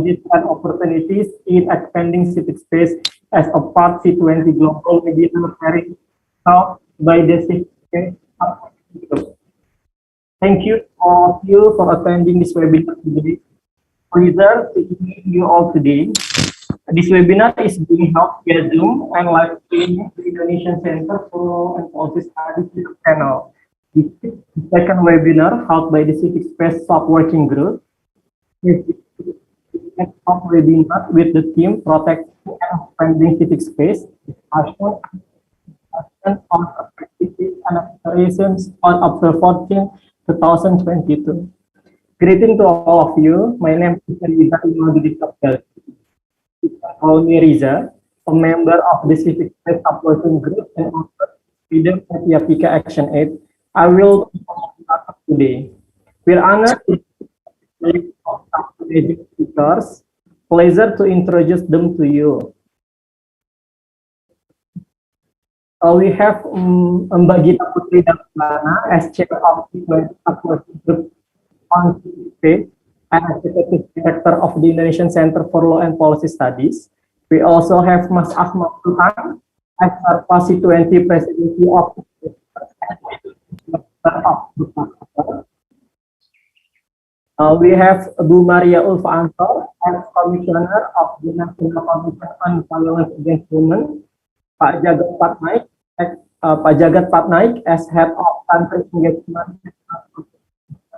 Challenges and Opportunities in Expanding Civic Space as a part C20 Global Webinar Series held by the Civic Space Sub-Working Group. Thank you all of you for attending this webinar today. Pleasure to meet you all today. This webinar is being held via Zoom and live streaming the Indonesian Center for Law and Policy Studies YouTube channel. This is the second webinar held by the Civic Space Sub-Working Group. This is the next webinar with the theme Protecting and Expanding Civic Space, discussion on activities and aspirations on October 14, 2022. Greeting to all of you. My name is Riza Disabilities. Call me Riza, a member of the Civic Space Sub-Working Group and author Freedom Etiapika Action Aid. I will talk today. We're honored to meet amazing speakers. Pleasure to introduce them to you. We have Mbak Gita Putri Damlana as Chair of the C20 Sub-Working Group on Civic Space and Executive Director of the Indonesian Center for Law and Policy Studies. We also have Mas Ahmad Tuhan as C20 Presidency of we have Bu Maria Ulfa-Antor as Commissioner of the National Commission on Violence Against Women, Pak Jagat Patnaik as Head of Country Engagement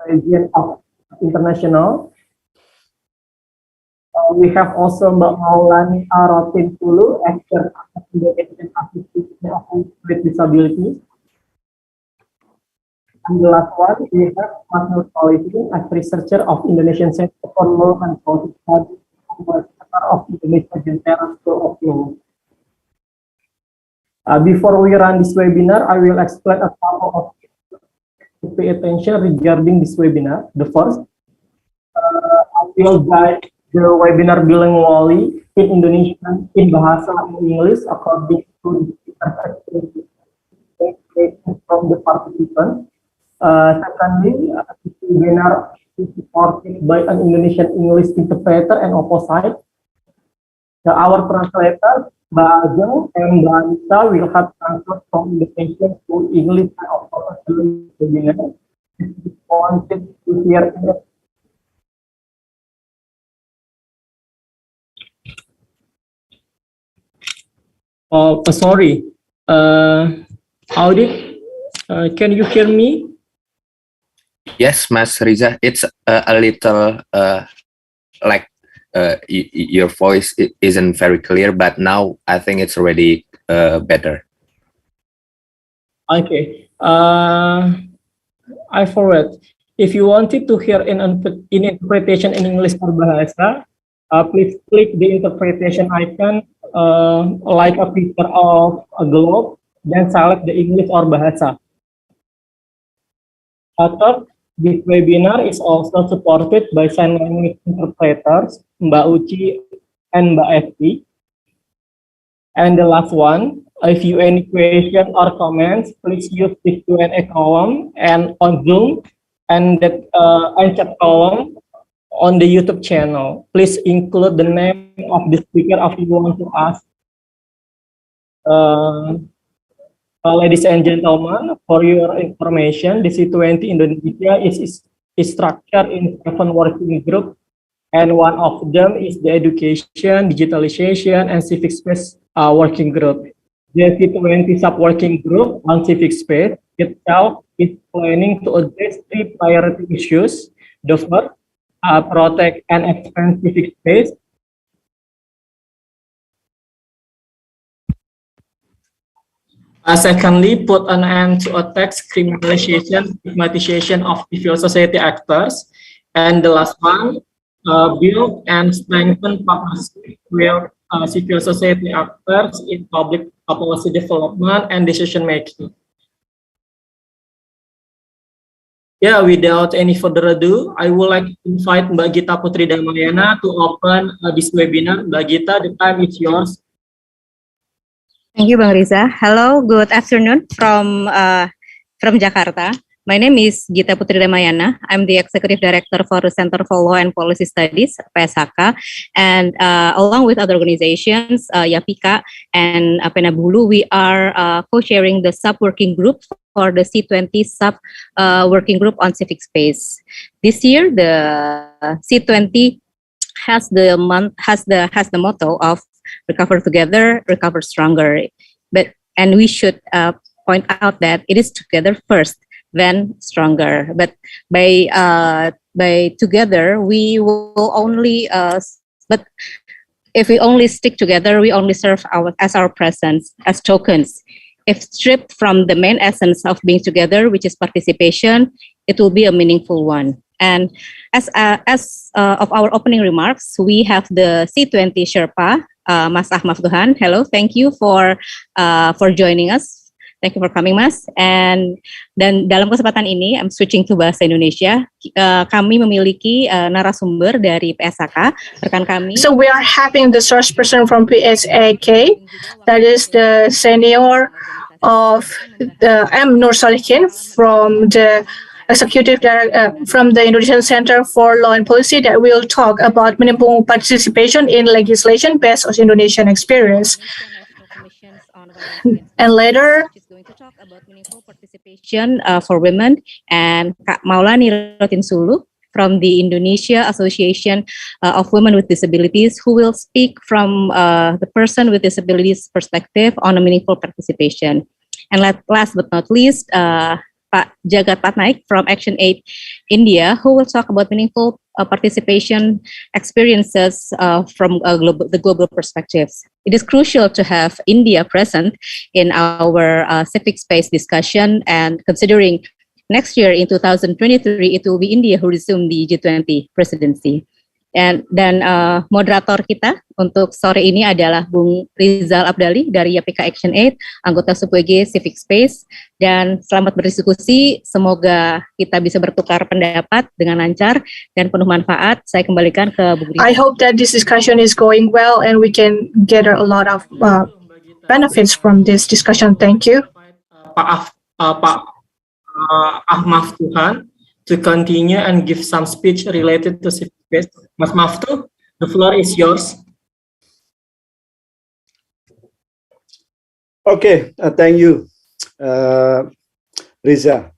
Region of International. We have also Mbak Maulani Arotin Tulu as Chair of Indonesian Association of People with Disabilities. And the last one, we have Mas Nur Solihin as researcher of Indonesian Center for Law and Policy Studies of Indonesia General School of Law. Before we run this webinar, I will explain a couple of things to pay attention regarding this webinar. The first, I will guide the webinar bilingually in Indonesian, in Bahasa and English according to the expectations from the participants. Secondly, this webinar is supported by an Indonesian English interpreter and opposite. Our translators, Mbak Ajeng and Mbak Anita, will have translate from Indonesian to English and opposite during the webinar. If you wanted to hear it, sorry, Audit, can you hear me? Yes, Mas Riza, it's a little like your voice isn't very clear, but now I think it's already better. Okay, I forward. If you wanted to hear in interpretation in English or Bahasa, please click the interpretation icon like a picture of a globe, then select the English or Bahasa. Third, this webinar is also supported by sign language interpreters, Mbak Uci and Mbak Esti. And the last one, if you any question or comments, please use the Q&A column and on Zoom and that chat column on the YouTube channel. Please include the name of the speaker if you want to ask. Ladies and gentlemen, for your information, the C20 Indonesia is structured in 7 working groups, and one of them is the Education, Digitalization, and Civic Space working group. The C20 Sub-Working Group on Civic Space itself is planning to address 3 priority issues. The first, protect and expand civic space. Secondly, put an end to attacks, criminalization, stigmatization of civil society actors. And the last one, build and strengthen partnership with civil society actors in public policy development and decision making. Yeah, without any further ado, I would like to invite Mbak Gita Putri Damayana to open this webinar. Mbak Gita, the time is yours. Thank you, Bang Riza. Hello, good afternoon from Jakarta. My name is Gita Putri Ramayana. I'm the Executive Director for the Center for Law and Policy Studies, PSHK, and along with other organizations, YAPIKA and Penabulu, we are co-chairing the sub-working group for the C20 Sub-Working Group on Civic Space. This year, the C20 has the motto of "Recover together, recover stronger." And we should point out that it is together first, then stronger. But by together, we will only. But if we only stick together, we only serve our presence as tokens. If stripped from the main essence of being together, which is participation, it will be a meaningful one. And as of our opening remarks, we have the C20 Sherpa, Mas Ahmad Tuhan. Hello, thank you for joining us. Thank you for coming, Mas. Dan dalam kesempatan ini, I'm switching to bahasa Indonesia. Kami memiliki narasumber dari PSHK, rekan kami. So we are having the source person from PSHK, that is the senior of M. Nur Solihin from the Executive Director from the Indonesian Center for Law and Policy, that will talk about meaningful participation in legislation based on Indonesian experience. And later, she's going to talk about meaningful participation for women, and Kak Maulani Rotinsulu from the Indonesia Association of Women with Disabilities, who will speak from the person with disabilities perspective on a meaningful participation. And last but not least, Pak Jagat Patnaik from Action 8 India, who will talk about meaningful participation experiences from the global perspectives. It is crucial to have India present in our civic space discussion, and considering next year in 2023, it will be India who resume the G20 presidency. Dan moderator kita untuk sore ini adalah Bung Rizal Abdali dari YAPIKA Action 8, anggota SUPWG Civic Space. Dan selamat berdiskusi, semoga kita bisa bertukar pendapat dengan lancar dan penuh manfaat. Saya kembalikan ke Bung Rizal. I hope that this discussion is going well and we can gather a lot of benefits from this discussion. Thank you. Pak Ahmad Tuhan to continue and give some speech related to civic space. Mas Maftu, the floor is yours. Okay, thank you, Riza.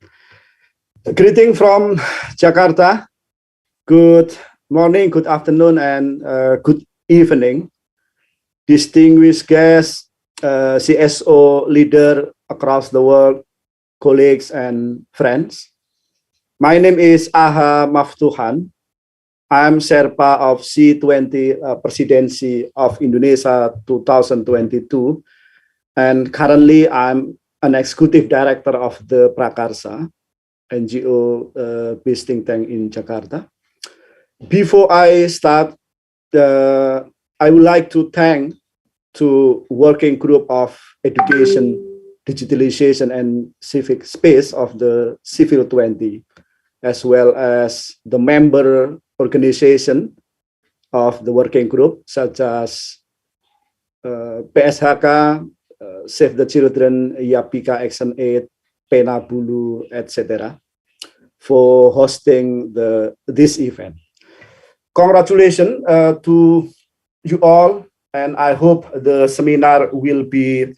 Greeting from Jakarta. Good morning, good afternoon, and good evening. Distinguished guests, CSO leader across the world, colleagues and friends. My name is Aha Maftuhan. I'm Sherpa of C20 Presidency of Indonesia 2022. And currently I'm an executive director of the Prakarsa, NGO based think tank in Jakarta. Before I start, I would like to thank to working group of education, digitalization and civic space of the Civil 20, as well as the member organization of the working group, such as PSHK, Save the Children, YAPIKA Action 8, Penabulu, etc., for hosting this event. Congratulations to you all, and I hope the seminar will be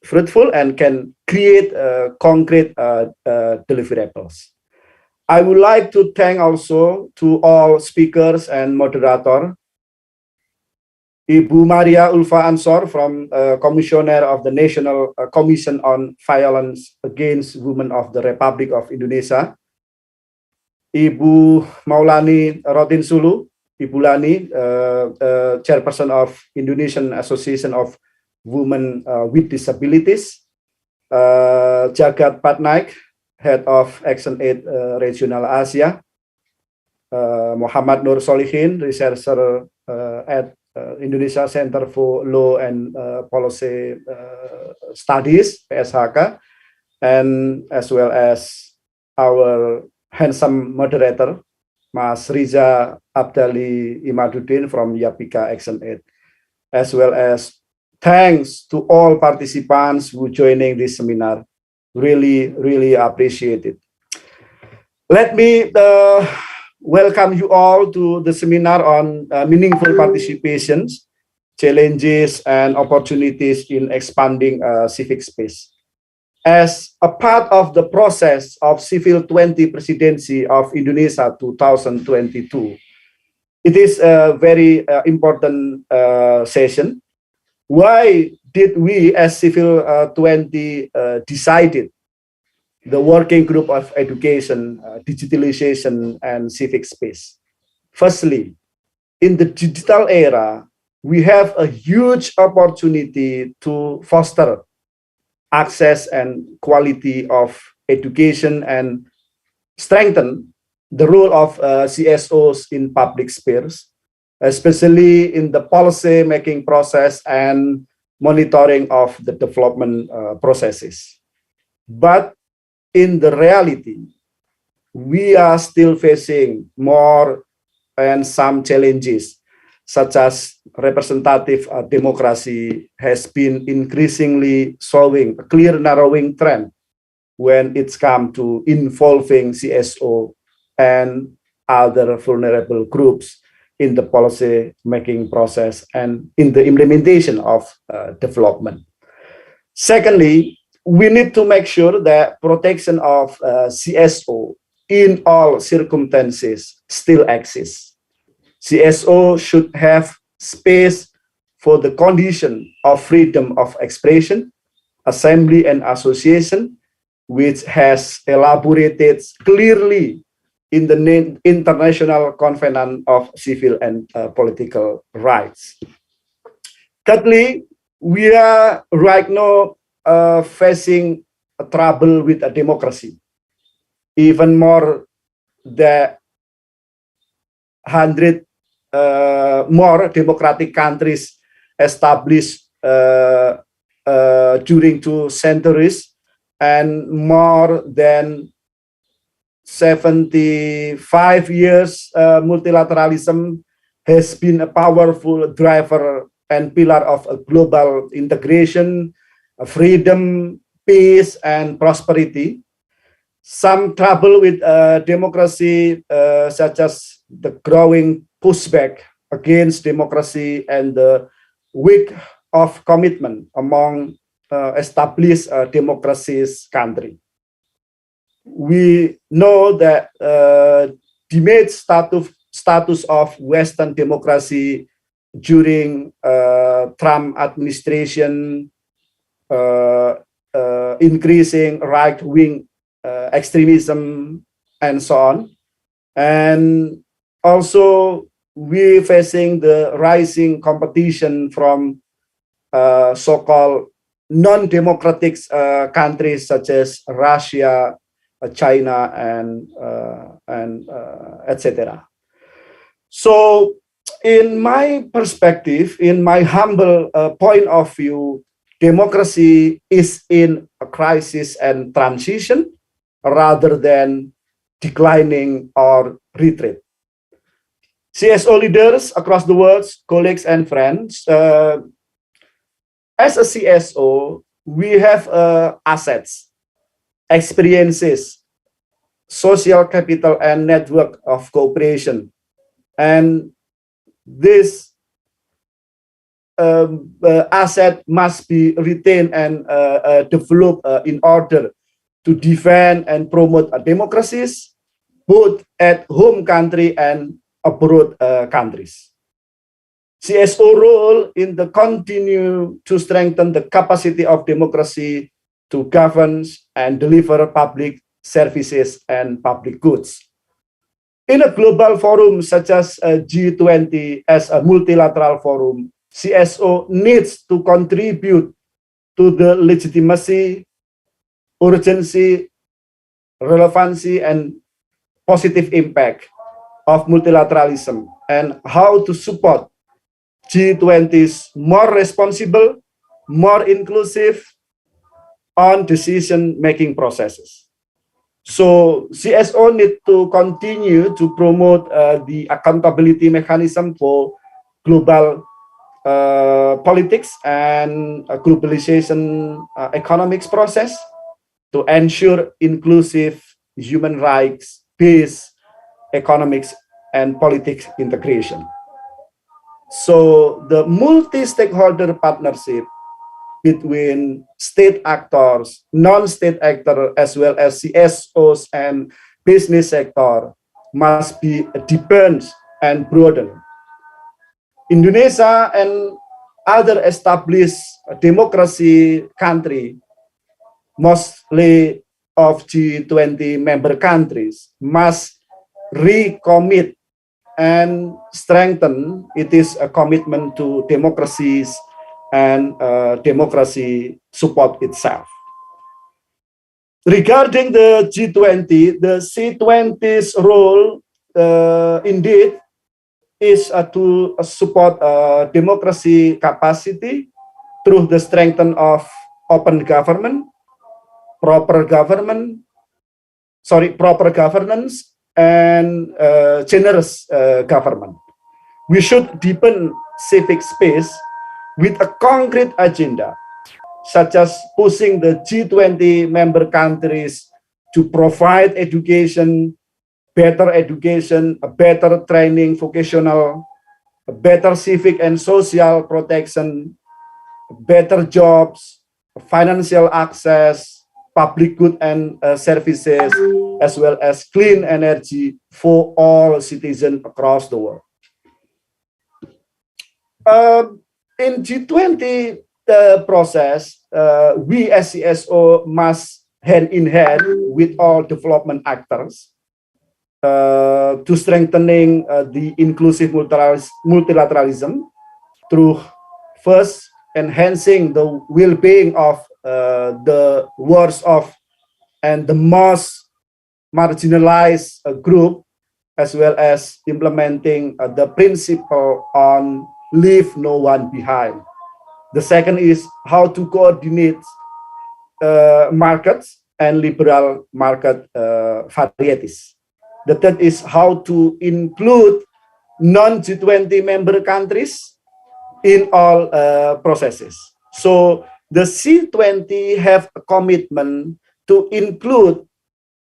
fruitful and can create concrete deliverables. I would like to thank also to all speakers and moderator, Ibu Maria Ulfa Ansor from Commissioner of the National Commission on Violence Against Women of the Republic of Indonesia, Ibu Maulani Rotinsulu, Ibu Lani, Chairperson of Indonesian Association of Women with Disabilities, Jagat Patnaik, Head of Action 8 Regional Asia, Muhammad Nur Solihin, researcher at Indonesia Center for Law and Policy Studies, PSHK, and as well as our handsome moderator, Mas Riza Abdali Imaduddin from YAPIKA Action 8, as well as thanks to all participants who joining this seminar. really appreciate it. Let me welcome you all to the seminar on meaningful participations, challenges, and opportunities in expanding civic space. As a part of the process of C20 Presidency of Indonesia 2022, it is a very important session. Why did we as C20 decided the working group of education, digitalization, and civic space? Firstly, in the digital era, we have a huge opportunity to foster access and quality of education and strengthen the role of CSOs in public spheres, especially in the policy making process and monitoring of the development processes. But in the reality, we are still facing more and some challenges, such as representative democracy has been increasingly showing a clear narrowing trend when it's come to involving CSO and other vulnerable groups in the policy making process and in the implementation of development. Secondly, we need to make sure that protection of CSO in all circumstances still exists. CSO should have space for the condition of freedom of expression, assembly, and association, which has elaborated clearly in the International Covenant of Civil and Political Rights. Thirdly, we are right now facing a trouble with a democracy. Even more than 100 more democratic countries established during 2 centuries, and more than 75 years multilateralism has been a powerful driver and pillar of a global integration, freedom, peace, and prosperity. Some trouble with democracy, such as the growing pushback against democracy and the weak of commitment among established democracies country. We know that demerit status of Western democracy during Trump administration, increasing right-wing extremism, and so on. And also, we're facing the rising competition from so-called non-democratic countries such as Russia, China, and etc. So, in my perspective, in my humble point of view, democracy is in a crisis and transition rather than declining or retreat. CSO leaders across the world, colleagues and friends, as a CSO, we have assets, experiences, social capital, and network of cooperation. And this asset must be retained and developed in order to defend and promote democracies, both at home country and abroad countries. CSO role in the continue to strengthen the capacity of democracy to govern and deliver public services and public goods. In a global forum such as G20 as a multilateral forum, CSO needs to contribute to the legitimacy, urgency, relevancy, and positive impact of multilateralism, and how to support G20's more responsible, more inclusive on decision-making processes. So CSO need to continue to promote the accountability mechanism for global politics and globalization economics process, to ensure inclusive human rights-based economics and politics integration. So the multi-stakeholder partnership between state actors, non-state actors, as well as CSOs and business sector must be deepened and broadened. Indonesia and other established democracy country, mostly of G20 member countries, must recommit and strengthen its commitment to democracies and democracy support itself. Regarding the G20, the C20's role indeed is to support democracy capacity through the strengthening of open government, proper governance, and generous government. We should deepen civic space with a concrete agenda, such as pushing the G20 member countries to provide education, better education, a better training, vocational, a better civic and social protection, better jobs, financial access, public good and services, as well as clean energy for all citizens across the world. In G20 process, we as CSO must hand in hand with all development actors to strengthening the inclusive multilateralism through first enhancing the well-being of the worst of and the most marginalized group, as well as implementing the principle on leave no one behind. The second is how to coordinate markets and liberal market varieties. The third is how to include non-G20 member countries in all processes. So the C20 have a commitment to include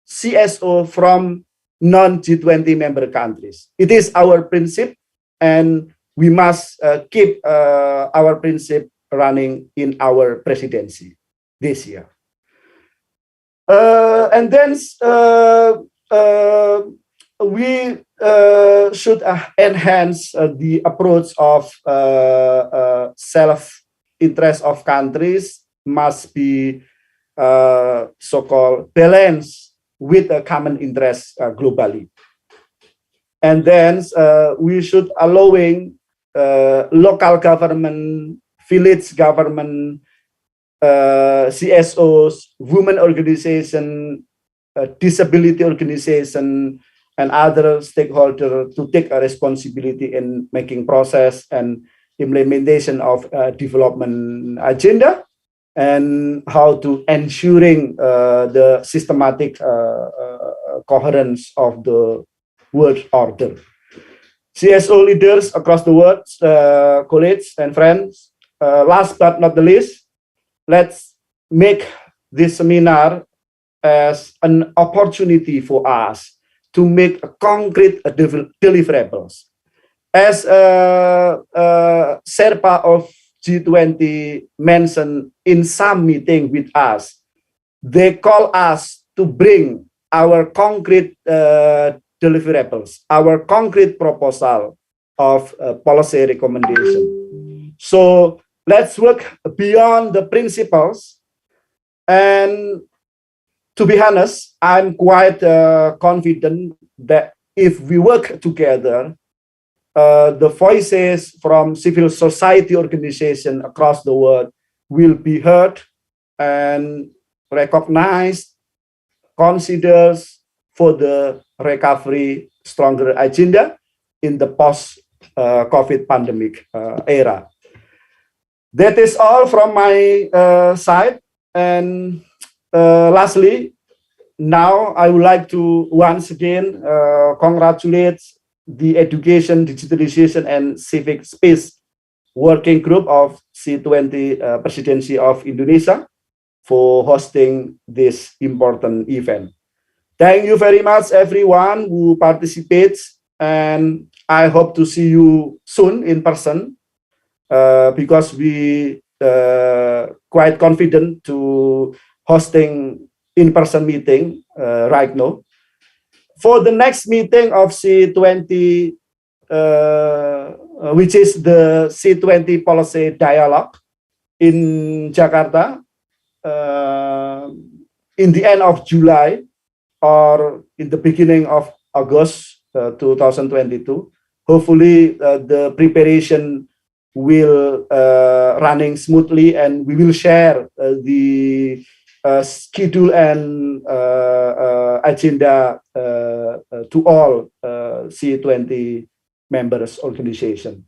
CSO from non-G20 member countries. It is our principle, and we must keep our principle running in our presidency this year. And then we should enhance the approach of self-interest of countries must be so-called balanced with a common interest globally. And then we should allowing local government, village government, CSOs, women organization, disability organization, and other stakeholders to take a responsibility in making process and implementation of development agenda, and how to ensuring the systematic coherence of the world order. CSO leaders across the world, colleagues and friends, last but not the least, let's make this seminar as an opportunity for us to make a concrete deliverables. As Sherpa of G20 mentioned in some meeting with us, they call us to bring our concrete deliverables, our concrete proposal of policy recommendation. So let's work beyond the principles. And to be honest, I'm quite confident that if we work together, the voices from civil society organizations across the world will be heard and recognized, considered for the recovery stronger agenda in the post-COVID pandemic era. That is all from my side. And lastly, now I would like to once again congratulate the Education, Digitalization, and Civic Space Working Group of C20 Presidency of Indonesia for hosting this important event. Thank you very much, everyone who participates, and I hope to see you soon in person because we quite confident to hosting in-person meeting right now. For the next meeting of C20, which is the C20 Policy Dialogue in Jakarta, in the end of July or in the beginning of August 2022. Hopefully, the preparation will running smoothly, and we will share the schedule and agenda to all C20 members organization.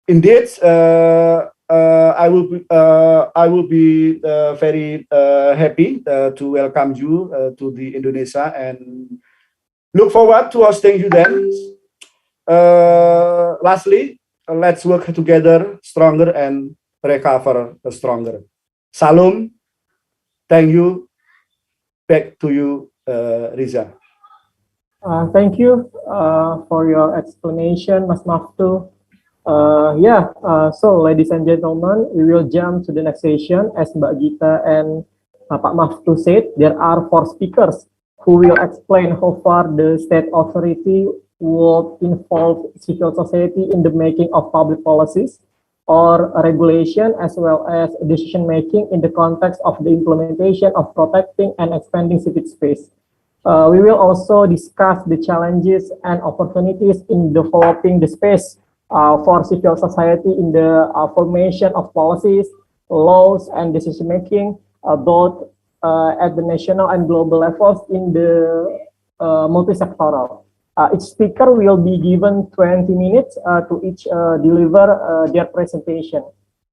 Indeed, I will be very happy to welcome you to the Indonesia and look forward to hosting you then. Lastly, let's work together stronger and recover stronger. Salam. Thank you. Back to you, Riza. Thank you for your explanation, Mas Maftu. So ladies and gentlemen, we will jump to the next session. As Mbak Gita and Pak Maftu said, there are 4 speakers who will explain how far the state authority would involve civil society in the making of public policies or regulation, as well as decision making in the context of the implementation of protecting and expanding civic space. We will also discuss the challenges and opportunities in developing the space for civil society in the formation of policies, laws, and decision making, both at the national and global levels in the multi-sectoral. Each speaker will be given 20 minutes to each deliver their presentation.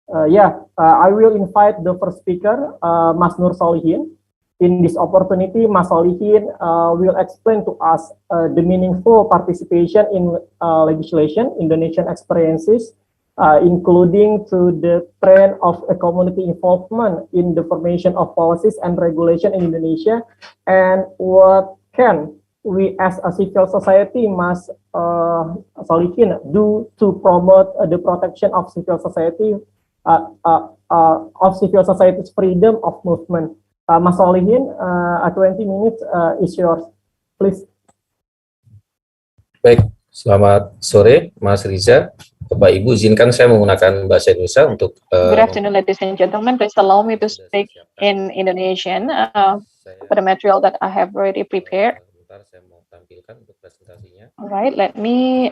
I will invite the first speaker, Mas Nur Solihin. In this opportunity, Mas Solihin will explain to us the meaningful participation in legislation, Indonesian experiences, including to the trend of a community involvement in the formation of policies and regulation in Indonesia, and what can we as a civil society must Solihin do to promote the protection of civil society, of civil society's freedom of movement. Mas Solihin, 20 minutes is yours, please. Baik, selamat sore, Mas Riza. Bapak Ibu, izinkan saya menggunakan bahasa Indonesia untuk. Good afternoon, ladies and gentlemen. Please allow me to speak in Indonesian for the material that I have already prepared. Saya mau tampilkan untuk presentasinya. Alright, let me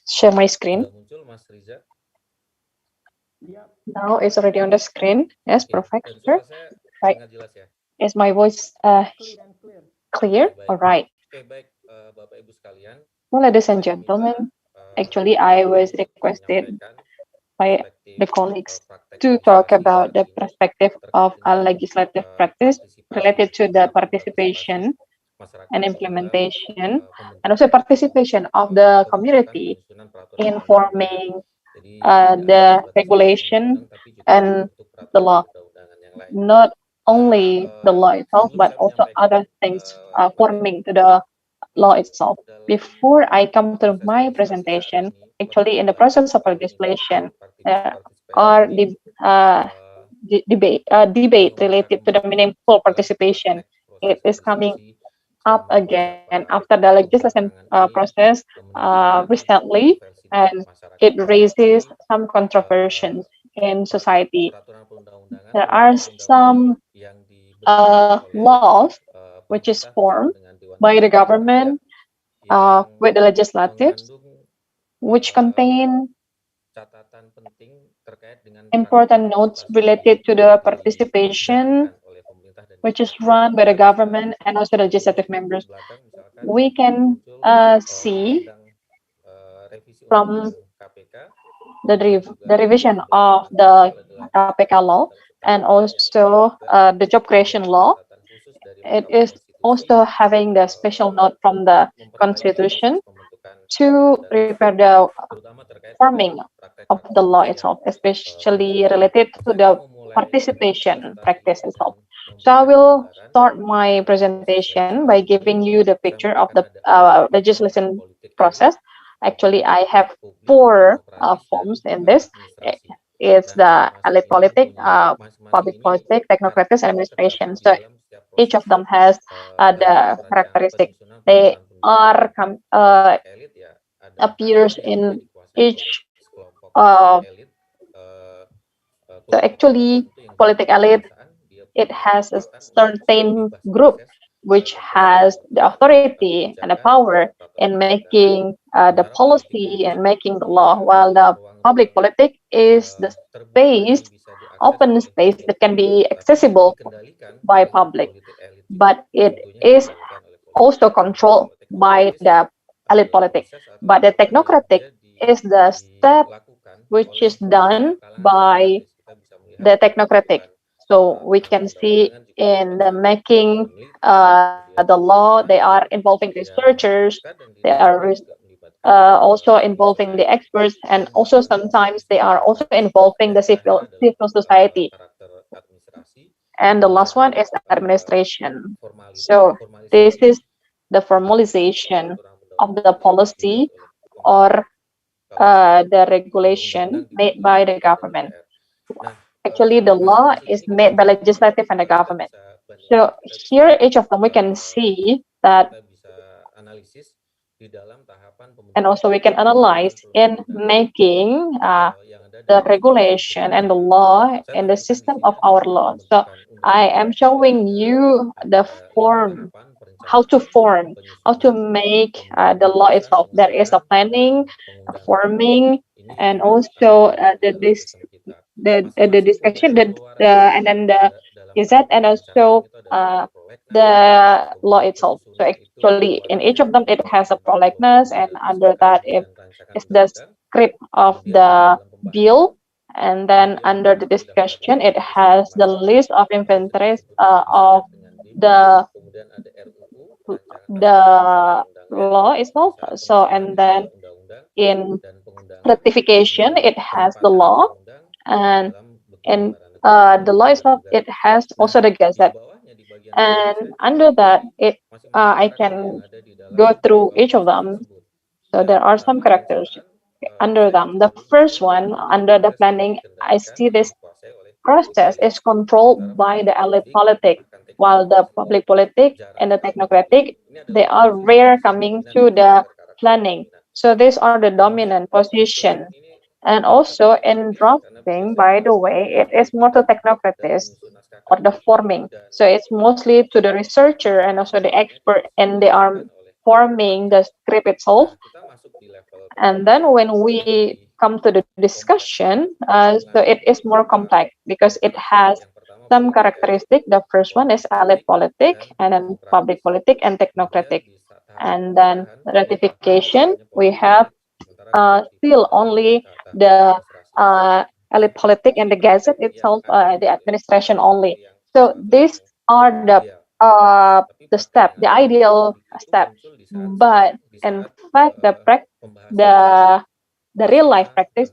share my screen. Sudah muncul, Mas Riza? Now it's already on the screen. Yes, perfect. Sure. Right. Jelas ya? Is my voice clear? Alright. Oke, baik, Bapak Ibu sekalian. Well, ladies and gentlemen, actually I was requested by the colleagues to talk about the perspective of a legislative practice related to the participation and implementation, and also participation of the community in forming the regulation and the law. Not only the law itself, but also other things forming to the law itself. Before I come to my presentation, actually in the process of legislation, there are debate related to the meaningful participation. It is coming up again after the legislation process recently, and it raises some controversies in society. There are some laws which is formed by the government with the legislative, which contain important notes related to the participation, which is run by the government and also the legislative members. We can see from the revision of the KPK law and also the job creation law. It is also having the special note from the Constitution to prepare the forming of the law itself, especially related to the participation practice itself. So I will start my presentation by giving you the picture of the legislation process. Actually, I have four forms in this. It's the elite politic, public politic, technocratic, and administration. So each of them has the characteristic. They are appears in each so actually politic elite, it has a certain group which has the authority and the power in making the policy and making the law, while the public politic is the space, open space that can be accessible by public, but it is also controlled by the elite politic. But the technocratic is the step which is done by the technocratic. So we can see in the making the law, they are involving researchers, they are also involving the experts, and also sometimes they are also involving the civil society. And the last one is administration. So this is the formalization of the policy or the regulation made by the government. Actually, the law is made by legislative and the government. So here, each of them, we can see that, and also we can analyze in making the regulation and the law and the system of our law. So I am showing you the form, how to make the law itself. There is a planning, a forming, and also the discussion, and then the gazette, and also the law itself. So actually, in each of them, it has a prolegnas, and under that, it is the script of the bill. And then under the discussion, it has the list of inventories of the law itself. So, and then in ratification, it has the law, and in the law itself, it has also the gazette. And under that, I can go through each of them. So there are some characters under them. The first one, under the planning, I see this process is controlled by the elite politic, while the public politic and the technocratic, they are rare coming to the planning. So these are the dominant position. And also in drafting, by the way, it is more to technocratic or the forming. So it's mostly to the researcher and also the expert, and they are forming the script itself. And then when we come to the discussion, so it is more complex because it has some characteristic. The first one is elite politic, and then public politic and technocratic. And then ratification, we have still only the elite politic and the gazette itself, the administration only. So these are the step, the ideal step. But in fact, the real life practice,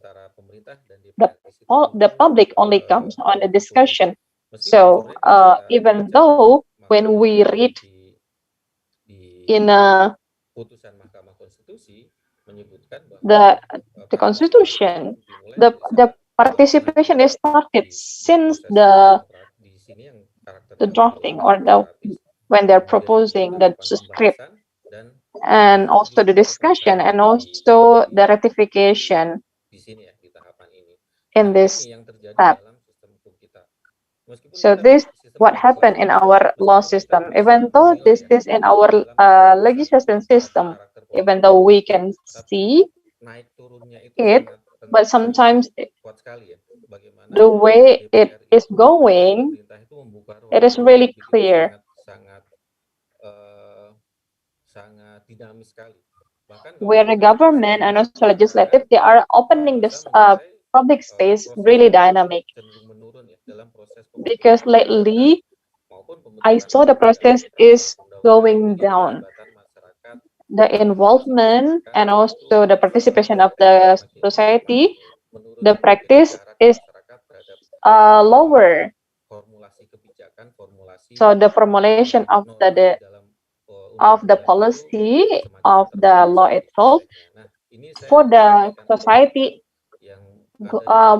the public only comes on the discussion. So even though when we read in the constitution, the participation is started since the drafting or when they're proposing the script, and also the discussion, and also the ratification in this step. So this what happened in our law system. Even though this is in our legislation system, even though we can see it, but sometimes the way it is going, it is really clear. Where the government and also legislative, they are opening this public space really dynamic. Because lately, I saw the process is going down. The involvement and also the participation of the society the practice is lower. So the formulation of the policy of the law itself for the society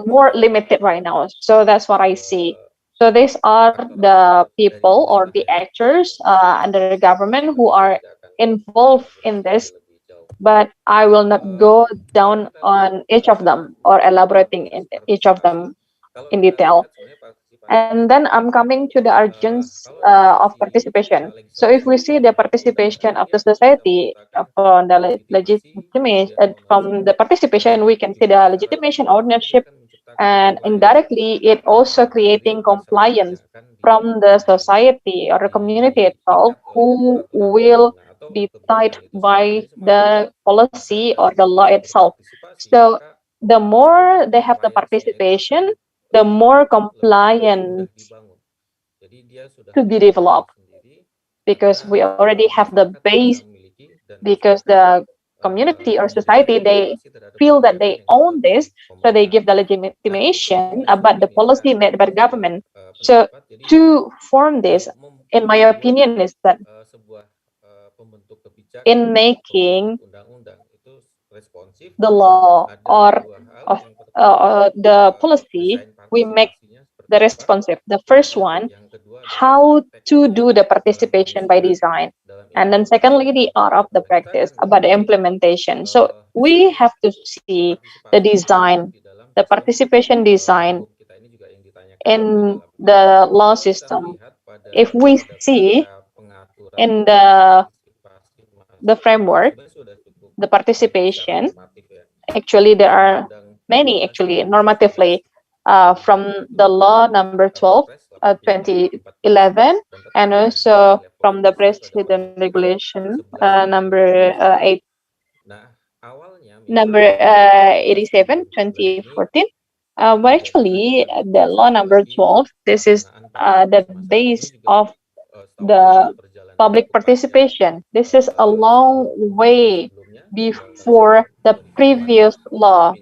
more limited right now. So that's what I see. So these are the people or the actors under the government who are involved in this, but I will not go down on each of them or elaborating in each of them in detail. And then I'm coming to the urgency of participation. So if we see the participation of the society from the legitimation, from the participation, we can see the legitimation, ownership, and indirectly it also creating compliance from the society or the community itself who will be tied by the policy or the law itself. So the more they have the participation, the more compliance to be developed, because we already have the base, because the community or society, they feel that they own this, so they give the legitimation about the policy made by the government. So to form this, in my opinion, is that in making the law or of the policy, we make the responsive. The first one, how to do the participation by design. And then secondly, the art of the practice about the implementation. So we have to see the design, the participation design in the law system. If we see in the framework, the participation, actually there are many actually normatively from the law number 12 2011, and also from the president regulation number 87 2014. But actually the law number 12, this is the base of the public participation. This is a long way before the previous law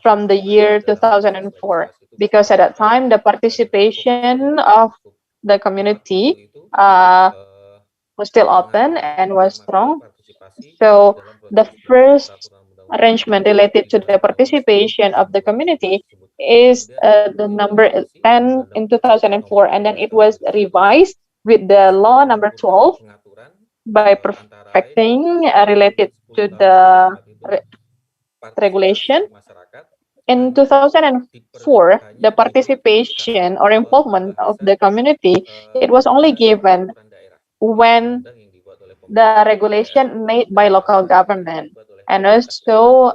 from the year 2004, because at that time the participation of the community was still open and was strong. So the first arrangement related to the participation of the community is the number 10 in 2004, and then it was revised with the law number 12 by perfecting related to the regulation. In 2004, the participation or involvement of the community, it was only given when the regulation made by local government and also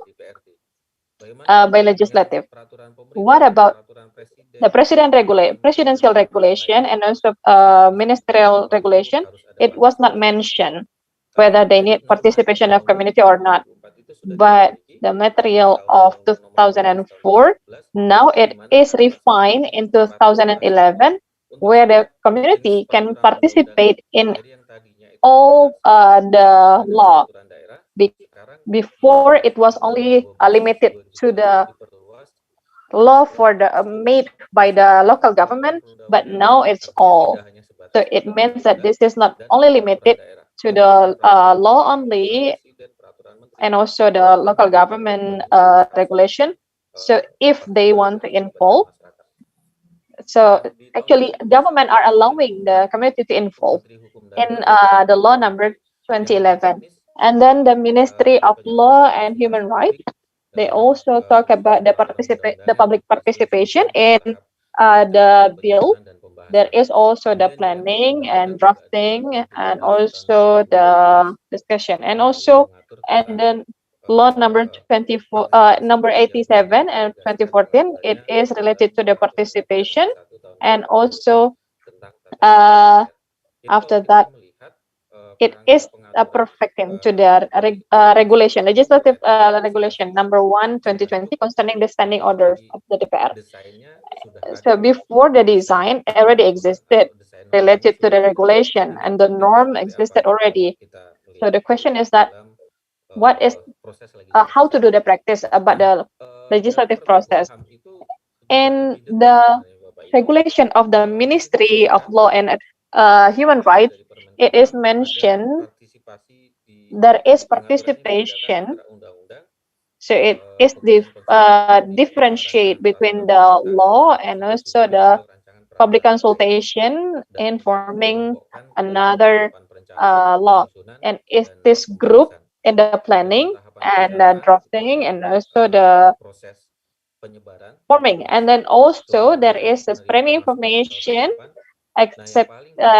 by legislative. What about the presidential regulation and also ministerial regulation? It was not mentioned whether they need participation of community or not. But the material of 2004, now it is refined in 2011, where the community can participate in all the law. Before it was only limited to the law for the made by the local government, but now it's all. So it means that this is not only limited to the law only, and also the local government regulation. So if they want to involve, so actually government are allowing the community to involve in the law number 2011. And then the Ministry of Law and Human Rights, they also talk about the public participation in the bill. There is also the planning and drafting, and also the discussion, and then law number 24, number 87 and 2014. It is related to the participation, and also after that, it is perfecting to the regulation, legislative regulation number 1 2020 concerning the standing orders of the DPR. So before the design already existed related to the regulation, and the norm existed already. So the question is that what is how to do the practice about the legislative process. In the regulation of the Ministry of Law and Human Rights, it is mentioned there is participation. So it is differentiate between the law and also the public consultation in forming another law. And is this group in the planning and drafting and also the forming. And then also there is a spreading information accept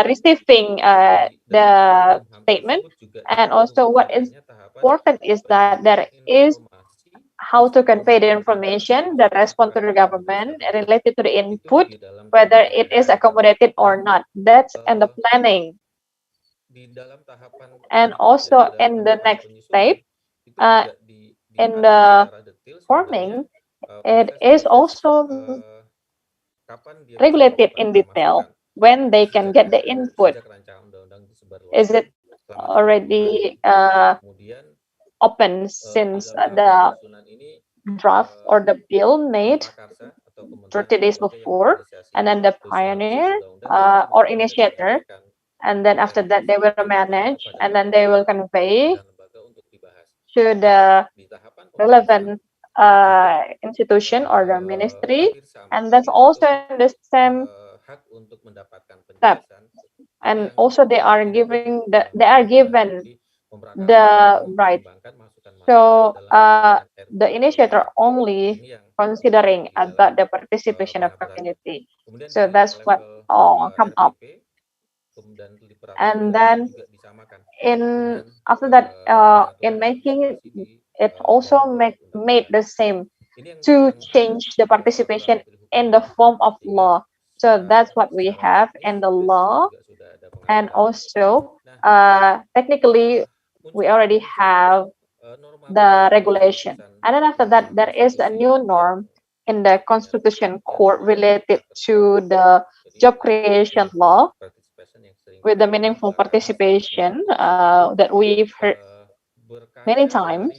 receiving the statement, and also what is important is that there is how to convey the information, the response to the government related to the input, whether it is accommodated or not. That's in the planning. And also in the next step, in the forming, it is also regulated in detail when they can get the input. Is it already open since the draft or the bill made 30 days before, and then the pioneer or initiator, and then after that they will manage, and then they will convey to the relevant institution or the ministry, and that's also in the same step. And also they are given the right. So the initiator only considering about the participation of community. So that's what come up. And then in after that, in making it also made the same to change the participation in the form of law. So that's what we have in the law, and also technically we already have the regulation. And then after that, there is a new norm in the Constitution Court related to the job creation law with the meaningful participation that we've heard many times,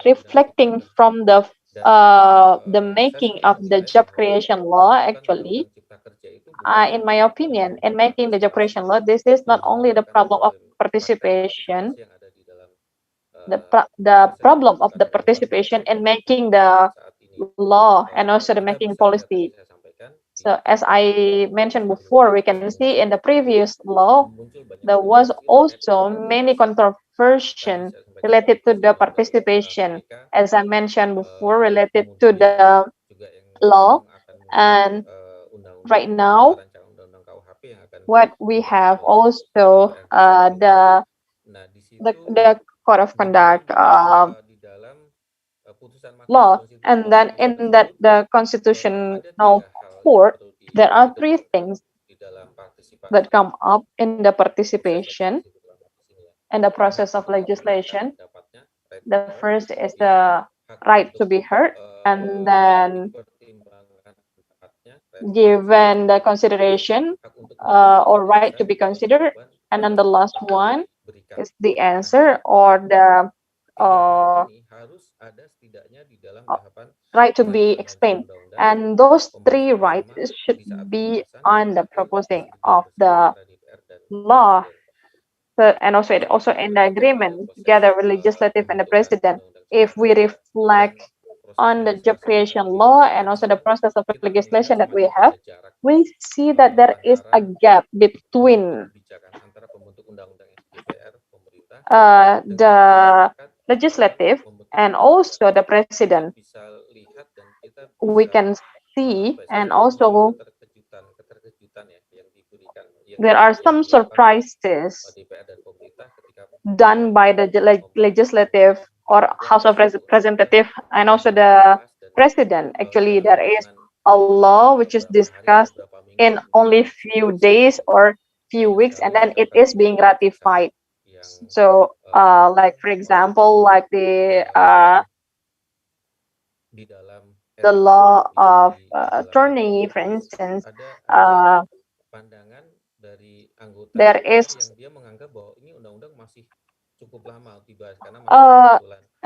reflecting from the making of the job creation law. Actually, in my opinion, in making the job creation law, this is not only the problem of participation, the problem of the participation in making the law and also the making policy. So as I mentioned before, we can see in the previous law, there was also many controversy related to the participation, as I mentioned before, related to the law. And right now, what we have also the code of conduct law, and then in that the constitutional court, there are three things that come up in the participation and the process of legislation. The first is the right to be heard, and then given the consideration or right to be considered, and then the last one is the answer or the right to be explained. And those three rights should be on the proposing of the law. So, and also it also in the agreement together with legislative and the president. If we reflect on the job creation law and also the process of legislation that we have, we see that there is a gap between the legislative and also the president. We can see, and also there are some surprises done by the legislative or House of Representative and also the president. Actually, there is a law which is discussed in only few days or few weeks, and then it is being ratified. So, like for example, like the law of attorney, for instance, there is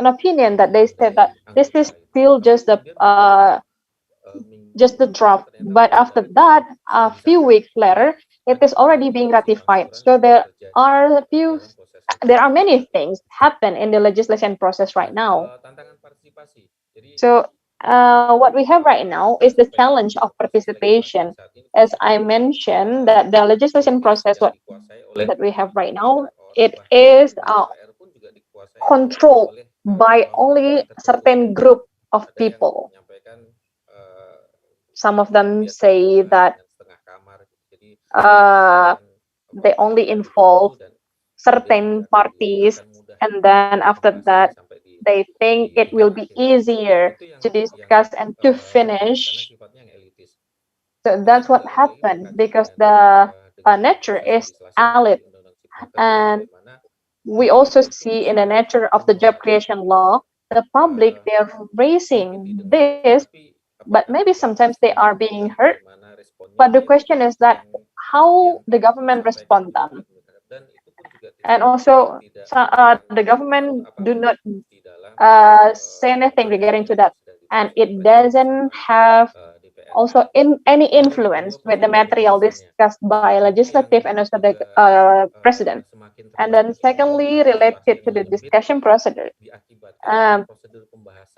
an opinion that they said that this is still just the draft. But after that, a few weeks later, it is already being ratified. So there are many things happen in the legislation process right now. So what we have right now is the challenge of participation. As I mentioned, that the legislation process that we have right now, it is controlled by only certain group of people. Some of them say that they only involve certain parties, and then after that, they think it will be easier to discuss and to finish. So that's what happened because the nature is elite, and we also see in the nature of the job creation law, the public, they're raising this, but maybe sometimes they are being hurt. But the question is that how the government respond them. And also, the government do not say anything regarding to that. And it doesn't have also any influence with the material discussed by legislative and also the president. And then secondly, related to the discussion procedure.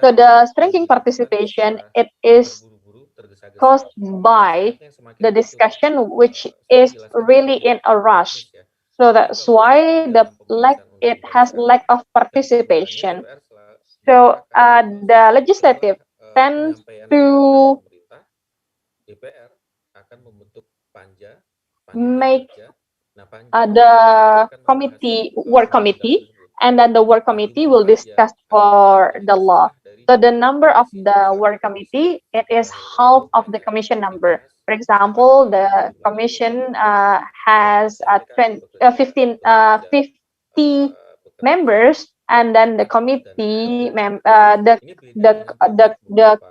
So the shrinking participation, it is caused by the discussion which is really in a rush. So that's why it has lack of participation. So the legislative tends to make the work committee, and then the work committee will discuss for the law. So the number of the work committee, it is half of the commission number. For example, the commission has 50 members, and then the committee, the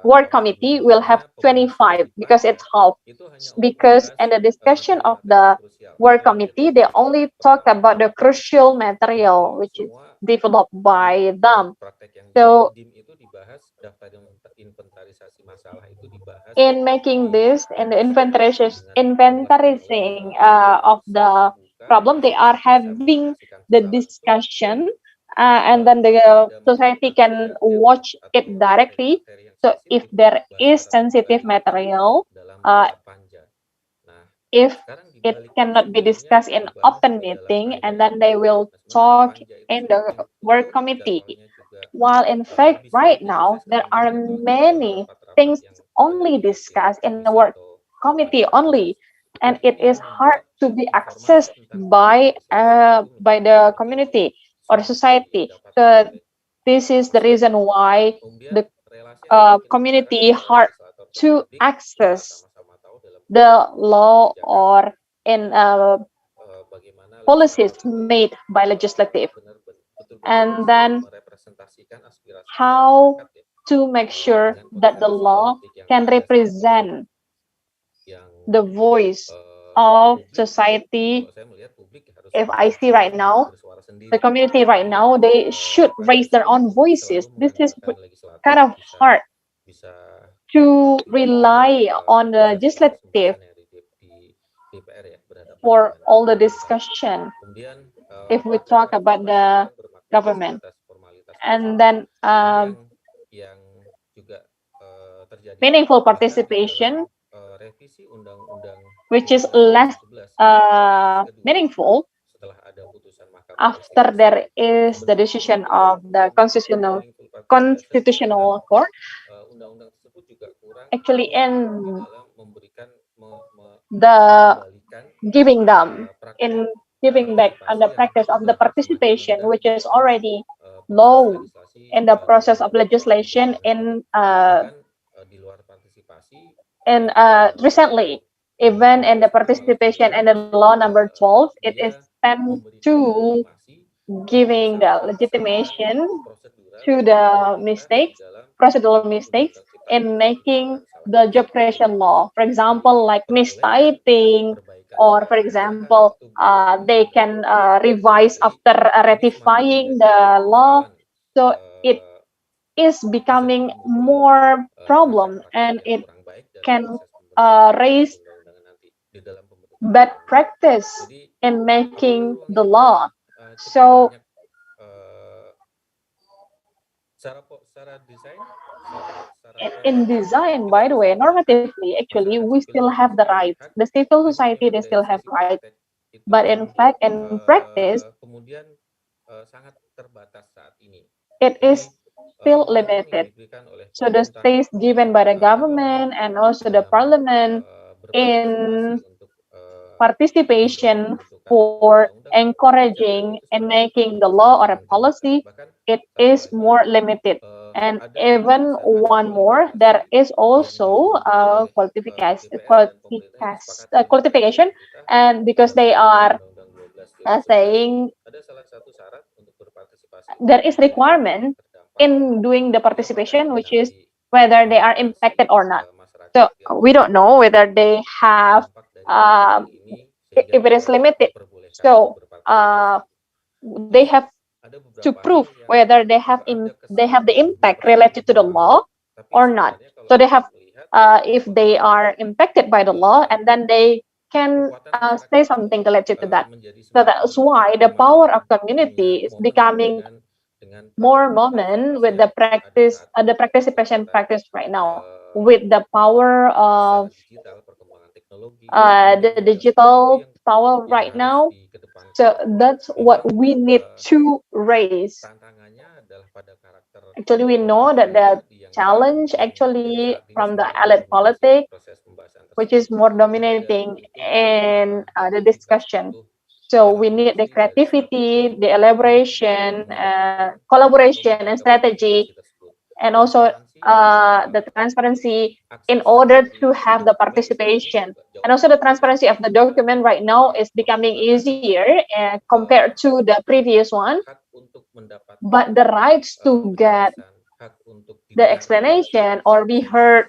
work committee will have 25 because it's half. Because in the discussion of the work committee, they only talk about the crucial material which is developed by them. So in making this and the inventorizing of the problem, they are having the discussion, and then the society can watch it directly. So if there is sensitive material, if it cannot be discussed in open meeting, and then they will talk in the work committee. While in fact, right now, there are many things only discussed in the work committee only, and it is hard to be accessed by the community or society. So this is the reason why the community hard to access the law or in policies made by legislative. And then how to make sure that the law can represent the voice of society. If I see right now, the community right now, they should raise their own voices. This is kind of hard to rely on the legislative for all the discussion if we talk about the government. And then meaningful participation, which is less meaningful after there is the decision of the constitutional court. Actually, in the giving back on the practice of the participation, which is already low in the process of legislation recently, even in the participation in the law number 12, it is tend to giving the legitimation to the procedural mistakes in making the job creation law. For example, like mistyping, or for example, they can revise after ratifying the law. So it is becoming more problem and it can raise bad practice in making the law. So in design, by the way, normatively, actually, we still have the rights. The civil society, they still have rights. But in fact, in practice, it is still limited. So the space given by the government and also the parliament in participation for encouraging and making the law or a policy, it is more limited. And even one more, there is also a qualification, and because they are saying there is requirement in doing the participation, which is whether they are impacted or not. So we don't know whether they have, if it is limited. So they have to prove whether they have the impact related to the law or not. So they have, if they are impacted by the law, and then they can say something related to that. So that's why the power of community is becoming more moment with the practice, the participation practice right now, with the power of the digital power right now. So that's what we need to raise. Actually, we know that the challenge actually from the elite politics, which is more dominating in the discussion. So we need the creativity, the elaboration, collaboration, and strategy, and also the transparency in order to have the participation. And also the transparency of the document right now is becoming easier compared to the previous one. But the rights to get the explanation or be heard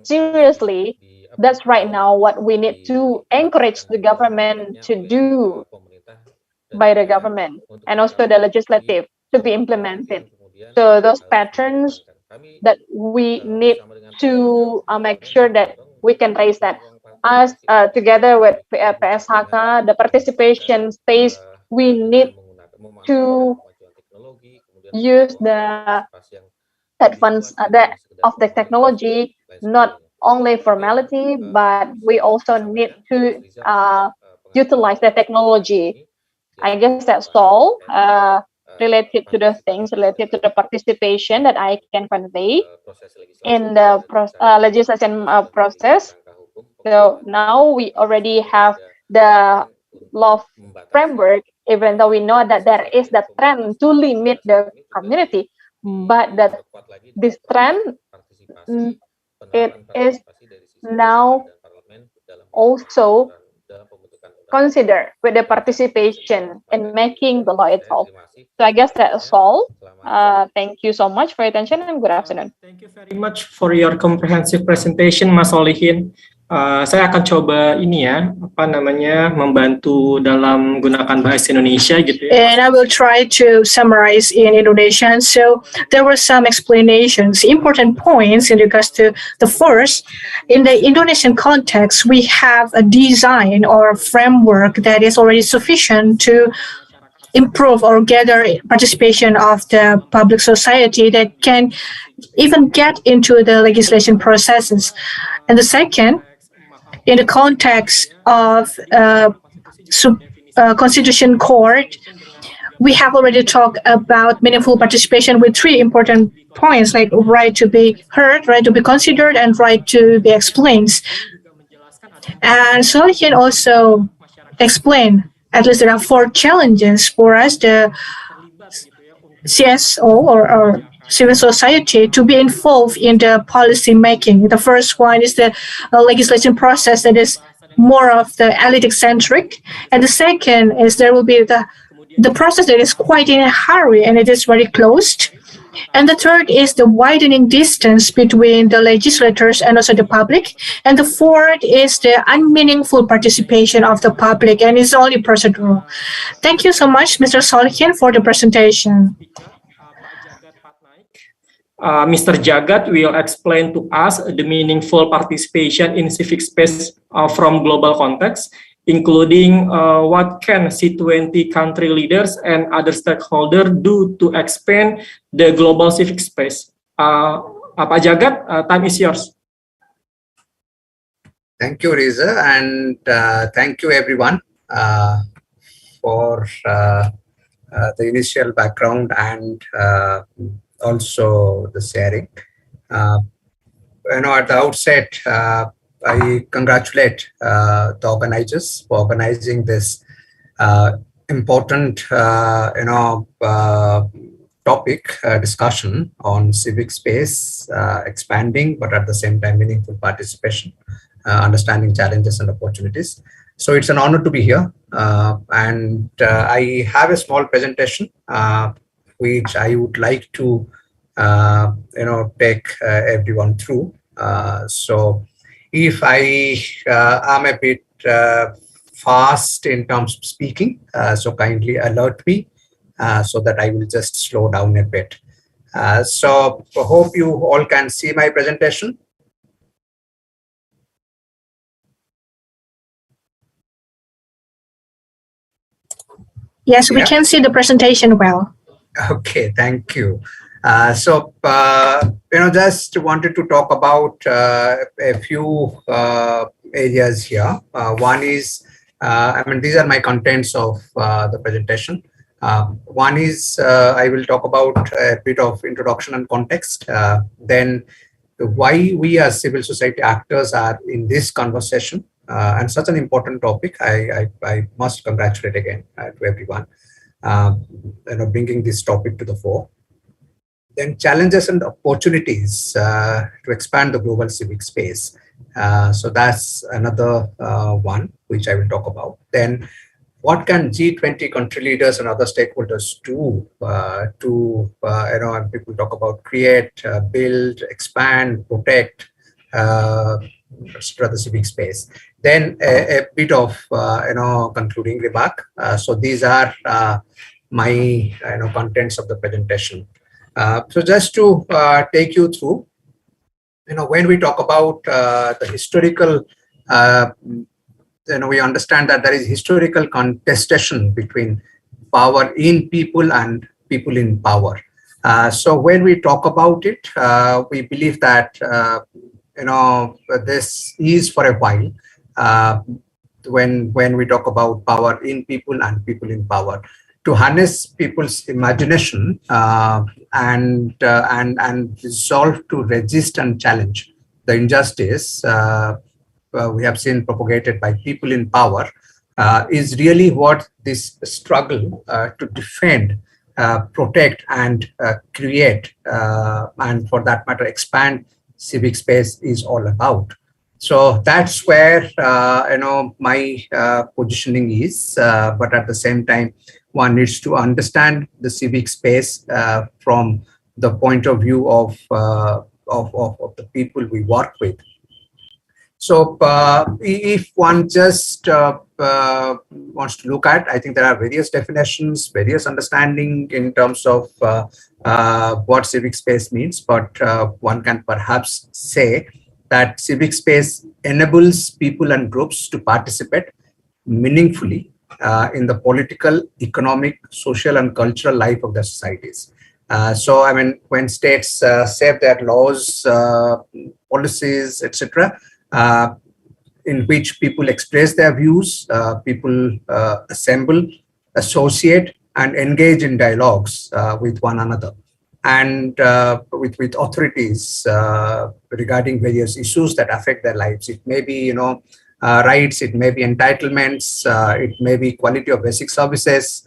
seriously, that's right now what we need to encourage the government to do by the government and also the legislative to be implemented. So those patterns that we need to make sure that we can raise that. As together with PSHK, the participation space, we need to use the advance of the technology, not only formality, but we also need to utilize the technology. I guess that's all related to the things related to the participation that I can convey in the legislation process. So now we already have the law framework, even though we know that there is the trend to limit the community, but that this trend, it is now also considered with the participation in making the law itself. So I guess that's all. Thank you so much for your attention and good afternoon. Thank you very much for your comprehensive presentation, Mas Solihin. Saya akan coba ini ya, membantu dalam menggunakan bahasa Indonesia gitu ya. And I will try to summarize in Indonesian. So there were some explanations, important points in regards to the first. In the Indonesian context, we have a design or a framework that is already sufficient to improve or gather participation of the public society that can even get into the legislation processes. And the second, in the context of Constitution Court, we have already talked about meaningful participation with three important points, like right to be heard, right to be considered, and right to be explained. And Solihin also explained, at least there are 4 challenges for us, the CSO or civil society to be involved in the policy making. The first one is the legislation process that is more of the elite centric, and the second is there will be the process that is quite in a hurry and it is very closed, and the third is the widening distance between the legislators and also the public, and the fourth is the unmeaningful participation of the public and it's only procedural. Thank you so much, Mr. Solihin, for the presentation. Mr. Jagat will explain to us the meaningful participation in civic space from global context, including what can C20 country leaders and other stakeholders do to expand the global civic space. Pak Jagat, time is yours. Thank you, Riza, and thank you everyone for the initial background and also the sharing. At the outset, I congratulate the organizers for organizing this important, topic discussion on civic space, expanding, but at the same time meaningful participation, understanding challenges and opportunities. So it's an honor to be here, and I have a small presentation which I would like to take everyone through. So if I am a bit fast in terms of speaking, so kindly alert me so that I will just slow down a bit. So I hope you all can see my presentation. Yes, we can see the presentation well. Okay, thank you. Just wanted to talk about a few areas here. One is, these are my contents of the presentation. One is, I will talk about a bit of introduction and context. Then why we as civil society actors are in this conversation, and such an important topic. I must congratulate again to everyone, bringing this topic to the fore. Then challenges and opportunities to expand the global civic space. So that's another one which I will talk about. Then what can G20 country leaders and other stakeholders do and people talk about create, build, expand, protect, the civic space. Then a bit of concluding remark. So these are my contents of the presentation. So just to take you through, when we talk about the historical, we understand that there is historical contestation between power in people and people in power. So when we talk about it, we believe that this is for a while. When we talk about power in people and people in power, to harness people's imagination and resolve to resist and challenge the injustice we have seen propagated by people in power is really what this struggle to defend, protect, and create, and for that matter, expand civic space is all about. So that's where my positioning is, but at the same time, one needs to understand the civic space from the point of view of the people we work with. So if one just wants to look at, I think there are various definitions, various understanding in terms of what civic space means, but one can perhaps say that civic space enables people and groups to participate meaningfully in the political, economic, social, and cultural life of their societies. So, when states set their laws, policies, etc., in which people express their views, people assemble, associate, and engage in dialogues with one another, and with authorities regarding various issues that affect their lives. It may be, rights, it may be entitlements, it may be quality of basic services,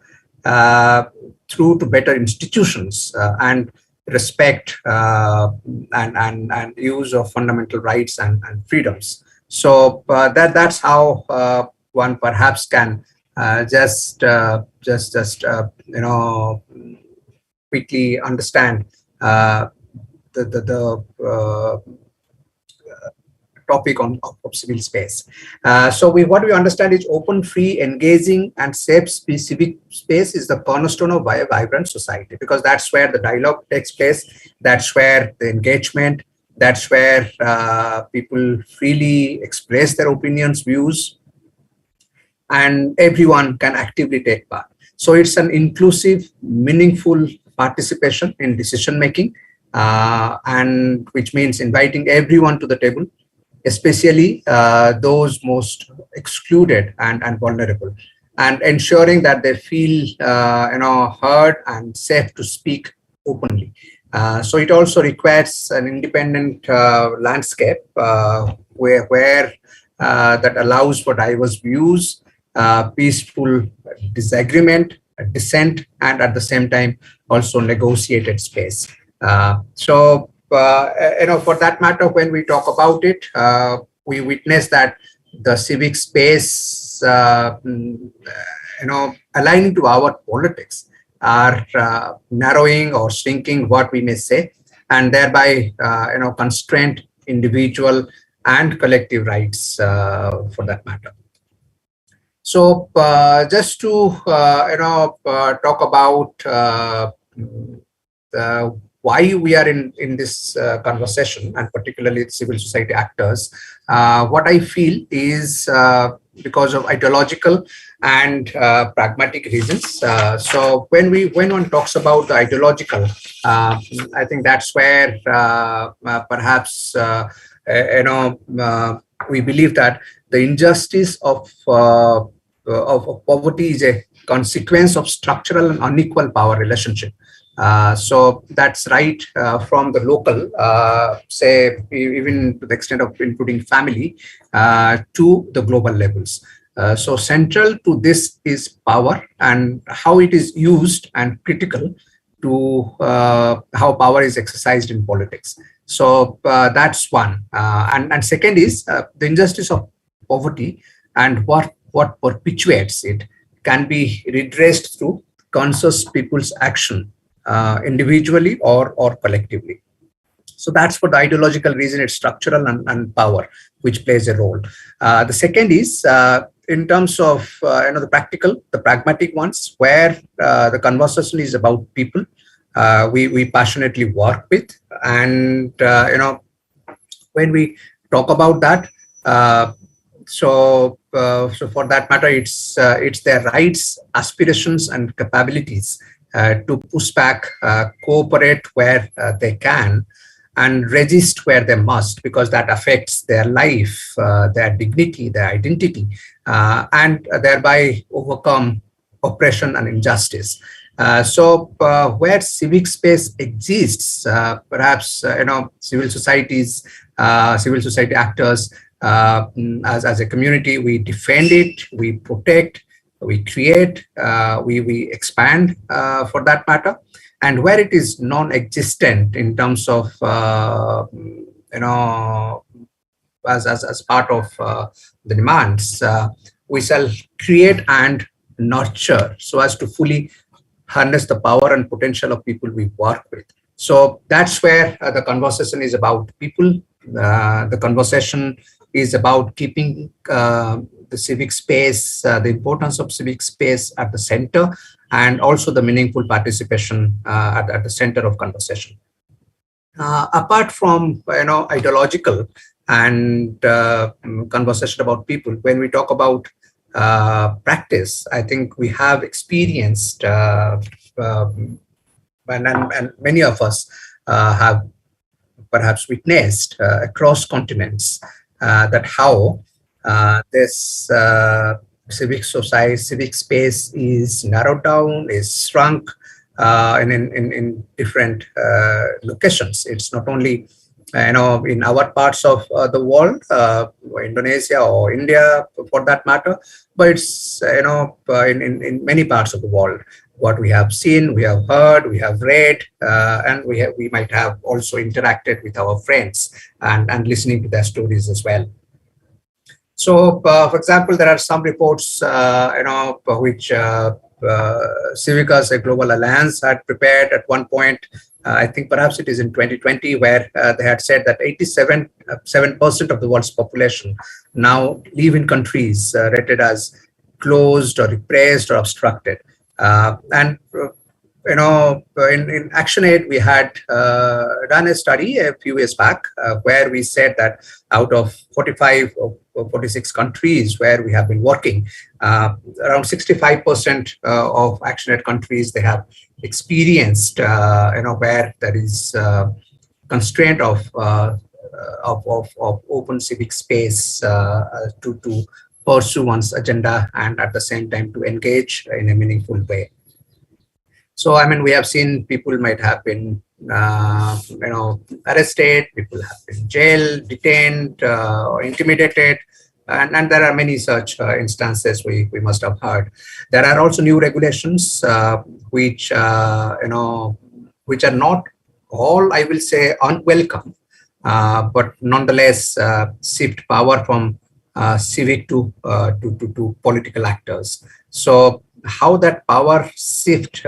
through to better institutions and respect and use of fundamental rights and freedoms. So that's how one perhaps can just quickly understand the topic of civil space. So what we understand is open, free, engaging, and safe civic space is the cornerstone of a vibrant society, because that's where the dialogue takes place, that's where the engagement, that's where people freely express their opinions, views, and everyone can actively take part. So it's an inclusive, meaningful participation in decision making, and which means inviting everyone to the table, especially those most excluded and vulnerable, and ensuring that they feel heard and safe to speak openly. So it also requires an independent landscape where that allows for diverse views, peaceful disagreement, dissent, and at the same time also negotiated space. So for that matter, when we talk about it, we witness that the civic space, aligning to our politics, are narrowing or shrinking, what we may say, and thereby constrain individual and collective rights for that matter. So just to talk about why we are in this conversation, and particularly civil society actors, what I feel is because of ideological and pragmatic reasons. So when one talks about the ideological, I think that's where perhaps we believe that the injustice of poverty is a consequence of structural and unequal power relationship. So that's right from the local, say even to the extent of including family, to the global levels. So central to this is power and how it is used, and critical to how power is exercised in politics. So that's one. And second is the injustice of poverty, and what perpetuates it can be redressed through conscious people's action, individually or collectively. So that's for the ideological reason. It's structural and power which plays a role. The second is in terms of the practical, the pragmatic ones, where the conversation is about people we passionately work with, and when we talk about that, so for that matter, it's their rights, aspirations, and capabilities to push back, cooperate where they can, and resist where they must, because that affects their life, their dignity, their identity, and thereby overcome oppression and injustice. So where civic space exists, perhaps civil society actors, as a community, we defend it, we protect, we create, we expand for that matter. And where it is non-existent in terms of as part of the demands, we shall create and nurture so as to fully harness the power and potential of people we work with. So that's where the conversation is about people. The conversation is about keeping the civic space, the importance of civic space at the center, and also the meaningful participation at the center of conversation. Apart from ideological and conversation about people, when we talk about practice, I think we have experienced, and many of us have perhaps witnessed across continents that how this civic space is narrowed down, is shrunk in different locations. It's not only in our parts of the world, Indonesia or India for that matter, but it's in many parts of the world. What we have seen, we have heard, we have read, and we might have also interacted with our friends and listening to their stories as well. So, for example, there are some reports, which Civicus, a global alliance, had prepared at one point, I think perhaps it is in 2020, where they had said that 87% of the world's population now live in countries rated as closed or repressed or obstructed. And in ActionAid, we had done a study a few years back where we said that out of 45 or 46 countries where we have been working, around 65% of ActionAid countries, they have experienced, where there is constraint of open civic space to pursue one's agenda and at the same time to engage in a meaningful way. So, I mean, we have seen people might have been, arrested, people have been jailed, detained, or intimidated, and there are many such instances we must have heard. There are also new regulations which are not all, I will say, unwelcome, but nonetheless shift power from civic to political actors. So how that power shift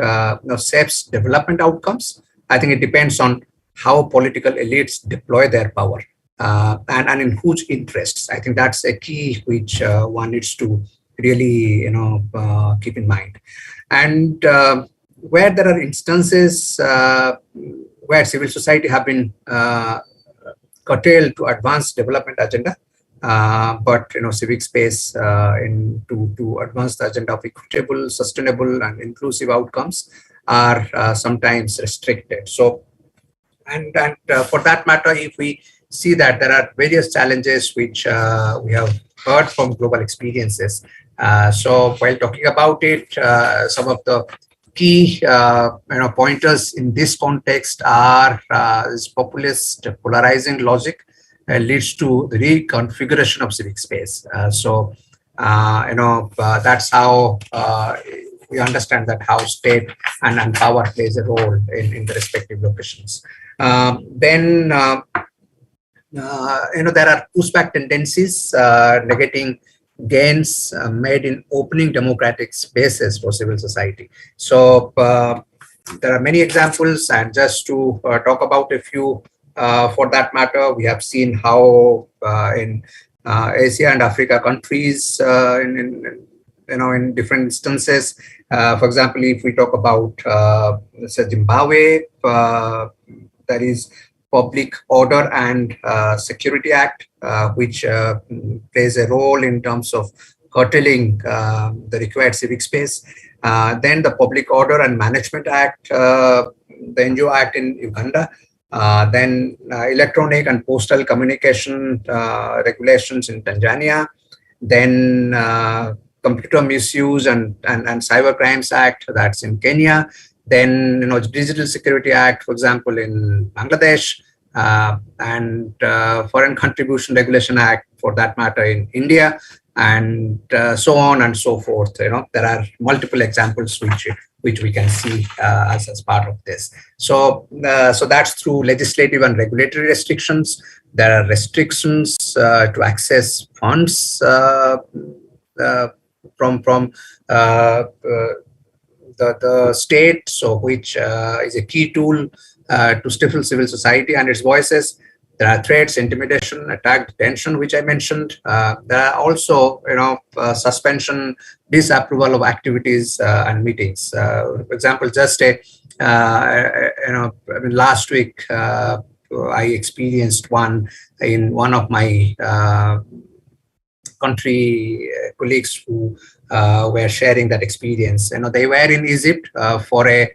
shapes development outcomes, I think it depends on how political elites deploy their power and in whose interests. I think that's a key which one needs to really keep in mind. And where there are instances where civil society have been curtailed to advance development agenda, but civic space to advance the agenda of equitable, sustainable, and inclusive outcomes are sometimes restricted. So, and for that matter, if we see that there are various challenges which we have heard from global experiences. So, while talking about it, some of the key pointers in this context are this populist polarizing logic leads to the reconfiguration of civic space. That's how we understand that how state and power plays a role in the respective locations. Then there are pushback tendencies negating gains made in opening democratic spaces for civil society. So there are many examples, and just to talk about a few. For that matter, we have seen how in Asia and Africa countries, in different instances, for example, if we talk about say Zimbabwe, there is Public Order and Security Act, which plays a role in terms of curtailing the required civic space. Then the Public Order and Management Act, the NGO Act in Uganda. Then electronic and postal communication regulations in Tanzania, then computer misuse and cyber crimes act, that's in Kenya, then Digital Security Act, for example, in Bangladesh, and Foreign Contribution Regulation Act, for that matter, in India, and so on and so forth. There are multiple examples which we can see as part of this. So that's through legislative and regulatory restrictions. There are restrictions to access funds from the state, so which is a key tool to stifle civil society and its voices. There are threats, intimidation, attack, detention, which I mentioned. There are also, suspension, disapproval of activities and meetings. For example, just last week I experienced one in one of my country colleagues who were sharing that experience. They were in Egypt for a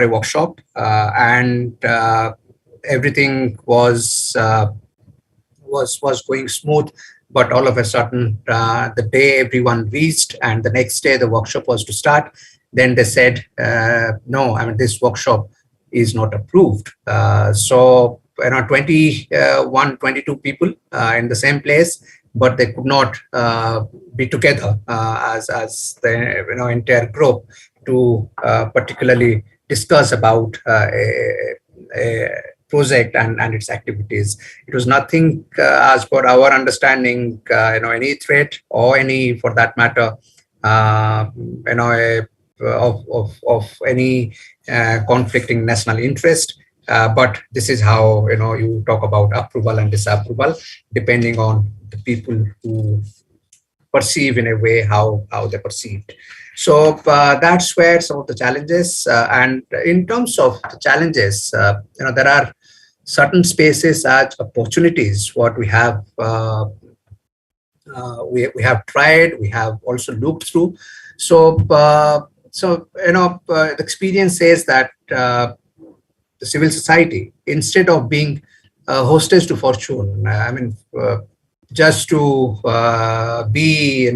workshop, and everything was going smooth, but all of a sudden the day everyone reached and the next day the workshop was to start, then they said no, this workshop is not approved. So 22 people in the same place, but they could not be together as the entire group to particularly discuss about a project and its activities. It was nothing as per our understanding, any threat or any, for that matter, a any conflicting national interest. But this is how you talk about approval and disapproval, depending on the people who perceive in a way how they perceived. So that's where some of the challenges. And in terms of the challenges, there are certain spaces as opportunities. What we have we have tried, we have also looked through. So the experience says that the civil society, instead of being hostage to fortune, just to be,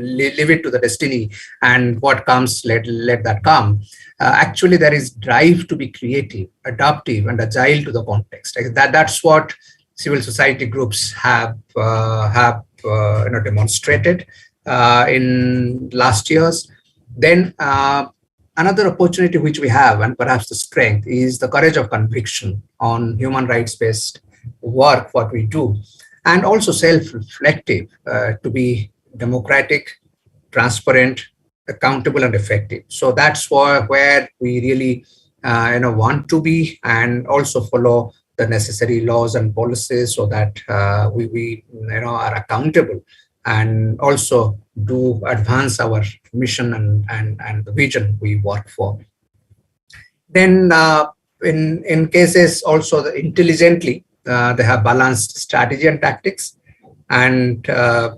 leave it to the destiny, and what comes, let that come. Actually, there is drive to be creative, adaptive, and agile to the context. That's what civil society groups have demonstrated in last years. Then another opportunity which we have, and perhaps the strength, is the courage of conviction on human rights-based work, what we do, and also self-reflective, to be democratic, transparent, accountable, and effective. So that's where we really want to be, and also follow the necessary laws and policies, so that we are accountable, and also do advance our mission and the vision we work for. Then in cases also intelligently, they have balanced strategy and tactics, and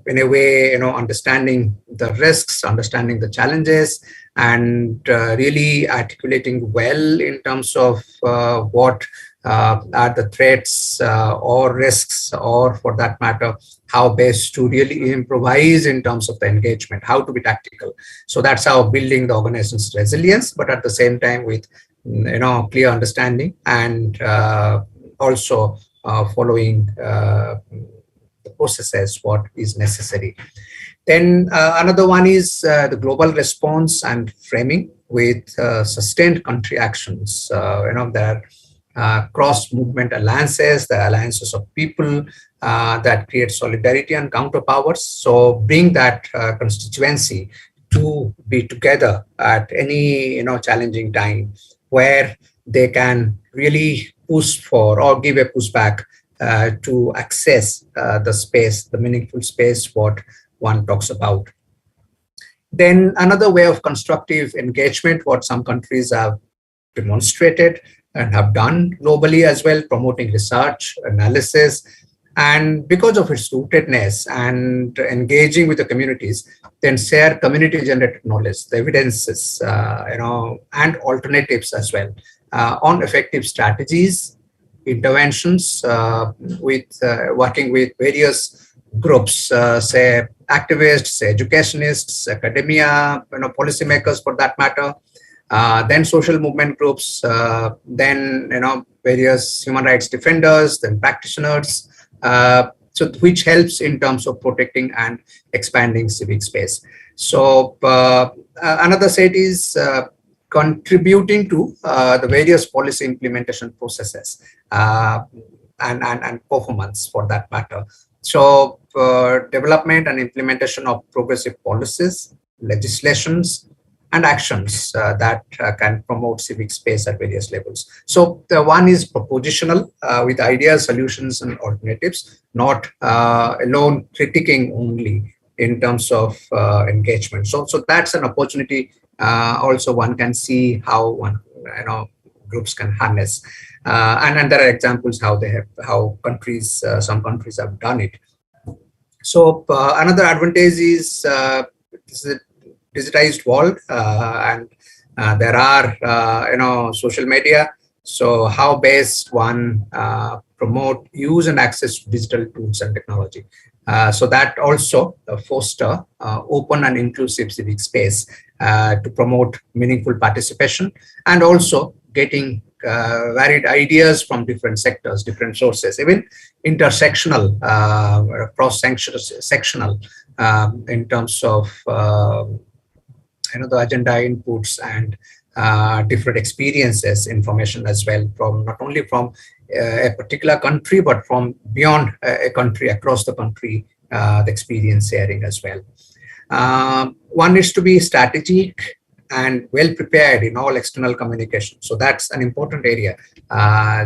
in a way, understanding the risks, understanding the challenges, and really articulating well in terms of what are the threats or risks, or for that matter, how best to really improvise in terms of the engagement, how to be tactical. So that's how building the organization's resilience, but at the same time with clear understanding, and also following the processes what is necessary. Then another one is the global response and framing with sustained country actions. There are cross-movement alliances, the alliances of people that create solidarity and counterpowers. So bring that constituency to be together at any challenging time, where they can really push for or give a pushback to access the space, the meaningful space what one talks about. Then another way of constructive engagement, what some countries have demonstrated and have done globally as well, promoting research, analysis, and because of its rootedness and engaging with the communities, then share community-generated knowledge, the evidences, and alternatives as well on effective strategies, interventions, with working with various groups, say activists, say educationists, academia, policymakers for that matter. Then social movement groups, then various human rights defenders, then practitioners, so which helps in terms of protecting and expanding civic space. So another set is contributing to the various policy implementation processes and performance for that matter. So development and implementation of progressive policies, legislations, and actions that can promote civic space at various levels. So the one is propositional with ideas, solutions, and alternatives, not alone critiquing only in terms of engagement. So that's an opportunity. Also, one can see how one groups can harness, and there are examples how countries, some countries have done it. So another advantage is this is a digitized world, and there are social media. So how best one promote use and access to digital tools and technology. So that also foster open and inclusive civic space to promote meaningful participation, and also getting varied ideas from different sectors, different sources, even intersectional, cross-sectional in terms of the agenda inputs and different experiences, information as well, from not only from a particular country, but from beyond a country, across the country, the experience sharing as well. One needs to be strategic and well prepared in all external communication. So that's an important area.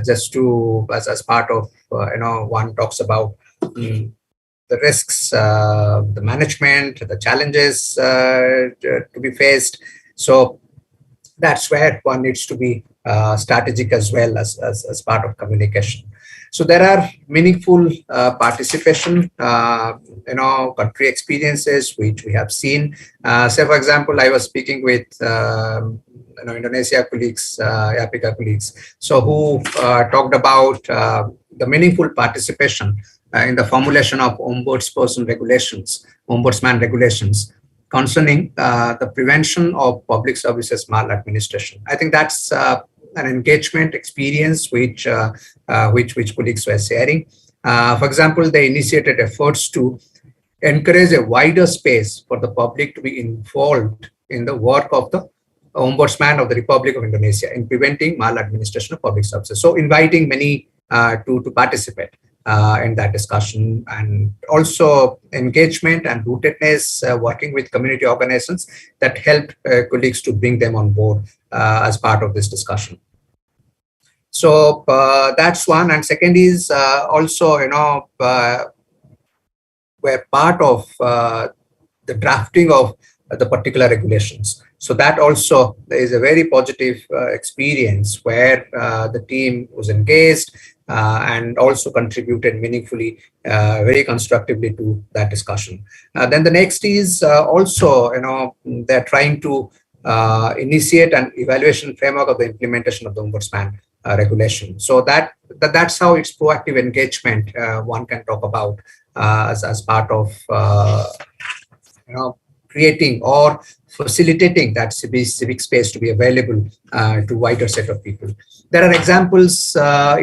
Just to as part of one talks about the risks, the management, the challenges to be faced. So that's where one needs to be strategic as well as part of communication. So there are meaningful participation, country experiences which we have seen. Say, for example, I was speaking with Indonesia colleagues, APICA colleagues, so who talked about the meaningful participation in the formulation of ombudsman regulations concerning the prevention of public services maladministration. I think that's an engagement experience which colleagues were sharing. For example, they initiated efforts to encourage a wider space for the public to be involved in the work of the Ombudsman of the Republic of Indonesia in preventing maladministration of public services. So inviting many to participate in that discussion, and also engagement and rootedness, working with community organizations that helped colleagues to bring them on board as part of this discussion. So that's one. And second is also, we're part of the drafting of the particular regulations. So that also is a very positive experience where the team was engaged and also contributed meaningfully, very constructively to that discussion. Then the next is also, they're trying to initiate an evaluation framework of the implementation of the Ombudsman regulation. So that's how it's proactive engagement one can talk about as part of creating or facilitating that civic space to be available to wider set of people. There are examples for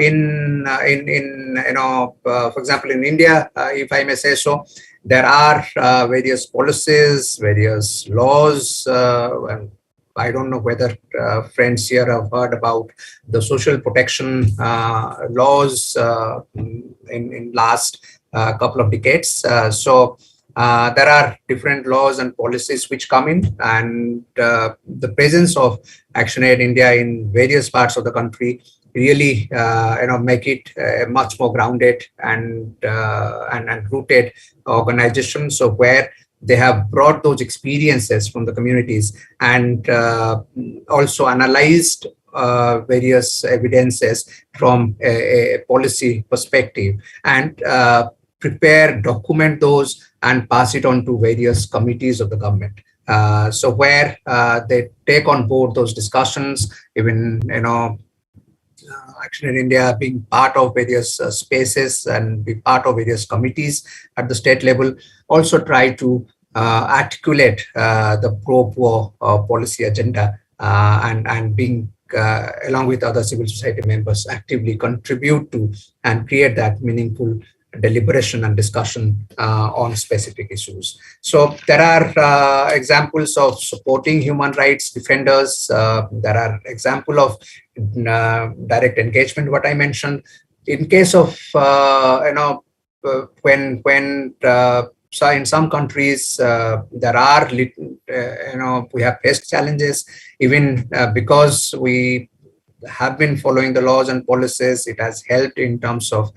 example, in India, if I may say so, there are various policies, various laws, and I don't know whether friends here have heard about the social protection laws in last couple of decades. So there are different laws and policies which come in, and the presence of ActionAid India in various parts of the country really make it a much more grounded and rooted organization. So where they have brought those experiences from the communities and also analyzed various evidences from a policy perspective, and document those and pass it on to various committees of the government. So where they take on board those discussions, even Action in India being part of various spaces and be part of various committees at the state level, also try to articulate the pro-war policy agenda and being along with other civil society members actively contribute to and create that meaningful deliberation and discussion on specific issues. So there are examples of supporting human rights defenders. There are examples of direct engagement, what I mentioned. In case of, so in some countries, there are, we have faced challenges, even because we have been following the laws and policies. It has helped in terms of,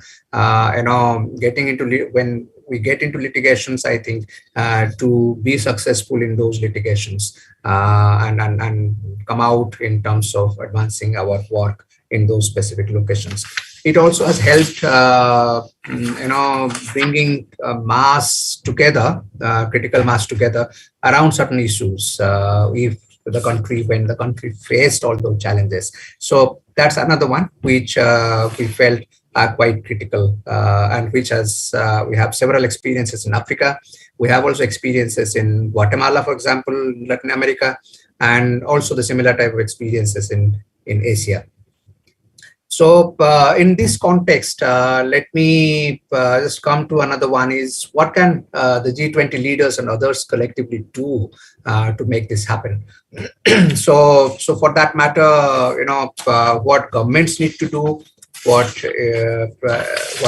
getting into, when we get into litigations, I think, to be successful in those litigations and come out in terms of advancing our work in those specific locations. It also has helped, bringing mass together, critical mass together around certain issues. When the country faced all those challenges. So that's another one which we felt are quite critical, and which has, we have several experiences in Africa. We have also experiences in Guatemala, for example, Latin America, and also the similar type of experiences in Asia. So in this context, let me just come to another one is, what can the G20 leaders and others collectively do to make this happen? So for that matter, what governments need to do, what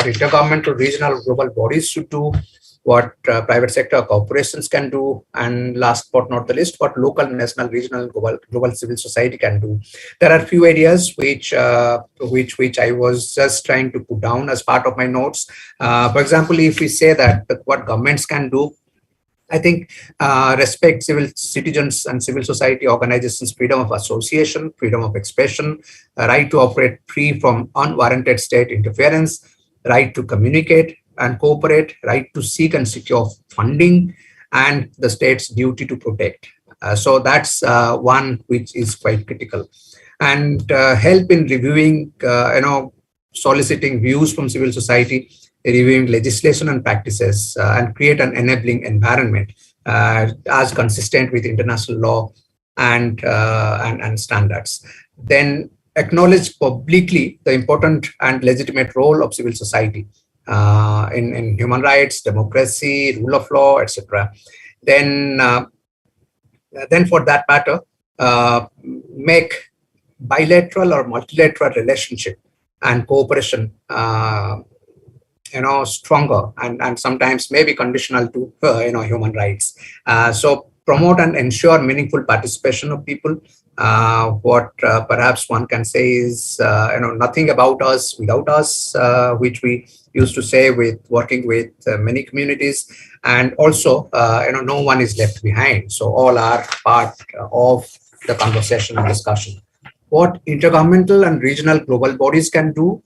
intergovernmental, regional, global bodies should do, what private sector corporations can do, and last but not the least, what local, national, regional, global civil society can do. There are few areas which I was just trying to put down as part of my notes. For example, if we say that what governments can do, I think respect civil citizens and civil society organizations' freedom of association, freedom of expression, right to operate free from unwarranted state interference, right to communicate and cooperate, right to seek and secure funding, and the state's duty to protect. So that's one which is quite critical. And help in reviewing, soliciting views from civil society, reviewing legislation and practices, and create an enabling environment as consistent with international law and standards. Then acknowledge publicly the important and legitimate role of civil society in human rights, democracy, rule of law, etc. Then for that matter, make bilateral or multilateral relationship and cooperation stronger, and sometimes maybe conditional to human rights. So promote and ensure meaningful participation of people. What perhaps one can say is nothing about us without us, which we used to say with working with many communities, and also no one is left behind. So all are part of the conversation and discussion. What intergovernmental and regional global bodies can do,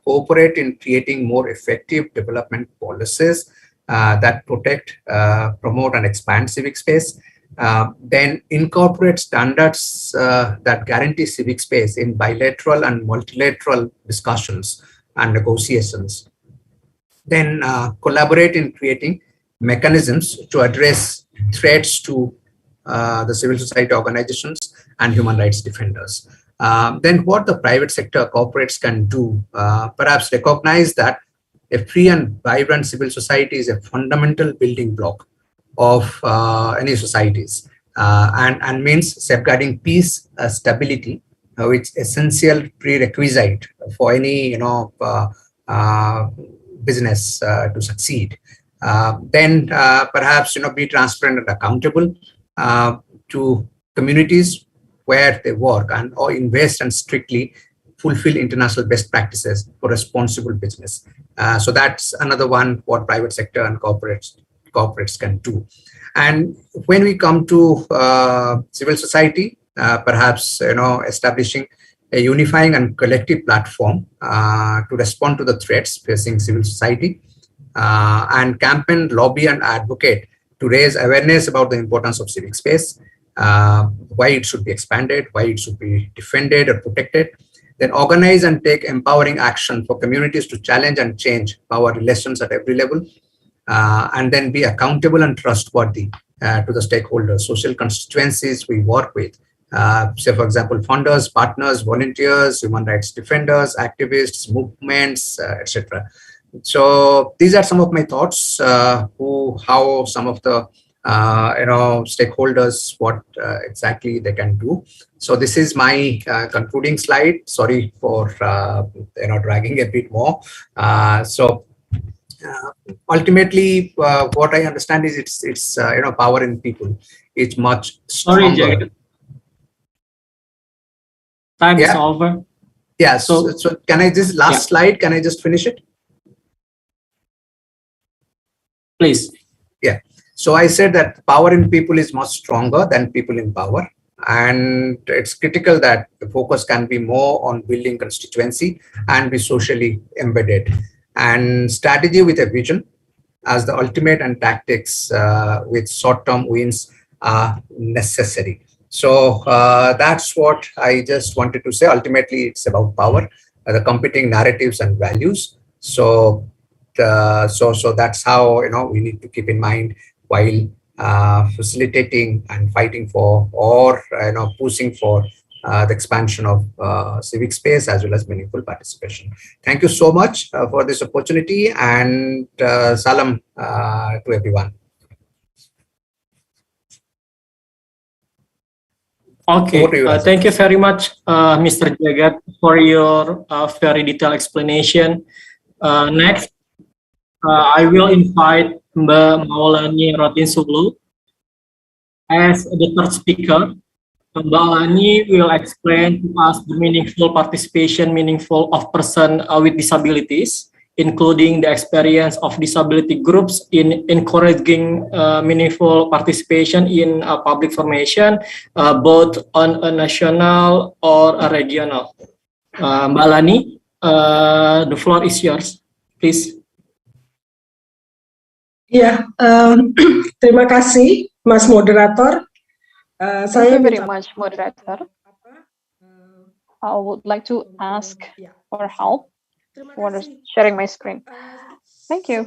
cooperate in creating more effective development policies that protect, promote, and expand civic space. Then incorporate standards that guarantee civic space in bilateral and multilateral discussions and negotiations. Then collaborate in creating mechanisms to address threats to the civil society organizations and human rights defenders. Then what the private sector corporates can do, perhaps recognize that a free and vibrant civil society is a fundamental building block of any societies, and means safeguarding peace, stability, which is essential prerequisite for any business to succeed. Then perhaps be transparent and accountable to communities where they work, and or invest and strictly fulfill international best practices for responsible business. So that's another one what private sector and corporates can do. And when we come to civil society, perhaps establishing a unifying and collective platform to respond to the threats facing civil society, and campaign, lobby, and advocate to raise awareness about the importance of civic space, why it should be expanded, why it should be defended or protected. Then organize and take empowering action for communities to challenge and change power relations at every level, and then be accountable and trustworthy to the stakeholders, social constituencies we work with, say for example, funders, partners, volunteers, human rights defenders, activists, movements, etc. So these are some of my thoughts, how some of the stakeholders, what exactly they can do. So this is my concluding slide. Sorry for dragging a bit more. Ultimately, what I understand is it's power in people. It's much stronger. Sorry, Jack. Time is over. Yeah. So can I just slide? Can I just finish it? Please. Yeah. So I said that power in people is much stronger than people in power. And it's critical that the focus can be more on building constituency and be socially embedded. And strategy with a vision as the ultimate, and tactics with short-term wins are necessary. So that's what I just wanted to say. Ultimately, it's about power, the competing narratives and values. So that's how we need to keep in mind while facilitating and fighting for, or pushing for the expansion of civic space as well as meaningful participation. Thank you so much for this opportunity, and salam to everyone. Okay, thank you very much, Mr. Jagat, for your very detailed explanation. Next, I will invite Mbak Maulani Rotin Sulu as the third speaker. Mbak Lani will explain to us the meaningful participation, meaningful of person with disabilities, including the experience of disability groups in encouraging meaningful participation in public formation, both on a national or a regional. Mbak Lani, the floor is yours, please. Ya, terima kasih, Mas Moderator. Thank you very much, moderator. I would like to ask for help for sharing my screen. Thank you.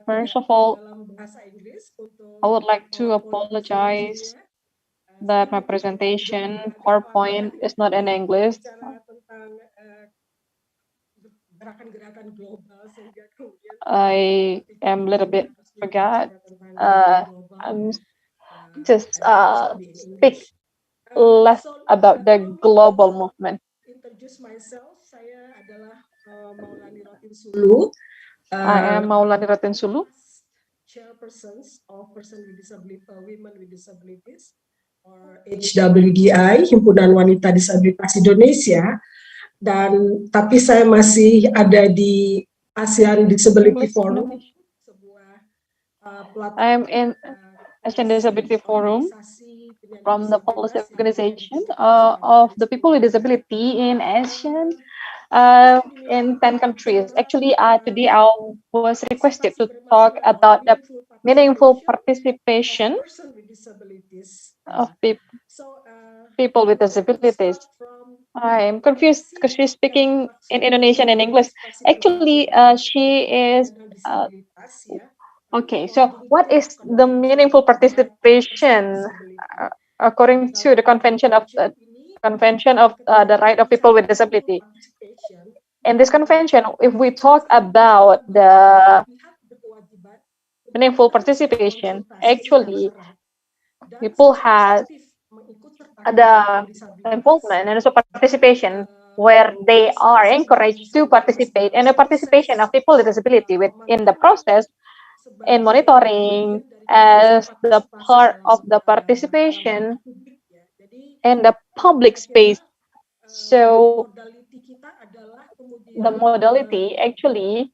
First of all, I would like to apologize that my presentation PowerPoint is not in English. I am a little bit forgot. I'm just speak less about the global movement. Introduce myself, saya adalah Maulani Rotin Sulu. I am Maulani Rotin Sulu, chairpersons of Women with Disabilities, or HWDI, Himpunan Wanita Disabilitas Indonesia. Dan tapi saya masih ada di ASEAN Disability Forum, sebuah platform. I am in Asian Disability Forum from the policy organization of the people with disability in ASEAN in 10 countries. Actually, today I was requested to talk about the meaningful participation of people with disabilities. I'm confused because she's speaking in Indonesian and English. Actually, she is okay. So, what is the meaningful participation according to the Convention of the Right of People with Disability? In this convention, if we talk about the meaningful participation, actually, people have the involvement and also participation where they are encouraged to participate, and the participation of people with disability within the process in monitoring as the part of the participation in the public space. So the modality actually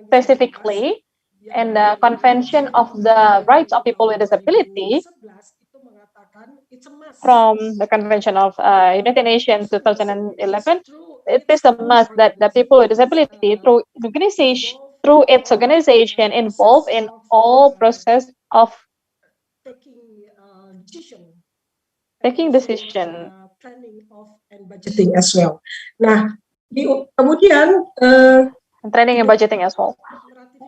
specifically in the Convention of the Rights of People with Disability from the Convention of United Nations 2011, it is a must that the people with disability through its organization involved in all process of taking decision, planning of and budgeting as well. Nah, kemudian training and budgeting as well.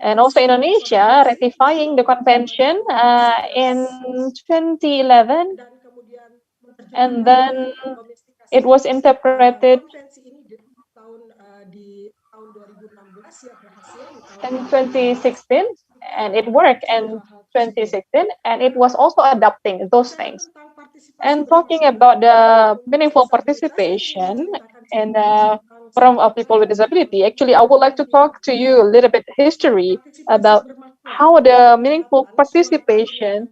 And also Indonesia ratifying the convention in 2011, and then it was interpreted in 2016, and it worked in 2016, and it was also adapting those things. And talking about the meaningful participation in the forum of people with disability, actually, I would like to talk to you a little bit history about how the meaningful participation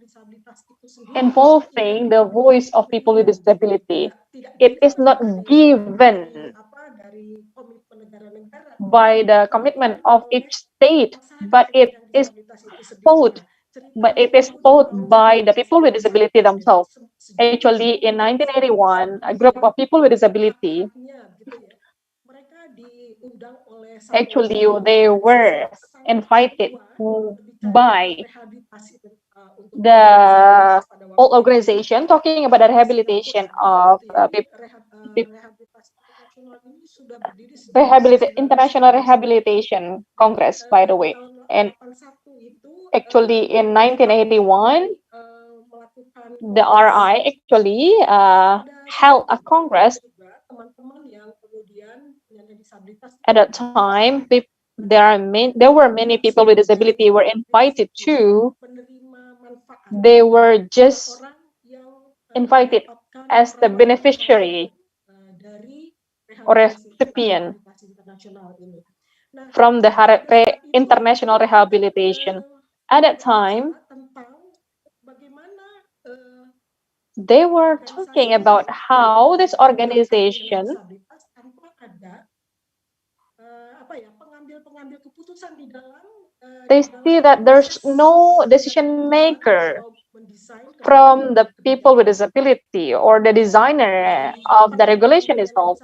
involving the voice of people with disability. It is not given by the commitment of each state, but it is fought by the people with disability themselves. Actually, in 1981, a group of people with disability, actually, they were invited by the whole organization talking about the rehabilitation of International Rehabilitation Congress, by the way. And actually, in 1981, the RI actually held a congress. At that time, there were many people with disability were invited to. They were just invited as the beneficiary or recipient from the international rehabilitation. At that time, they were talking about how this organization they see that there's no decision maker from the people with disability or the designer of the regulation itself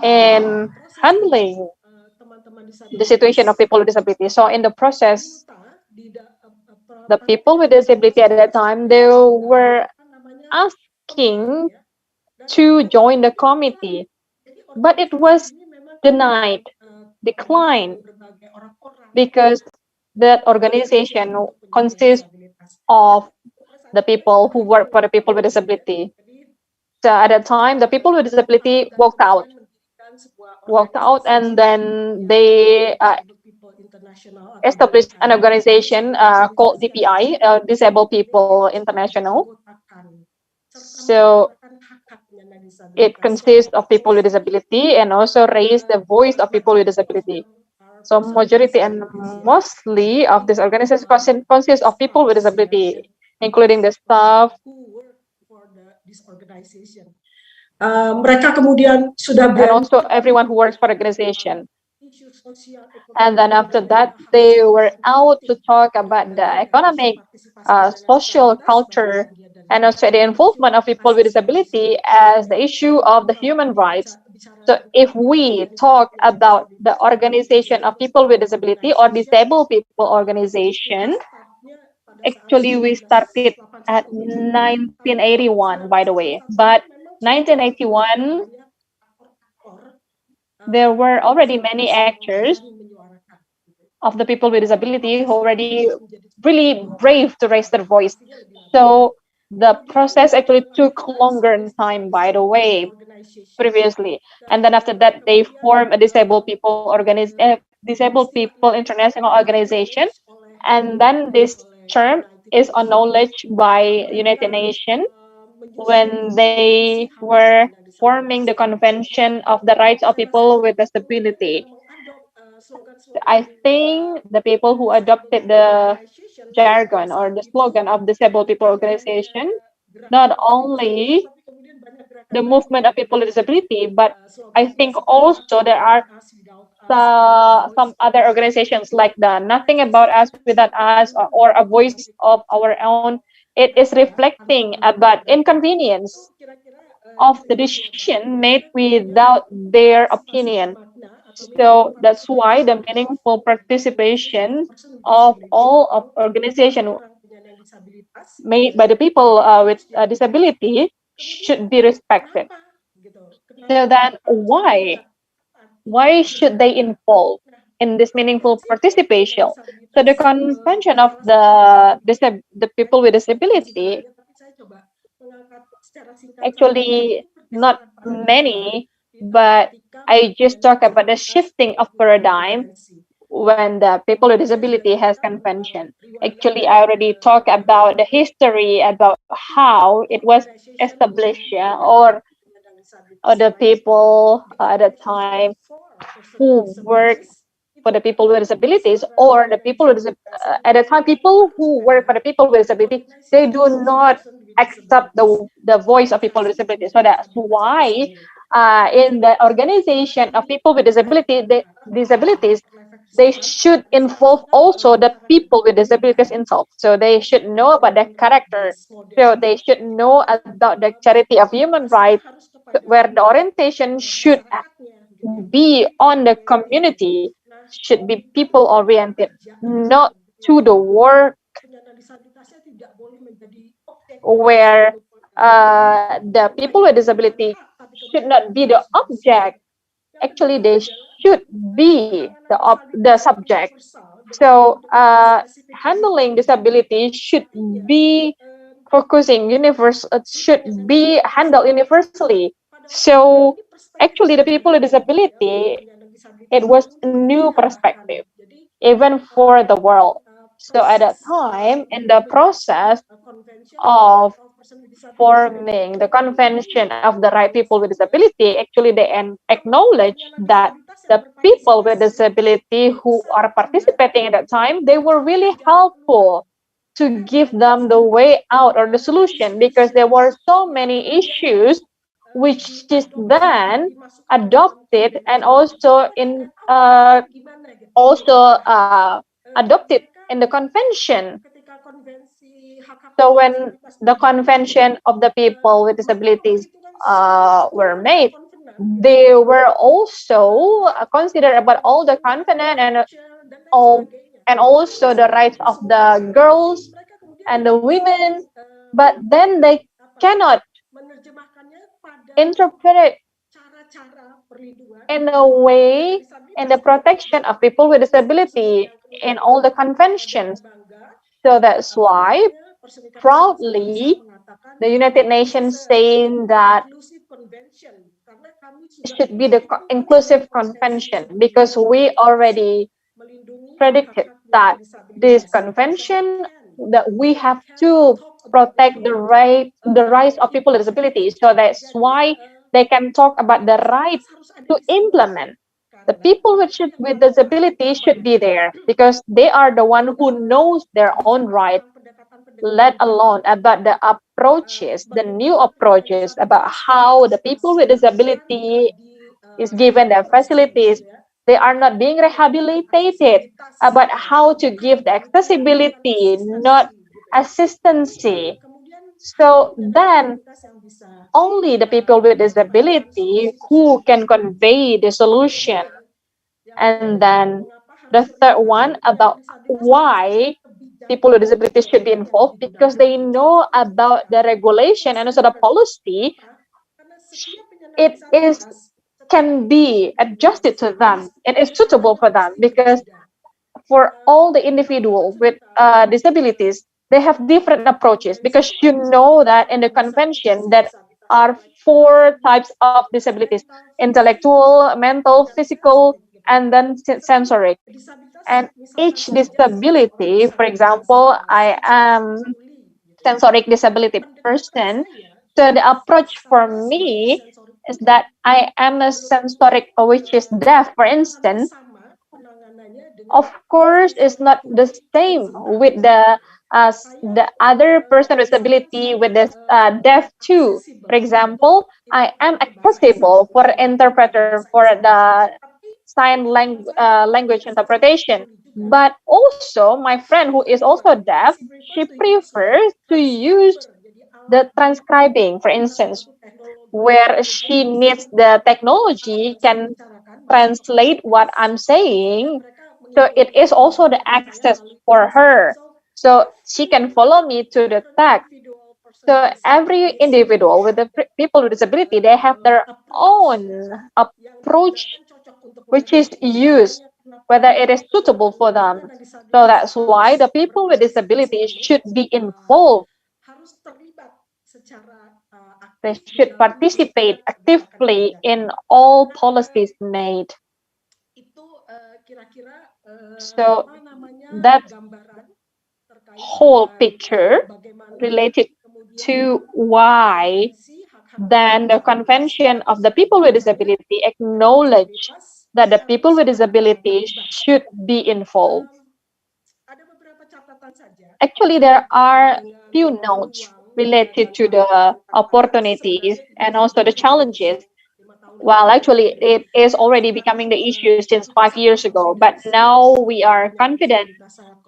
in handling the situation of people with disability. So in the process, the people with disability at that time, they were asking to join the committee, but it was denied, declined, because that organization consists of the people who work for the people with disability. So at that time, the people with disability walked out, and then they established an organization called DPI, Disabled People International. So it consists of people with disability and also raise the voice of people with disability. So majority and mostly of this organization consists of people with disability, including the staff. Mereka kemudian sudah and also everyone who works for the organization. And then after that, they were out to talk about the economic, social, culture, and also the involvement of people with disability as the issue of the human rights. So if we talk about the organization of people with disability or disabled people organization, actually we started at 1981, by the way. But 1981, there were already many actors of the people with disability who already really brave to raise their voice. So the process actually took longer in time, by the way, previously. And then after that, they formed a disabled people international organization. And then this term is acknowledged by United Nations when they were forming the Convention of the Rights of People with Disability. I think the people who adopted the jargon or the slogan of Disabled People Organization, not only the movement of people with disability, but I think also there are some other organizations like the Nothing About Us Without Us or A Voice of Our Own. It is reflecting about inconvenience of the decision made without their opinion. So that's why the meaningful participation of all of organizations made by the people with disability should be respected. So then why should they involve in this meaningful participation? So the convention of the people with disability, actually not many, but I just talk about the shifting of paradigm when the people with disability has convention. Actually, I already talked about the history, about how it was established, yeah, or the people at the time who work for the people with disabilities, or the people with at the time people who work for the people with disability, they do not accept the voice of people with disabilities. So that's why in the organization of people with disabilities, they should involve also the people with disabilities themselves. So they should know about their character. So they should know about the charity of human rights, where the orientation should be on the community, should be people oriented, not to the work where the people with disability should not be the object. Actually, they should be the subject. So handling disability should be should be handled universally. So actually the people with disability, it was a new perspective, even for the world. So at that time, in the process of forming the Convention of the Right People with Disability, actually they acknowledge that the people with disability who are participating at that time, they were really helpful to give them the way out or the solution, because there were so many issues which is then adopted and also adopted in the convention. So when the convention of the people with disabilities were made, they were also considered about all the covenant and also the rights of the girls and the women, but then they cannot interpret it in a way in the protection of people with disability in all the conventions. So that's why proudly the United Nations saying that it should be the inclusive convention, because we already predicted that this convention that we have to protect the rights of people with disabilities. So that's why they can talk about the right to implement. The people with disabilities should be there because they are the one who knows their own right, let alone about the approaches, the new approaches about how the people with disability is given their facilities. They are not being rehabilitated, about how to give the accessibility, not assistance. So then only the people with disability who can convey the solution. And then the third one about why people with disabilities should be involved, because they know about the regulation and also the policy. It can be adjusted to them and is suitable for them, because for all the individuals with disabilities, they have different approaches, because you know that in the convention that are 4 types of disabilities: intellectual, mental, physical, and then sensoric. And each disability, for example, I am sensoric disability person, so the approach for me is that I am a sensoric, which is deaf, for instance. Of course, it's not the same with the other person with disability with the deaf too. For example, I am accessible for interpreter for the language interpretation. But also, my friend who is also deaf, she prefers to use the transcribing, for instance, where she needs the technology can translate what I'm saying. So it is also the access for her. So she can follow me to the text. So every individual with the people with disability, they have their own approach, which is used, whether it is suitable for them. So that's why the people with disabilities should be involved. They should participate actively in all policies made. So that whole picture related to why then the Convention of the People with Disability acknowledge that the people with disabilities should be involved. Actually, there are few notes related to the opportunities and also the challenges. Well, actually, it is already becoming the issue since 5 years ago, but now we are confident,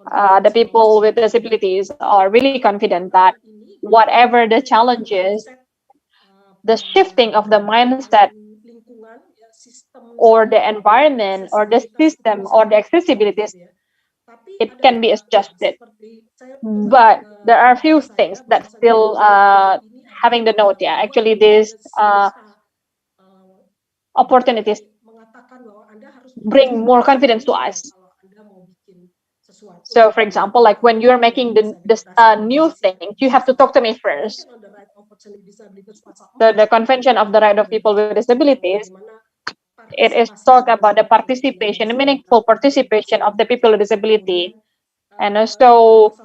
the people with disabilities are really confident that whatever the challenges, the shifting of the mindset or the environment or the system or the accessibilities, it can be adjusted. But there are a few things that still having the note. Yeah, actually, these opportunities bring more confidence to us. So, for example, like when you're making this new thing, you have to talk to me first. So the Convention of the Right of People with Disabilities, it is talk about the participation, meaningful participation of the people with disability. And also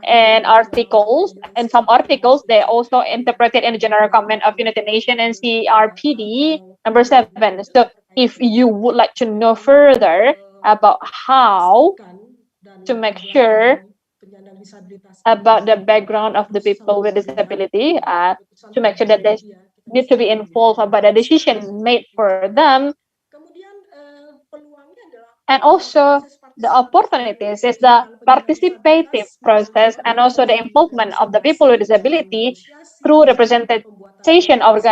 and articles, and some articles they also interpreted in the general comment of United Nations and CRPD number 7. So if you would like to know further about how to make sure about the background of the people with disability, to make sure that they need to be involved about the decision made for them, and also the opportunities is the participative process and also the involvement of the people with disability through representation of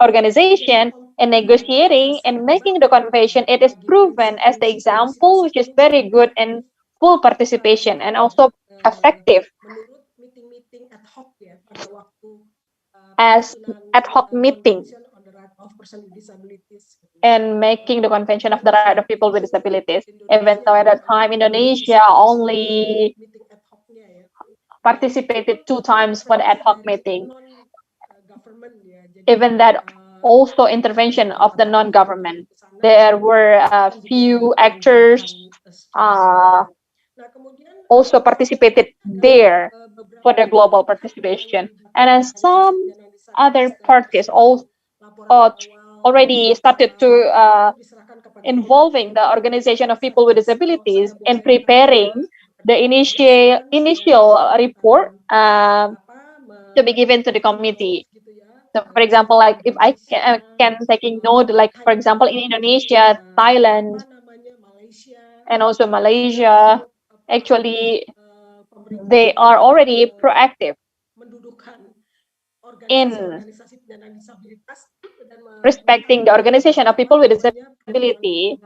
organization and negotiating and making the convention. It is proven as the example which is very good in full participation and also effective as ad hoc meeting and making the convention of the right of people with disabilities. Even though at that time Indonesia only participated 2 times for the ad hoc meeting. Even that also intervention of the non-government. There were a few actors also participated there for the global participation. And then some other parties also already started to involving the organization of people with disabilities in preparing the initial report to be given to the committee. So, for example, like if I can taking note, like for example, in Indonesia, Thailand, and also Malaysia, actually they are already proactive in respecting the organization of people with disability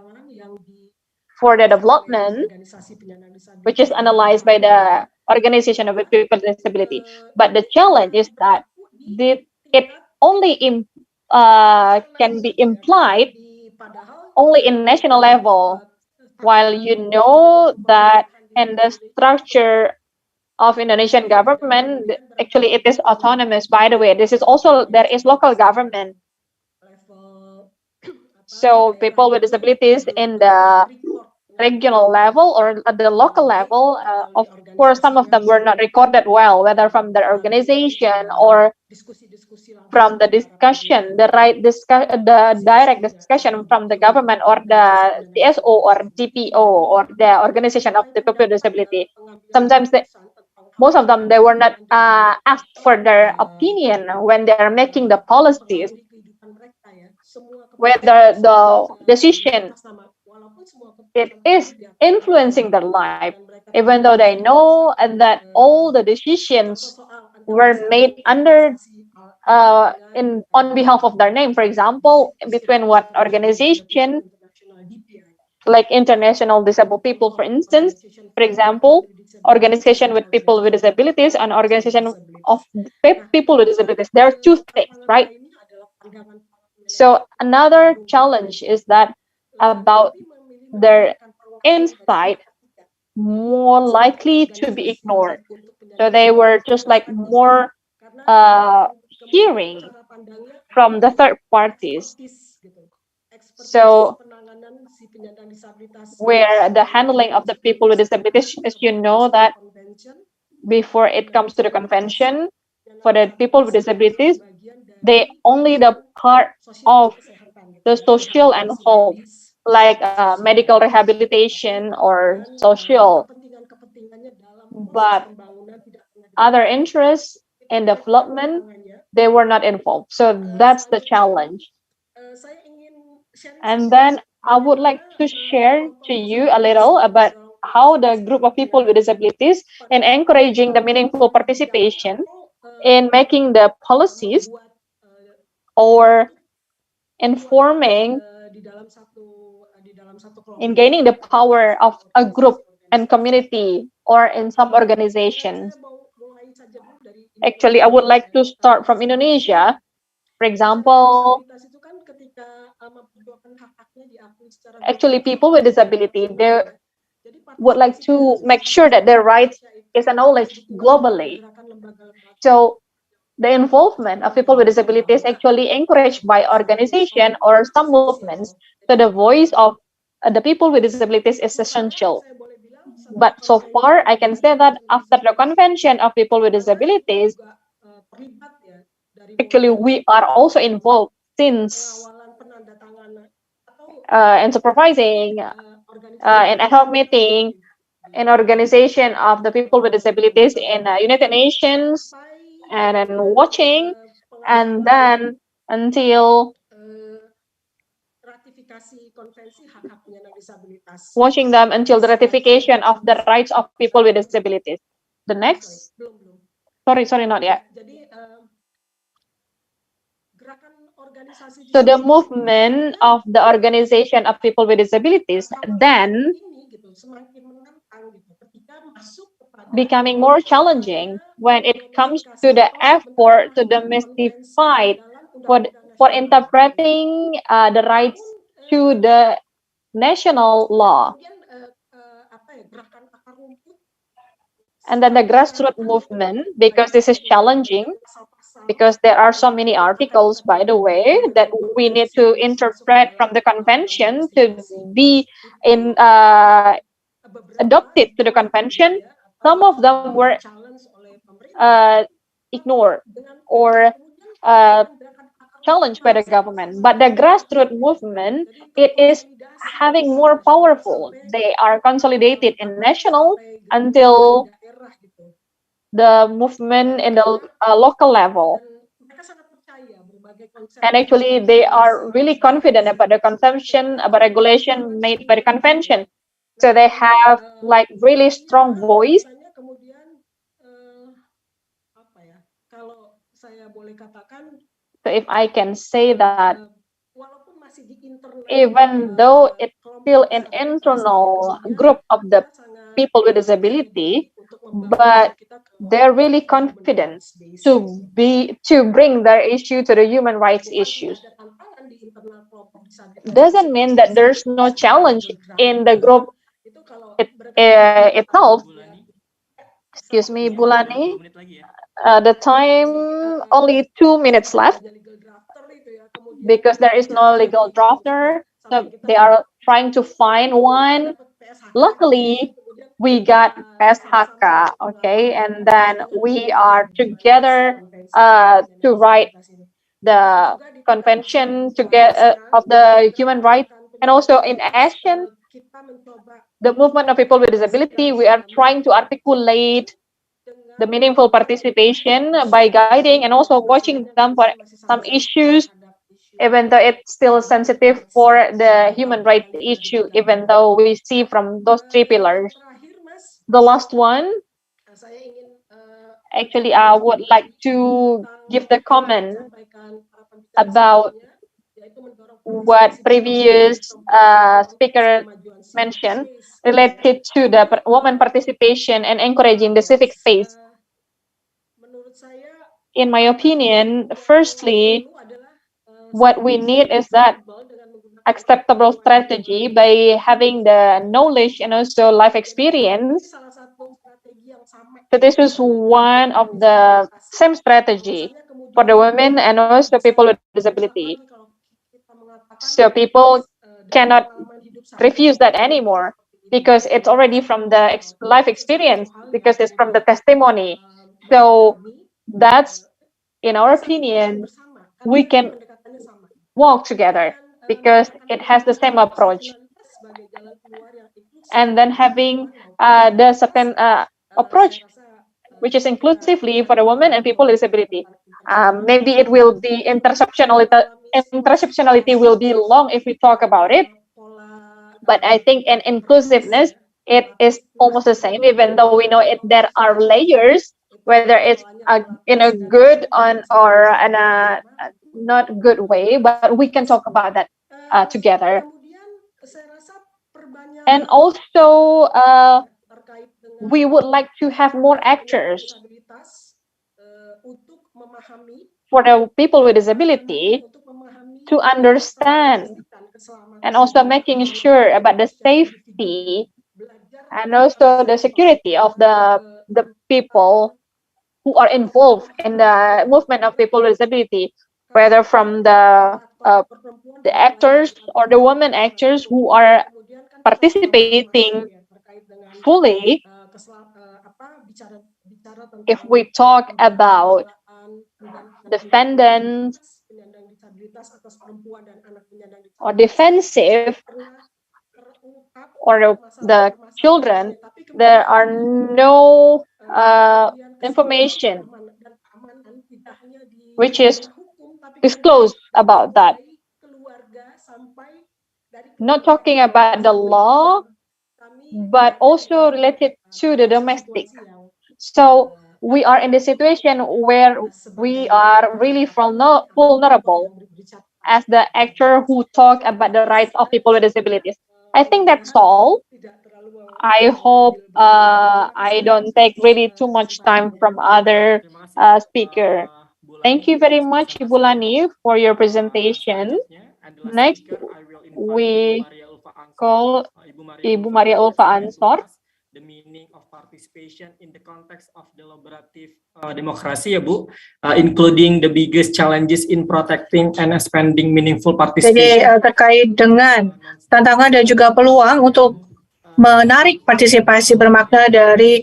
for the development, which is analyzed by the organization of people with disability. But the challenge is that it only can be implied only in national level, while you know that in the structure of Indonesian government, actually it is autonomous. By the way, this is also, there is local government. So people with disabilities in the regional level or at the local level, of course, some of them were not recorded well, whether from the organization or from the discussion, the direct discussion from the government or the CSO or DPO or the organization of the people with disability. Sometimes most of them, they were not asked for their opinion when they are making the policies, whether the decision it is influencing their life, even though they know and that all the decisions were made under on behalf of their name. For example, between what organization, like International Disabled People, for instance, for example, organization with people with disabilities and organization of people with disabilities. There are 2 things, right? So another challenge is that about their insight more likely to be ignored. So they were just like more hearing from the third parties. So where the handling of the people with disabilities, as you know that before it comes to the convention, for the people with disabilities, they only the part of the social and health, like medical rehabilitation or social, but other interests in development, they were not involved. So that's the challenge. And then I would like to share to you a little about how the group of people with disabilities in encouraging the meaningful participation in making the policies or informing in gaining the power of a group and community or in some organizations. Actually, I would like to start from Indonesia. For example, actually people with disability, they would like to make sure that their rights is acknowledged globally. So the involvement of people with disabilities actually encouraged by organization or some movements. So the voice of the people with disabilities is essential. But so far, I can say that after the Convention of People with Disabilities, actually we are also involved since in supervising in ad hoc meeting in organization of the people with disabilities in United Nations and then watching and then until watching them until the ratification of the rights of people with disabilities. The next, sorry, not yet. So the movement of the organization of people with disabilities then becoming more challenging when it comes to the effort to demystify for interpreting the rights to the national law. And then the grassroots movement, because this is challenging, because there are so many articles, by the way, that we need to interpret from the convention to be in adopted to the convention. Some of them were ignored or challenged by the government. But the grassroots movement, it is having more powerful. They are consolidated in national until the movement in the local level. And actually, they are really confident about the consumption, about regulation made by the convention. So they have like really strong voice. So if I can say that, even though it's still an internal group of the people with disability, but they're really confident to bring their issue to the human rights issues. Doesn't mean that there's no challenge in the group itself. Excuse me, Bulani. The time only 2 minutes left because there is no legal drafter. So they are trying to find one. Luckily, we got PSHK, okay, and then we are together to write the convention to get of the human rights, and also in action, the movement of people with disability. We are trying to articulate the meaningful participation by guiding and also watching them for some issues, even though it's still sensitive for the human rights issue, even though we see from those 3 pillars. The last one, actually, I would like to give the comment about what previous speaker mentioned related to the woman participation and encouraging the civic space. In my opinion, firstly, what we need is that acceptable strategy by having the knowledge and also life experience. So this is one of the same strategy for the women and also people with disability. So people cannot refuse that anymore because it's already from the life experience, because it's from the testimony. So that's, in our opinion, we can walk together because it has the same approach. And then having the certain approach, which is inclusively for the women and people with disability. Maybe it will be intersectionality will be long if we talk about it. But I think in inclusiveness, it is almost the same, even though we know there are layers, whether it's in a good or in a not good way, but we can talk about that together. And also, we would like to have more actors for the people with disability to understand and also making sure about the safety and also the security of the people who are involved in the movement of people with disability, whether from the actors or the women actors who are participating fully if we talk about defendants or defensive or the children, there are no information which is disclosed about that. Not talking about the law, but also related to the domestic. So we are in the situation where we are really vulnerable as the actor who talk about the rights of people with disabilities. I think that's all. I hope I don't take really too much time from other speaker. Thank you very much, Ibu Lani, for your presentation. Next, we call Ibu Maria Ulfa Ansor. The meaning of participation in the context of deliberative democracy, ya Bu, including the biggest challenges in protecting and expanding meaningful participation. Jadi terkait dengan tantangan dan juga peluang untuk menarik partisipasi bermakna dari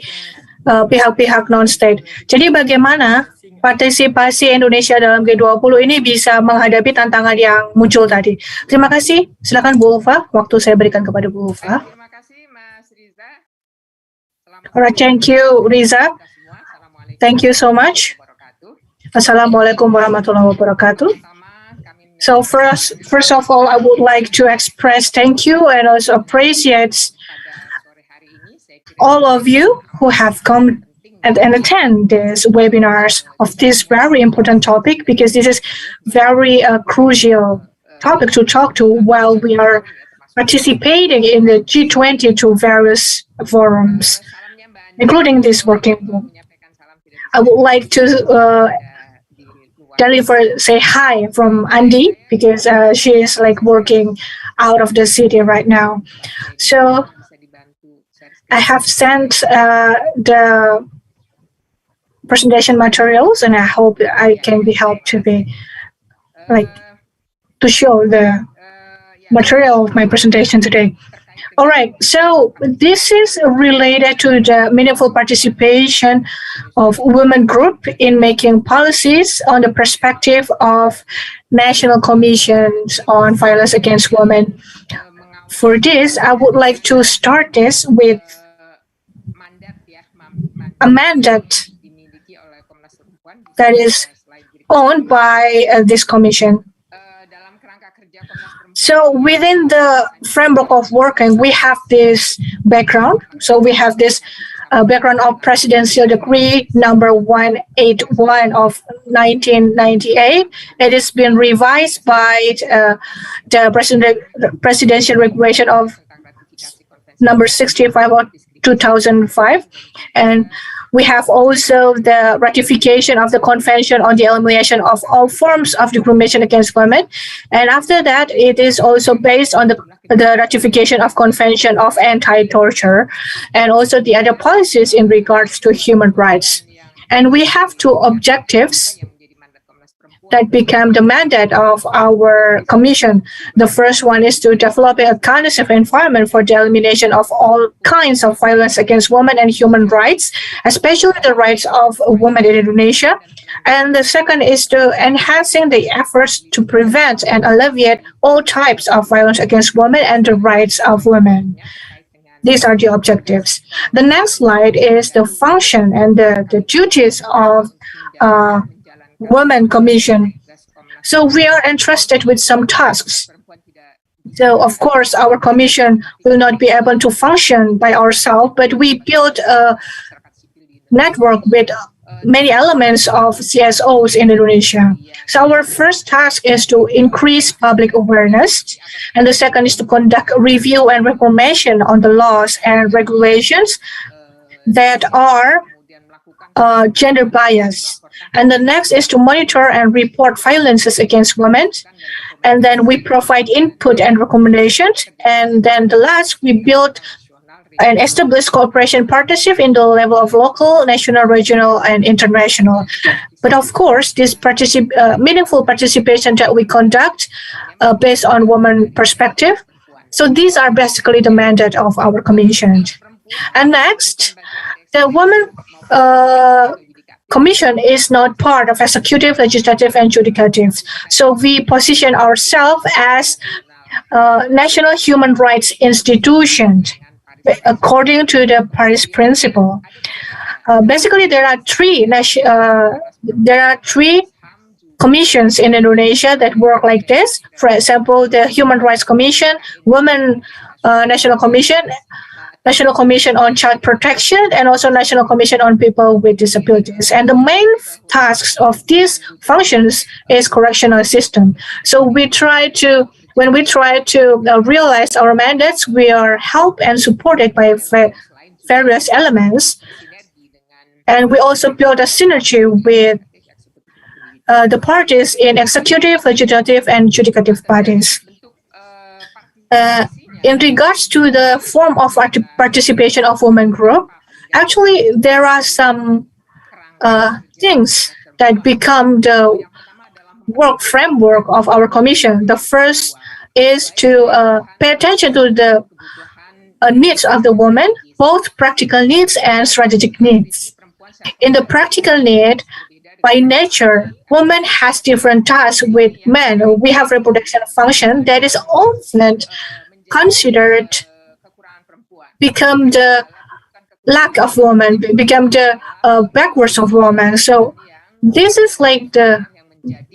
pihak-pihak non-state. Jadi bagaimana partisipasi Indonesia dalam G20 ini bisa menghadapi tantangan yang muncul tadi. Terima kasih. Silakan Bu Ulfa. Waktu saya berikan kepada Bu Ulfa. Terima kasih Mas Riza. Alright, thank you, Riza. Thank you so much. Assalamualaikum warahmatullahi wabarakatuh. So first of all, I would like to express thank you and also appreciate all of you who have come and attend this webinars of this very important topic, because this is very crucial topic to talk to while we are participating in the G20 to various forums, including this working group. I would like to say hi from Andi, because she is like working out of the city right now. So I have sent the presentation materials, and I hope I can be helped to show the material of my presentation today. All right, so this is related to the meaningful participation of women group in making policies on the perspective of national commissions on violence against women. For this, I would like to start this with a mandate that is owned by this commission. So within the framework of working, we have this background. So we have this background of Presidential Decree number 181 of 1998. It has been revised by the Presidential Regulation of number 65 of 2005. And we have also the ratification of the Convention on the Elimination of All Forms of Discrimination Against Women. And after that, it is also based on the ratification of Convention of Anti-Torture and also the other policies in regards to human rights. And we have two objectives that become the mandate of our commission. The first one is to develop a conducive environment for the elimination of all kinds of violence against women and human rights, especially the rights of women in Indonesia. And the second is to enhancing the efforts to prevent and alleviate all types of violence against women and the rights of women. These are the objectives. The next slide is the function and the duties of Women Commission. So we are entrusted with some tasks. So of course, our commission will not be able to function by ourselves, but we built a network with many elements of CSOs in Indonesia. So our first task is to increase public awareness, and the second is to conduct a review and reformation on the laws and regulations that are gender bias. And the next is to monitor and report violences against women. And then we provide input and recommendations. And then the last, we build and establish cooperation partnership in the level of local, national, regional, and international. But of course, this meaningful participation that we conduct based on women perspective. So these are basically the mandate of our commission. And next, the Women Commission is not part of executive, legislative, and judicative. So we position ourselves as national human rights institution according to the Paris Principle. Basically, there are three commissions in Indonesia that work like this. For example, the Human Rights Commission, Women National Commission, National Commission on Child Protection, and also National Commission on People with Disabilities. And the main tasks of these functions is correctional system. So when we try to realize our mandates, we are helped and supported by various elements. And we also build a synergy with the parties in executive, legislative, and judicative bodies. In regards to the form of participation of women group, actually there are some things that become the work framework of our commission. The first is to pay attention to the needs of the woman, both practical needs and strategic needs. In the practical need, by nature, women has different tasks with men. We have reproduction function that is often considered become the lack of woman, become the backwards of woman. So this is like the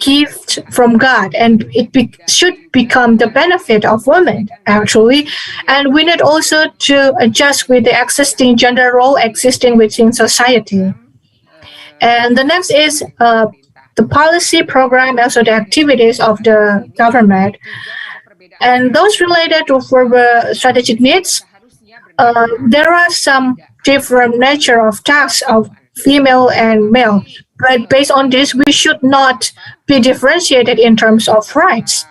gift from God, and it should become the benefit of women actually. And we need also to adjust with the existing gender role existing within society. And the next is the policy program, also the activities of the government. And those related to further strategic needs, there are some different nature of tasks of female and male. But based on this, we should not be differentiated in terms of rights.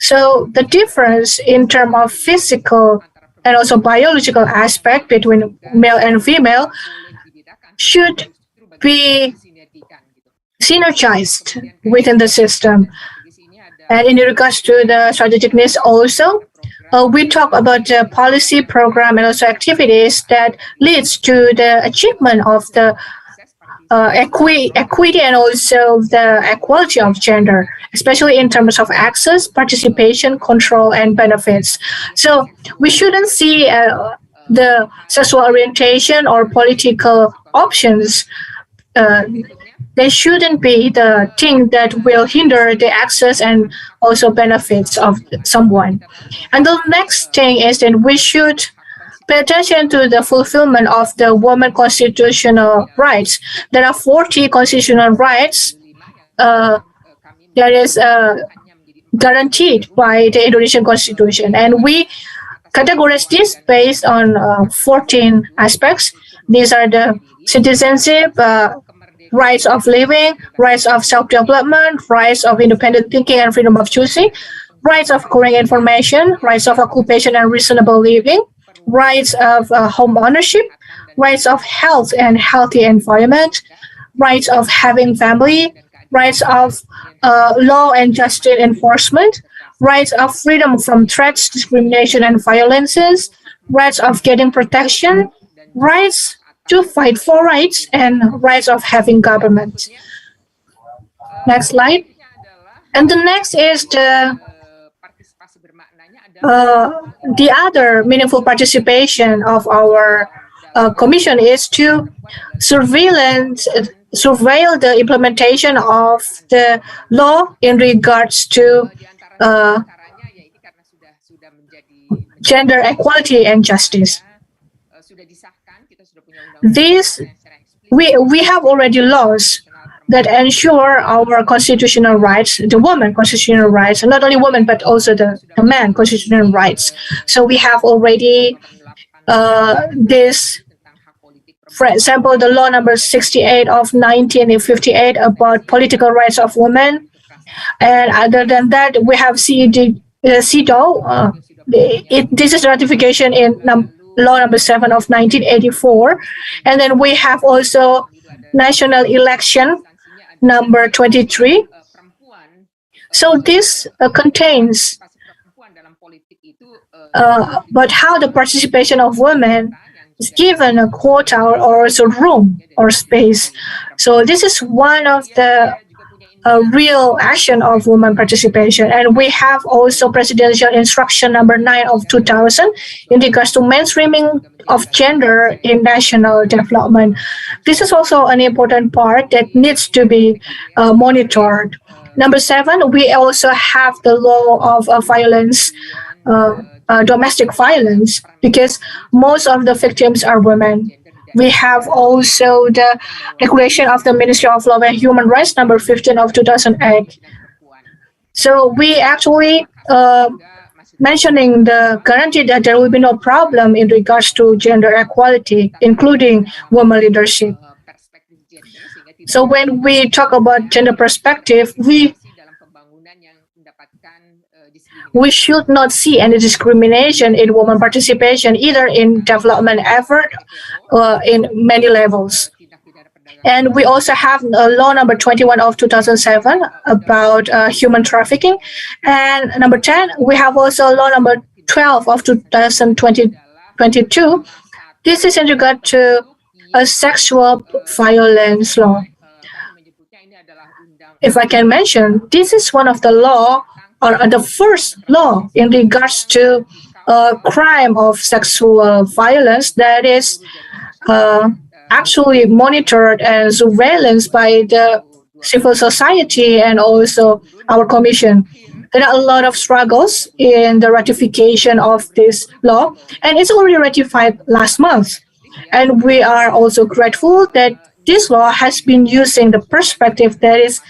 So the difference in terms of physical and also biological aspect between male and female should be synergized within the system. And in regards to the strategic needs also, we talk about the policy program and also activities that leads to the achievement of the equity and also the equality of gender, especially in terms of access, participation, control, and benefits. So we shouldn't see the sexual orientation or political options. They shouldn't be the thing that will hinder the access and also benefits of someone. And the next thing is that we should pay attention to the fulfillment of the women constitutional rights. There are 40 constitutional rights that is guaranteed by the Indonesian Constitution. And we categorize this based on 14 aspects. These are the citizenship, rights of living, rights of self-development, rights of independent thinking and freedom of choosing, rights of acquiring information, rights of occupation and reasonable living, rights of home ownership, rights of health and healthy environment, rights of having family, rights of law and justice enforcement, rights of freedom from threats, discrimination, and violences, rights of getting protection, rights to fight for rights, and rights of having government. Next slide. And the next is the other meaningful participation of our commission is to surveil the implementation of the law in regards to gender equality and justice. These we have already laws that ensure our constitutional rights, the women constitutional rights, and not only women but also the men constitutional rights. So we have already this, for example, the law number 68 of 1958 about political rights of women. And other than that, we have CEDAW. This is ratification in law number 7 of 1984. And then we have also national election number 23. So this contains about how the participation of women is given a quota or also room or space. So this is one of the real action of women participation. And we have also Presidential Instruction number 9 of 2000 in regards to mainstreaming of gender in national development. This is also an important part that needs to be monitored. Number 7, we also have the law of violence, domestic violence, because most of the victims are women. We have also the regulation of the Ministry of Law and Human Rights number 15 of 2008. So we actually mentioning the guarantee that there will be no problem in regards to gender equality, including women leadership. So when we talk about gender perspective, we should not see any discrimination in women participation either in development effort or in many levels. And we also have law number 21 of 2007 about human trafficking. And number 10, we have also law number 12 of 2022. This is in regard to a sexual violence law. If I can mention, this is one of the law or the first law in regards to crime of sexual violence that is actually monitored and surveillance by the civil society and also our commission. There are a lot of struggles in the ratification of this law, and it's already ratified last month. And we are also grateful that this law has been using the perspective that is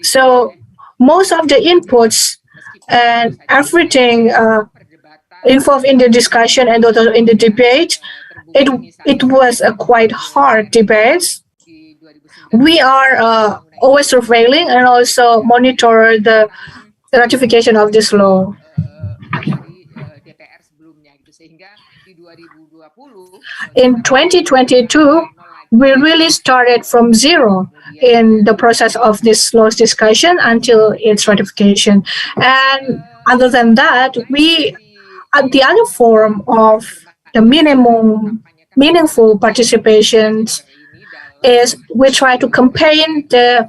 so most of the inputs and everything involved in the discussion and also in the debate, it was a quite hard debate. We are always surveilling and also monitor the ratification of this law. In 2022, we really started from zero in the process of this law's discussion until its ratification. And other than that, we, at the other form of the meaningful participations is we try to campaign the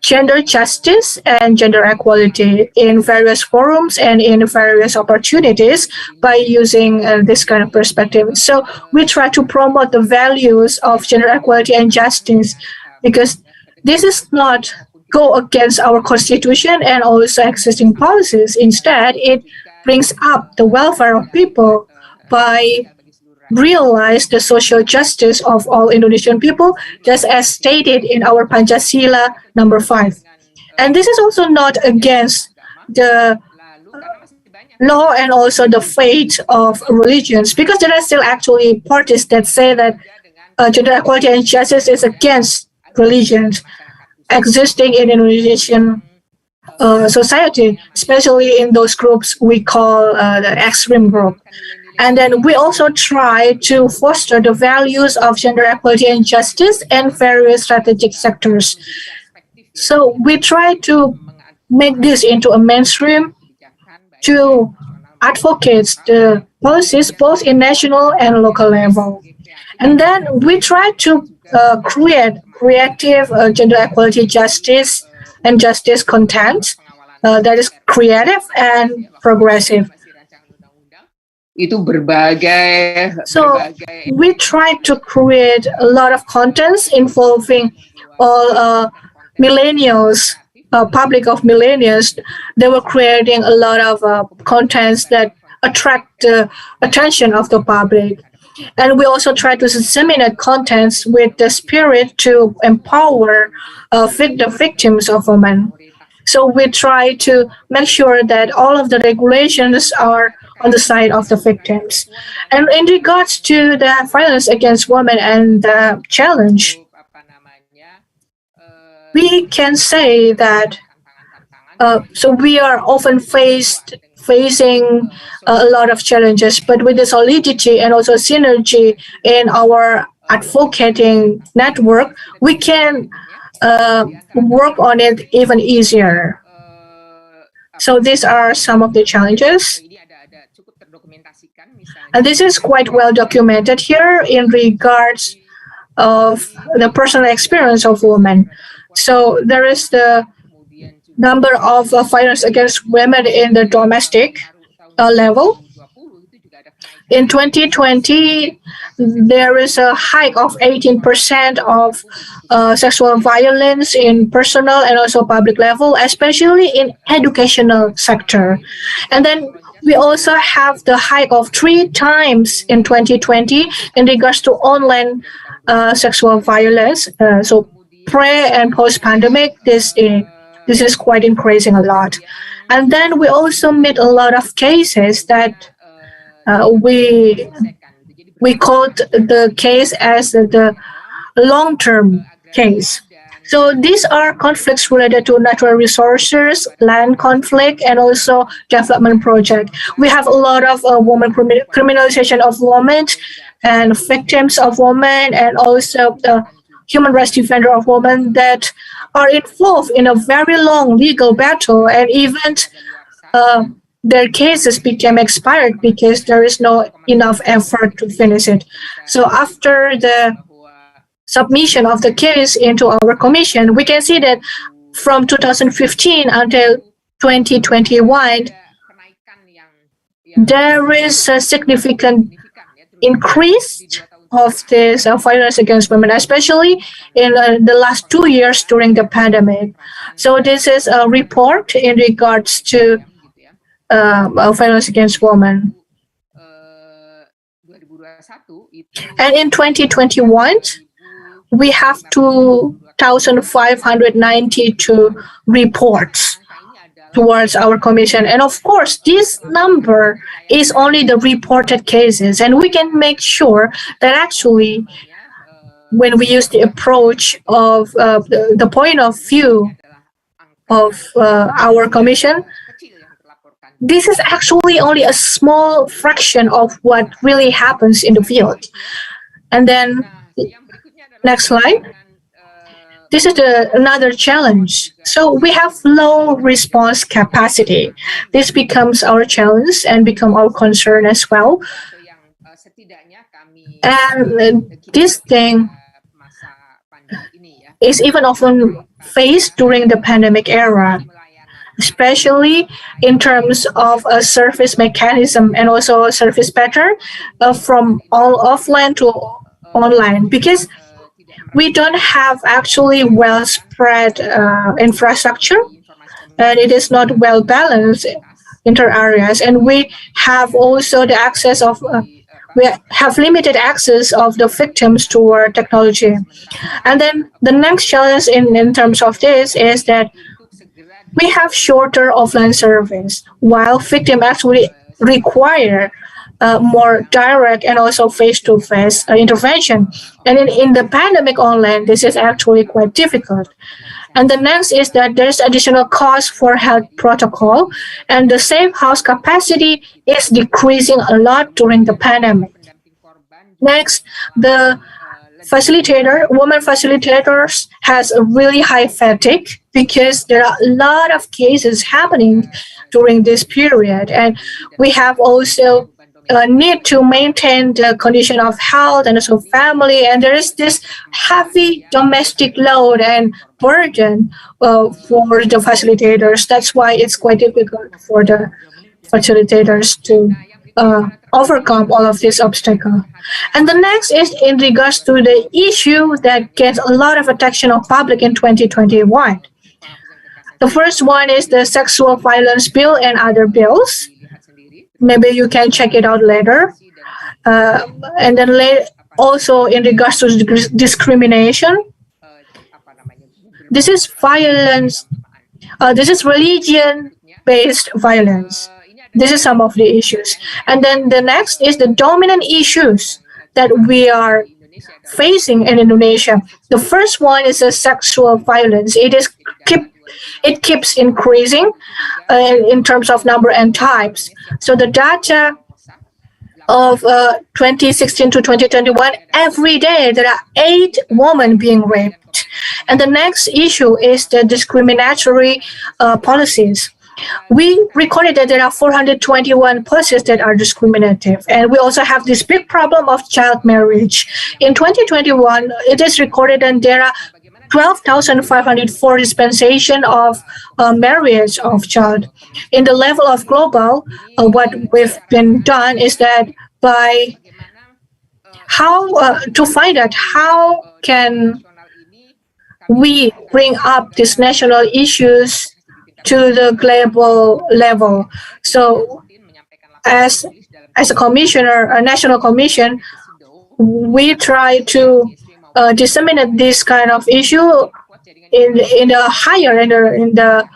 gender justice and gender equality in various forums and in various opportunities by using this kind of perspective. So we try to promote the values of gender equality and justice because this is not go against our constitution and also existing policies. Instead, it brings up the welfare of people by realize the social justice of all Indonesian people, just as stated in our Pancasila number 5. And this is also not against the law and also the faith of religions, because there are still actually parties that say that gender equality and justice is against religions existing in Indonesian society, especially in those groups we call the extreme group. And then we also try to foster the values of gender equality and justice in various strategic sectors. So we try to make this into a mainstream to advocate the policies both in national and local level. And then we try to create creative gender equality justice and justice content that is creative and progressive. So we try to create a lot of contents involving all millennials, public of millennials. They were creating a lot of contents that attract the attention of the public. And we also try to disseminate contents with the spirit to empower the victims of women. So we try to make sure that all of the regulations are on the side of the victims. And in regards to the violence against women and the challenge, we can say that so we are often facing a lot of challenges, but with the solidity and also synergy in our advocating network, we can work on it even easier. So these are some of the challenges. And this is quite well documented here in regards of the personal experience of women. So there is the number of violence against women in the domestic level. In 2020, there is a hike of 18% of sexual violence in personal and also public level, especially in educational sector. And then we also have the hike of 3 times in 2020 in regards to online sexual violence. So pre and post pandemic, this is quite increasing a lot. And then we also meet a lot of cases that we called the case as the long-term case. So these are conflicts related to natural resources, land conflict, and also development project. We have a lot of criminalization of women and victims of women, and also the human rights defender of women that are involved in a very long legal battle, and even their cases became expired because there is no enough effort to finish it. So after the submission of the case into our commission, we can see that from 2015 until 2021, there is a significant increase of this violence against women, especially in the last 2 years during the pandemic. So this is a report in regards to violence against women. And in 2021, we have 2,592 reports towards our commission. And of course, this number is only the reported cases. And we can make sure that actually, when we use the approach of the point of view of our commission, this is actually only a small fraction of what really happens in the field. And then, next slide. This is another challenge. So we have low response capacity. This becomes our challenge and become our concern as well. And this thing is even often faced during the pandemic era, especially in terms of a service mechanism and also a service pattern from all offline to online, because we don't have actually well spread infrastructure, and it is not well balanced inter areas, and we have also the access of we have limited access of the victims to our technology. And then the next challenge in terms of this is that we have shorter offline service, while victims actually require more direct and also face-to-face intervention. And in the pandemic online, this is actually quite difficult. And the next is that there's additional cost for health protocol, and the safe house capacity is decreasing a lot during the pandemic. Next, the women facilitators has a really high fatigue because there are a lot of cases happening during this period, and we have also need to maintain the condition of health and also family, and there is this heavy domestic load and burden for the facilitators. That's why it's quite difficult for the facilitators to overcome all of these obstacles. And the next is in regards to the issue that gets a lot of attention of public in 2021. The first one is the sexual violence bill and other bills. Maybe you can check it out later. And then also in regards to discrimination, this is violence. This is religion-based violence. This is some of the issues. And then the next is the dominant issues that we are facing in Indonesia. The first one is the sexual violence. It keeps increasing in terms of number and types. So the data of 2016 to 2021, every day there are 8 women being raped. And the next issue is the discriminatory policies. We recorded that there are 421 policies that are discriminative. And we also have this big problem of child marriage. In 2021, it is recorded that there are 12,504 dispensation of marriage of child. In the level of global, what we've been done is that by how to find out how can we bring up these national issues to the global level. So as a commissioner, a national commission, we try to disseminate this kind of issue in the higher in the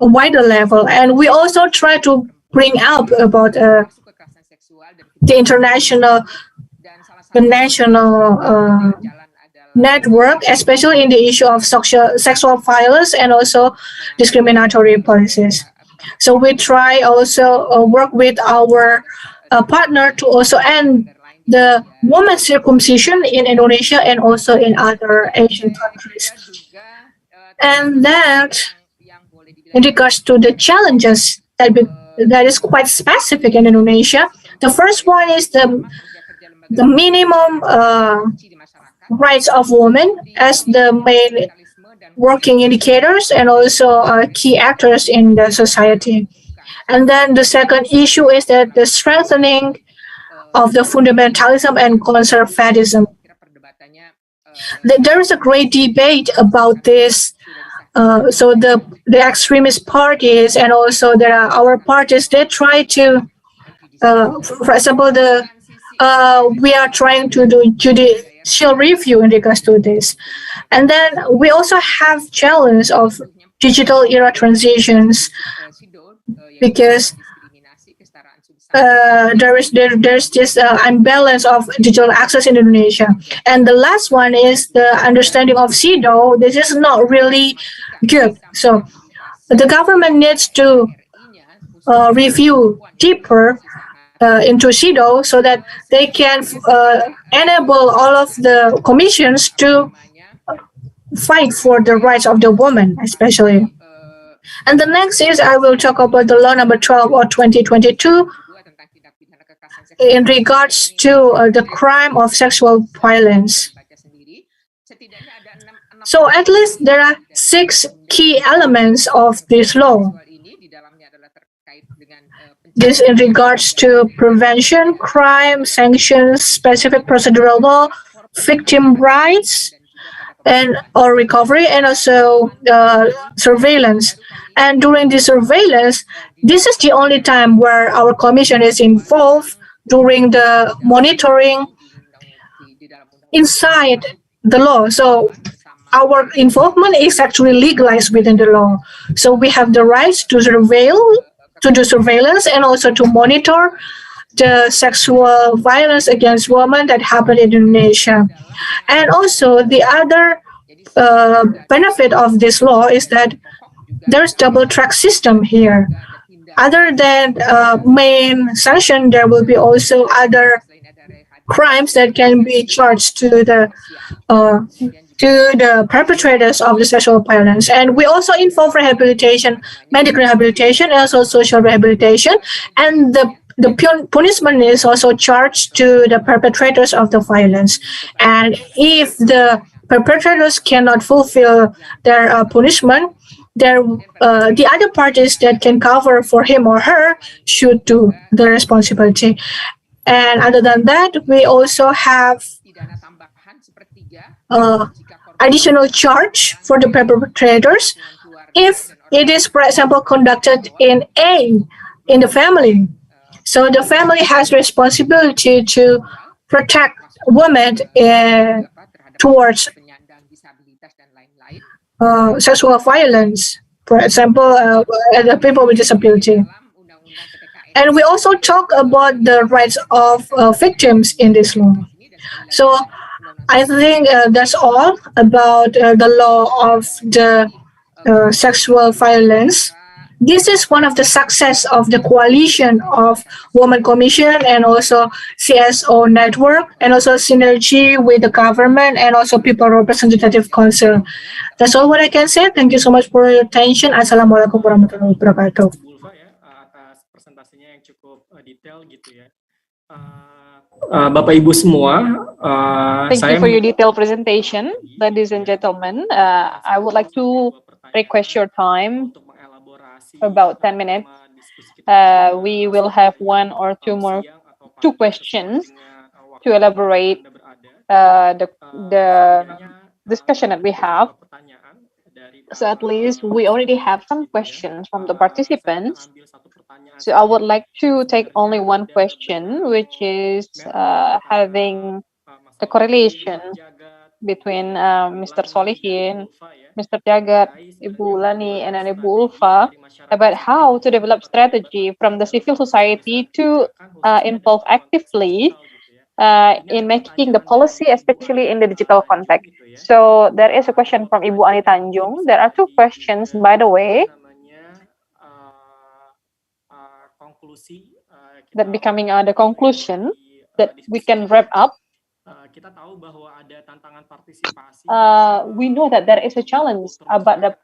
wider level, and we also try to bring up about the international, the national network, especially in the issue of sexual violence and also discriminatory policies. So we try also work with our partner to also end the women's circumcision in Indonesia and also in other Asian countries. And that, in regards to the challenges that is quite specific in Indonesia, the first one is the minimum rights of women as the main working indicators and also key actors in the society. And then the second issue is that the strengthening of the fundamentalism and conservatism. There is a great debate about this. So the extremist parties and also there are our parties, they try to, for example, we are trying to do judicial review in regards to this. And then we also have challenge of digital era transitions because there's this imbalance of digital access in Indonesia. And the last one is the understanding of CEDAW. This is not really good. So the government needs to review deeper into CEDAW so that they can enable all of the commissions to fight for the rights of the woman, especially. And the next is I will talk about the law number 12 or 2022 in regards to the crime of sexual violence. So at least there are 6 key elements of this law. This in regards to prevention, crime, sanctions, specific procedural law, victim rights, and or recovery, and also surveillance. And during the surveillance, this is the only time where our commission is involved during the monitoring inside the law. So our involvement is actually legalized within the law. So we have the rights to to do surveillance and also to monitor the sexual violence against women that happened in Indonesia. And also the other benefit of this law is that there's double track system here. Other than main sanction, there will be also other crimes that can be charged to the perpetrators of the sexual violence. And we also involve rehabilitation, medical rehabilitation, and also social rehabilitation. And the punishment is also charged to the perpetrators of the violence. And if the perpetrators cannot fulfill their punishment, the other parties that can cover for him or her should do the responsibility. And other than that, we also have additional charge for the perpetrators if it is, for example, conducted in the family. So the family has responsibility to protect women towards sexual violence, for example, the people with disability. And we also talk about the rights of victims in this law. So I think that's all about the law of the sexual violence this is one of the success of the coalition of Women Commission and also CSO network and also synergy with the government and also people representative council. That's all what I can say. Thank you so much for your attention. Assalamualaikum warahmatullahi wabarakatuh. Bu Ulfa ya atas presentasinya yang cukup detail gitu ya. Bapak Ibu semua, Thank you for your detailed presentation, ladies and gentlemen. I would like to request your time, about 10 minutes. We will have two questions to elaborate the discussion that we have. So at least we already have some questions from the participants. So I would like to take only one question, which is having the correlation between Mr. Solihin, Mr. Jagat, Ibu Lani, and Ibu Ulfa about how to develop strategy from the civil society to involve actively in making the policy, especially in the digital context. So there is a question from Ibu Ani Tanjung. There are two questions, by the way, that becoming the conclusion that we can wrap up. We know that there is a challenge about the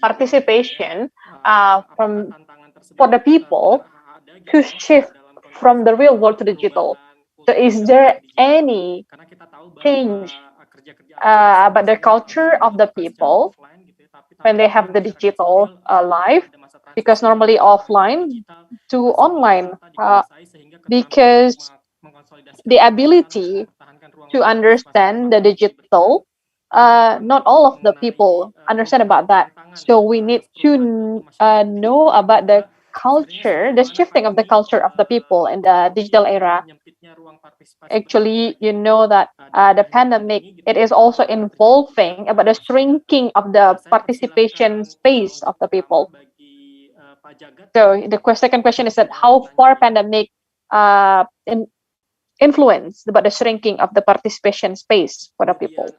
participation for the people to shift from the real world to digital. So is there any change about the culture of the people when they have the digital life? Because normally offline to online, because the ability to understand the digital, not all of the people understand about that. So we need to know about the culture, the shifting of the culture of the people in the digital era. Actually, you know that the pandemic, it is also involving about the shrinking of the participation space of the people. So the second question is that how far pandemic influence about the shrinking of the participation space for the people.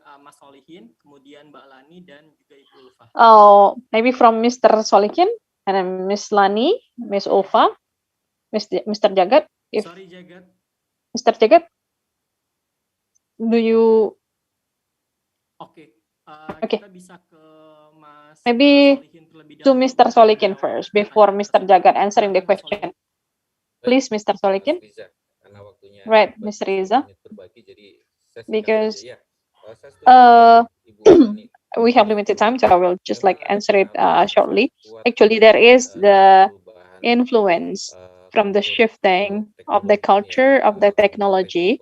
Maybe from Mr. Solihin and then Ms. Lani, Ms. Ulfa, Mr. Jagat. Sorry, Jagat. Mr. Jagat, do you? Okay. Maybe to Mr. Solihin first before Mr. Jagat answering the question. Please, Mr. Solihin. Right, Ms. Riza. Because we have limited time, so I will just answer it shortly. Actually, there is the influence from the shifting of the culture of the technology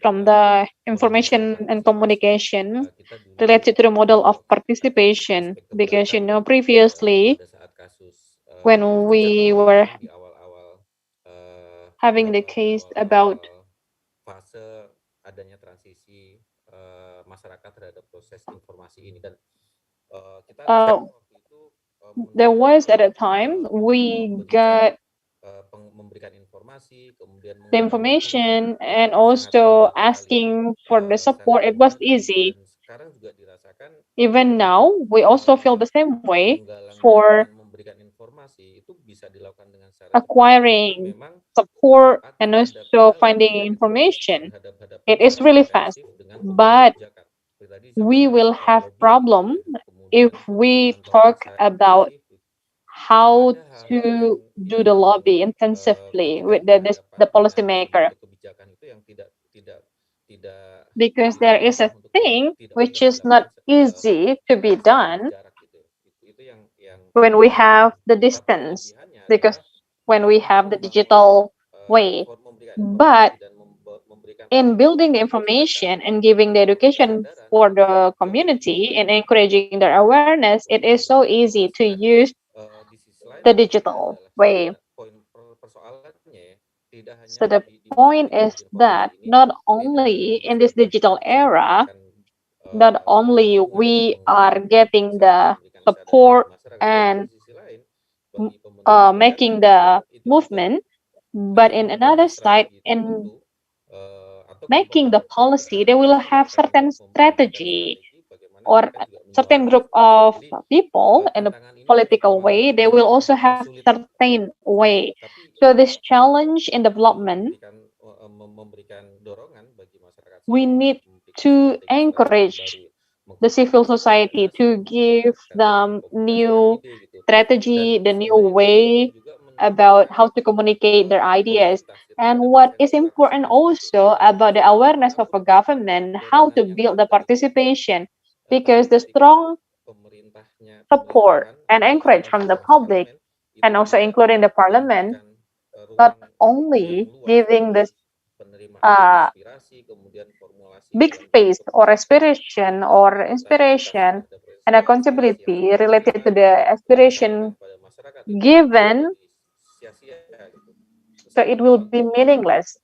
from the information and communication related to the model of participation. Because, you know, previously, when we were having the case about there was at a time we got the information and also asking for the support. It was easy. Even now, we also feel the same way for acquiring support and also finding information. It is really fast, but we will have problem if we talk about how to do the lobby intensively with the policymaker. Because there is a thing which is not easy to be done when we have the distance, because when we have the digital way. But in building the information and giving the education for the community and encouraging their awareness, it is so easy to use the digital way. So the point is that not only in this digital era, not only we are getting the support and making the movement, but in another side, in making the policy, they will have certain strategy or certain group of people in a political way, they will also have certain way. So this challenge in development, we need to encourage the civil society to give them new strategy, the new way about how to communicate their ideas. And what is important also about the awareness of a government, how to build the participation, because the strong support and encourage from the public and also including the parliament, not only giving this uh, big space or aspiration or inspiration and accountability related to the aspiration given, so it will be meaningless.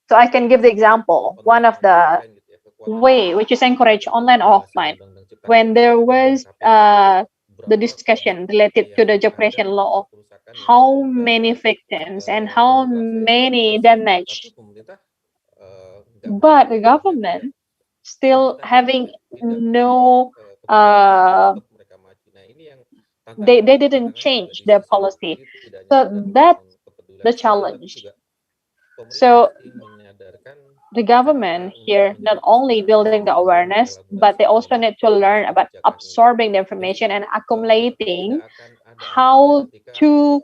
So I can give the example, one of the way which is encouraged online or offline. When there was the discussion related to the job creation law, how many victims and how many damage, but the government still having no they didn't change their policy. So that's the challenge. So the government here not only building the awareness, but they also need to learn about absorbing the information and accumulating how to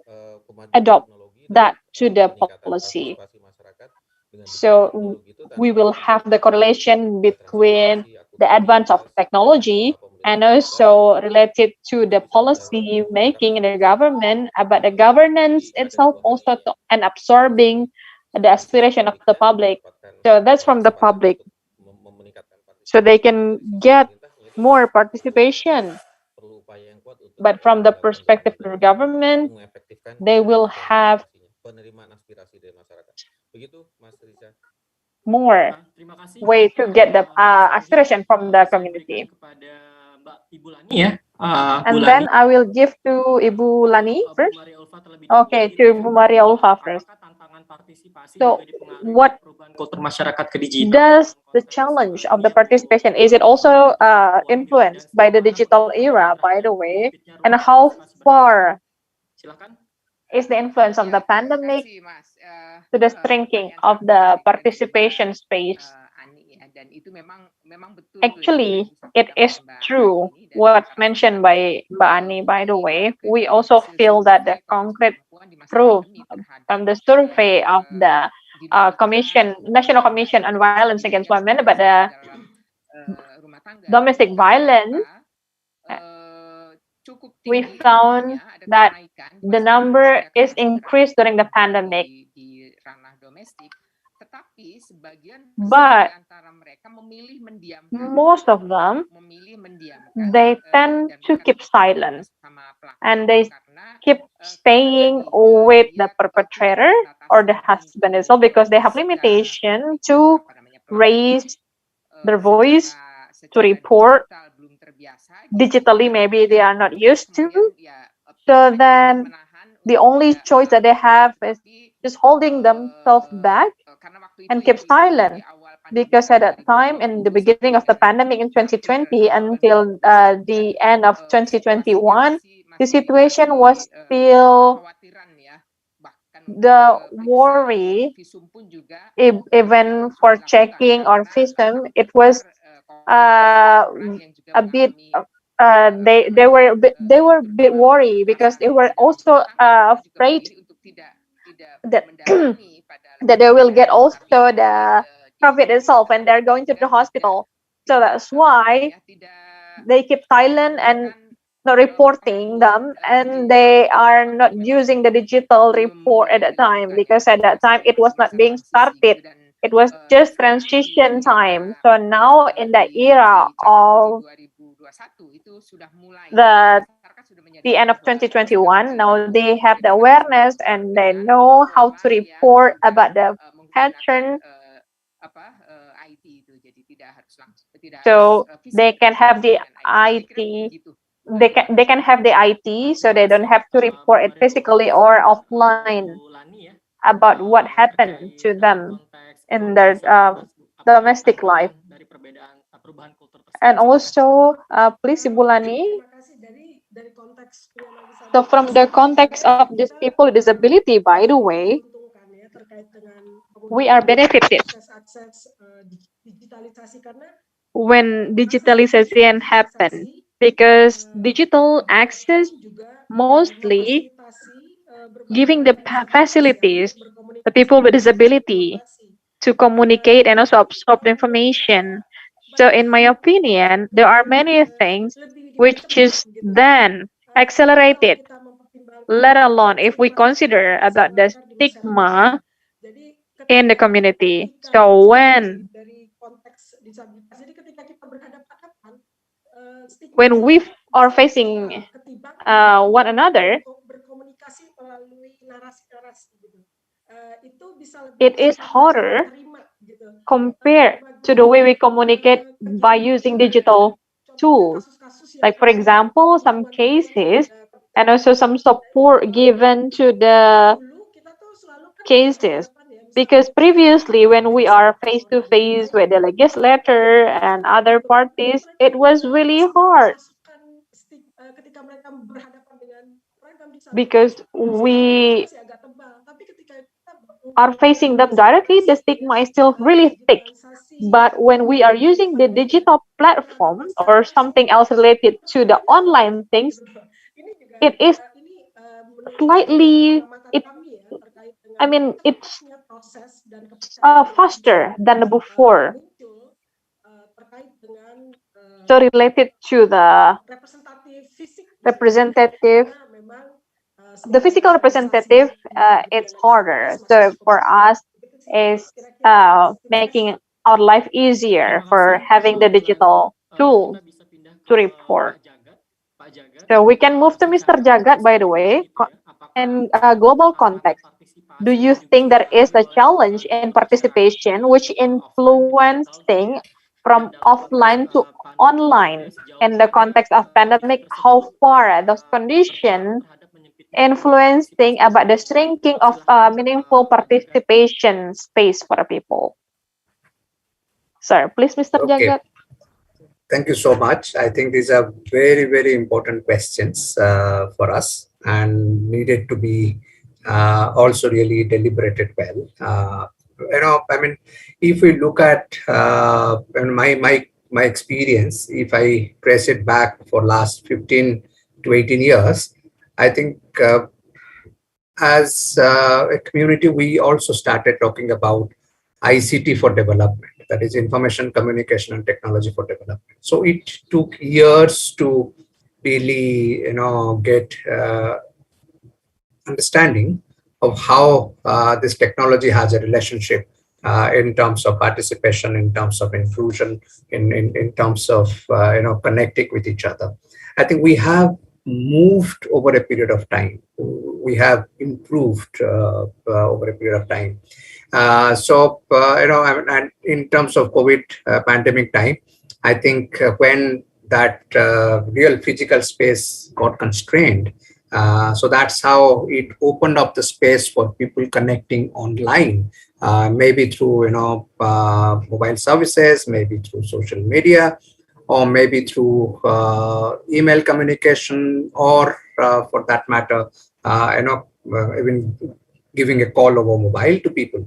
adopt that to the policy. So we will have the correlation between the advance of technology and also related to the policy making in the government about the governance itself also and absorbing the aspiration of the public. So that's from the public. So they can get more participation. But from the perspective of the government, they will have more way to get the aspiration from the community. And then I will give to Ibu Lani first. Okay, to Ibu Maria Ulfa first. So what does the challenge of the participation, is it also influenced by the digital era, by the way? And how far is the influence of the pandemic to the shrinking of the participation space? Actually, it is true what's mentioned by Ani, by the way. We also feel that the concrete proof from the survey of the National Commission on Violence Against Women about the domestic violence, we found that the number is increased during the pandemic. But most of them, they tend to keep silent and they keep staying with the perpetrator or the husband as well, because they have limitation to raise their voice, to report digitally. Maybe they are not used to. So then the only choice that they have is just holding themselves back and keep silent, because at that time, in the beginning of the pandemic in 2020 until the end of 2021, the situation was still the worry. Even for checking or visum, it was a bit. They were a bit worried because they were also afraid that that they will get also the COVID itself when they're going to the hospital. So that's why they keep silent and not reporting them, and they are not using the digital report at that time, because at that time it was not being started. It was just transition time. So now in the era of the end of 2021, now they have the awareness and they know how to report about the pattern. So they can have the IT, they can have the IT, so they don't have to report it physically or offline about what happened to them in their domestic life. And also, please Ibu Lani. So from the context of these people with disability, by the way, we are benefited when digitalization happen, because digital access mostly giving the facilities the people with disability to communicate and also absorb the information. So in my opinion, there are many things which is then accelerated, let alone if we consider about the stigma in the community. So when we are facing one another, it is harder compared to the way we communicate by using digital tools. Like for example, some cases and also some support given to the cases. Because previously, when we are face to face with the legislator and other parties, it was really hard because we are facing them directly. The stigma is still really thick. But when we are using the digital platform or something else related to the online things, it is slightly, it's faster than before. So related to the representative, the physical representative, it's harder. So for us, is making our life easier for having the digital tool to report. So we can move to Mr. Jagat, by the way. In a global context, do you think there is a challenge in participation which influencing from offline to online in the context of pandemic? How far those conditions influencing about the shrinking of meaningful participation space for people? Sir, please, Mr. Okay. Jagat. Thank you so much. I think these are very, very important questions for us and needed to be also really deliberated well. If we look at my experience, if I trace it back for last 15 to 18 years, I think as a community, we also started talking about ICT for development, that is information, communication, and technology for development. So it took years to really, get understanding of how this technology has a relationship in terms of participation, in terms of inclusion, in terms of connecting with each other. I think we have moved over a period of time. We have improved over a period of time. And in terms of COVID pandemic time, I think when that real physical space got constrained, so that's how it opened up the space for people connecting online, maybe through mobile services, maybe through social media, or maybe through email communication, or for that matter, even giving a call over mobile to people.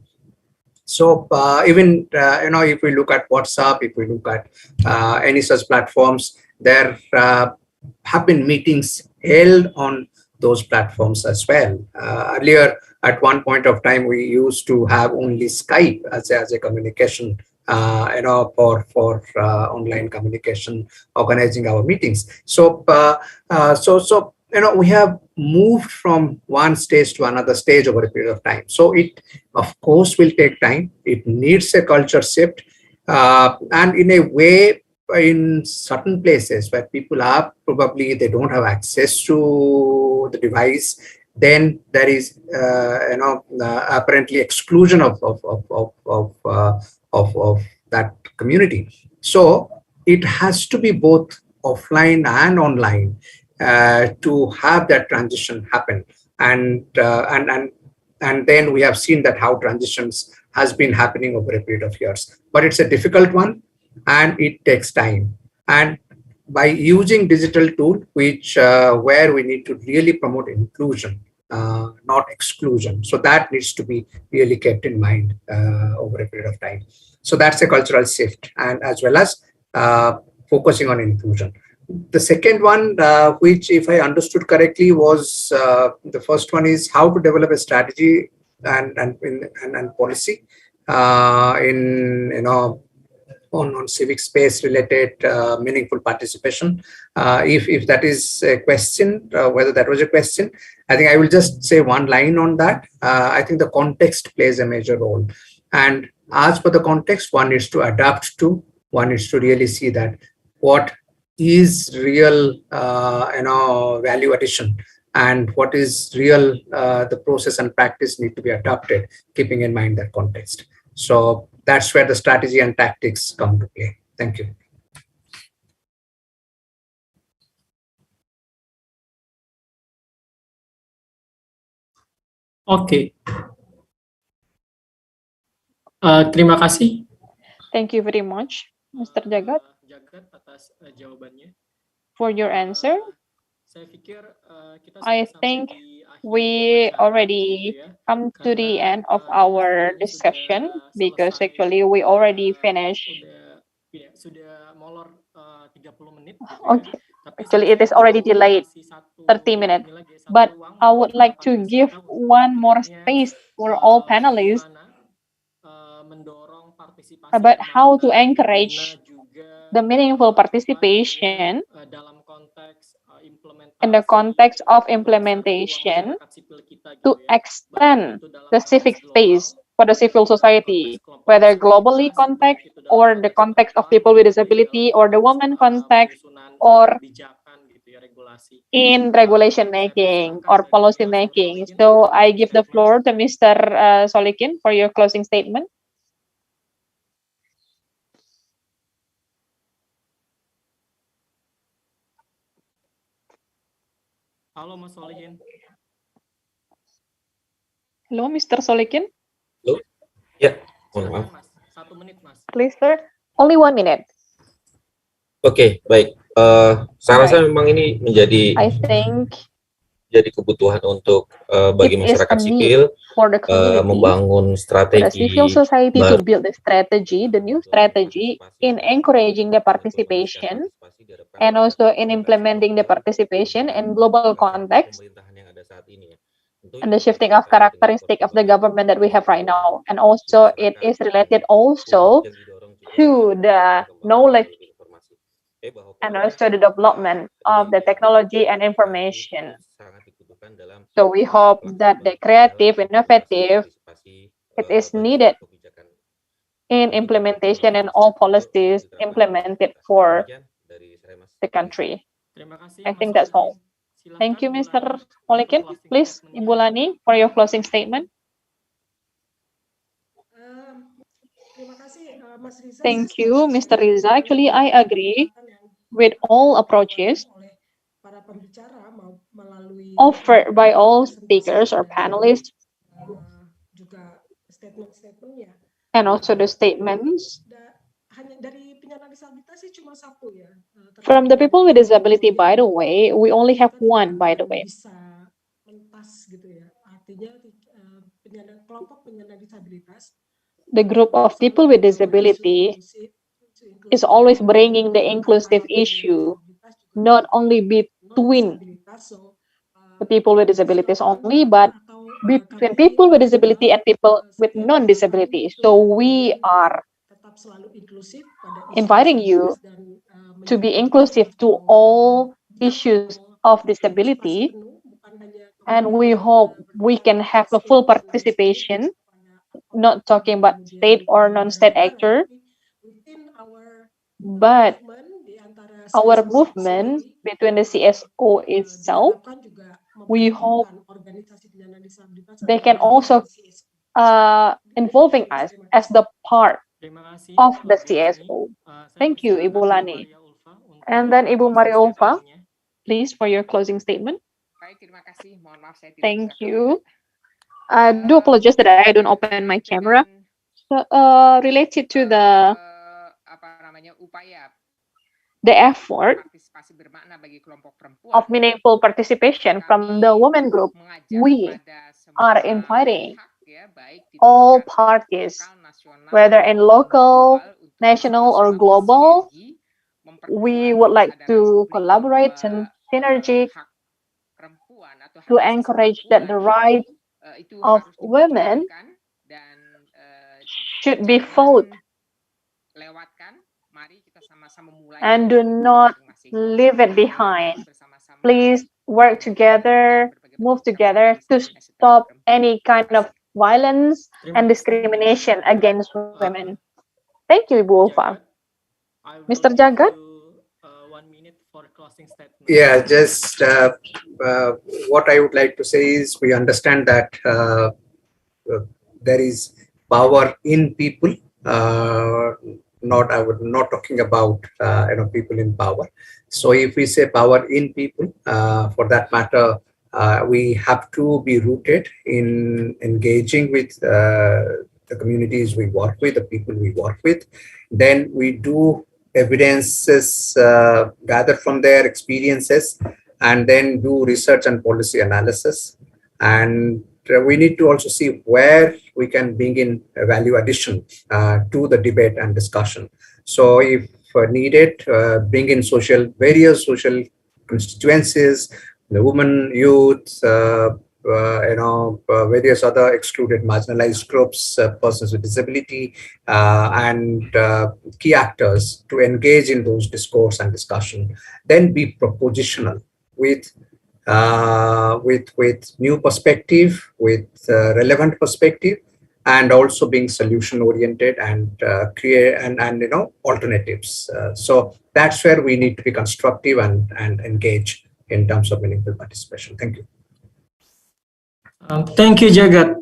So even if we look at WhatsApp, if we look at any such platforms, there have been meetings held on those platforms as well. Earlier, at one point of time, we used to have only Skype as a communication, for online communication, organizing our meetings. So we have moved from one stage to another stage over a period of time. So it, of course, will take time. It needs a culture shift, and in a way, in certain places where people are probably they don't have access to the device, then there is apparently exclusion of that community. So it has to be both offline and online to have that transition happen, and then we have seen that how transitions has been happening over a period of years. But it's a difficult one, and it takes time. and by using digital tool, which where we need to really promote inclusion, not exclusion. So that needs to be really kept in mind over a period of time. So that's a cultural shift, and as well as focusing on inclusion. The second one, which if I understood correctly, was the first one is how to develop a strategy and policy in on civic space related meaningful participation. If that is a question, whether that was a question, I think I will just say one line on that. I think the context plays a major role, and as per the context, one needs to adapt to. One needs to really see that what is real, value addition, and what is real, the process and practice need to be adapted, keeping in mind that context. So that's where the strategy and tactics come to play. Thank you. Oke. Terima kasih. Thank you very much, Mr. Jagat, Jagat atas jawabannya. for your answer. Saya pikir kita I sudah sampai think di akhir we acara, already gitu ya. come to the Karena end of durasi our ini discussion sudah because selesai, actually we already finished. sudah molor 30 menit gitu ya. Okay. Tapi Actually, saya it is already mau delayed kasih satu 30 minutes, ini lagi, satu but ruang I buat would like to pendapat give kita untuk one more berikutnya, space for all panelists gimana mendorong partisipasi about anak how to guna encourage juga the meaningful participation dalam konteks implementasi in the context of ruang implementation masyarakat sipil kita to gitu ya. extend Baik itu dalam the konteks civic space global, for the civil dalam society, konteks kelompok whether globally disabilitas, context baik itu dalam or the context of people with maupun disability dalam or the konteks woman context penyusunan or kebijakan gitu ya, regulasi. in regulation Saya making persilahkan or dari policy Mas making. Solikin So untuk I give the statement. floor to Mr. Solikin for your closing statement. Halo Mas Solihin. Hello, Mr. Solikin. Halo? Ya, mohon Silakan maaf. Mas, 1 menit Mas. Please, sir. Only 1 minute. Oke, baik. Saya rasa memang ini menjadi I think kebutuhan untuk bagi it is a masyarakat need sipil for the community, membangun for the civil strategi society to baru build the strategy, the new strategy in encouraging the participation and also in implementing the participation in global context pemerintahan yang ada saat ini. and the shifting of characteristic of the government that we have right now. And also it is related also to the knowledge and also the development of the technology and information. So we hope that the creative, innovative, it is needed in implementation and all policies implemented for the country. Terima kasih I Mas think that's all. Solihin. Silakan, Thank you, Bu Mr. Lani, untuk Olikin. closing Please, statement-nya. Ibu Lani, for your closing statement. Terima kasih, Mas Riza. Thank you, Mr. Riza. Actually, I agree with all approaches para pembicara melalui offered by all speakers or panelists juga statement-statementnya. and also the statements Hanya dari penyandang disabilitas sih cuma satu ya. from the people with disability, by the way. We only have one, by the way. Bisa mentas gitu ya. Artinya kelompok penyandang disabilitas. The group of people with disability is always bringing the inclusive issue, not only between the people with disabilities only, but between people with disability and people with non-disability. So we are inviting you to be inclusive to all issues of disability, and we hope we can have a full participation, not talking about state or non-state actor, but our movement between the CSO itself, we hope they can also involving us as the part of the CSO. Thank you, Ibu Lani. And then Ibu Maria Ulfa, please, for your closing statement. Baik, terima kasih. Mohon maaf saya tidak Thank bisa you. I do apologize that I don't open my camera. So, related to the apa namanya upaya the effort of meaningful participation from the women group, we are inviting all parties, whether in local, national, or global. We would like to collaborate and synergic to encourage that the right of women should be fought and do not leave it behind. Please work together, move together to stop any kind of violence and discrimination against women. Thank you, Ibu Ulfa. Mr. Jagat? 1 minute for closing statement. Yeah, just what I would like to say is we understand that there is power in people. Not talking about people in power. So if we say power in people, for that matter, we have to be rooted in engaging with the communities we work with, the people we work with. Then we do evidences gathered from their experiences, and then do research and policy analysis. And we need to also see where we can bring in value addition to the debate and discussion. So if needed, bring in various social constituencies, the women, youth, various other excluded, marginalized groups, persons with disability, and key actors to engage in those discourse and discussion. Then be propositional with new perspective, with relevant perspective, and also being solution oriented and create and alternatives. So that's where we need to be constructive and engage in terms of meaningful participation. Thank you. Thank you, Jagat.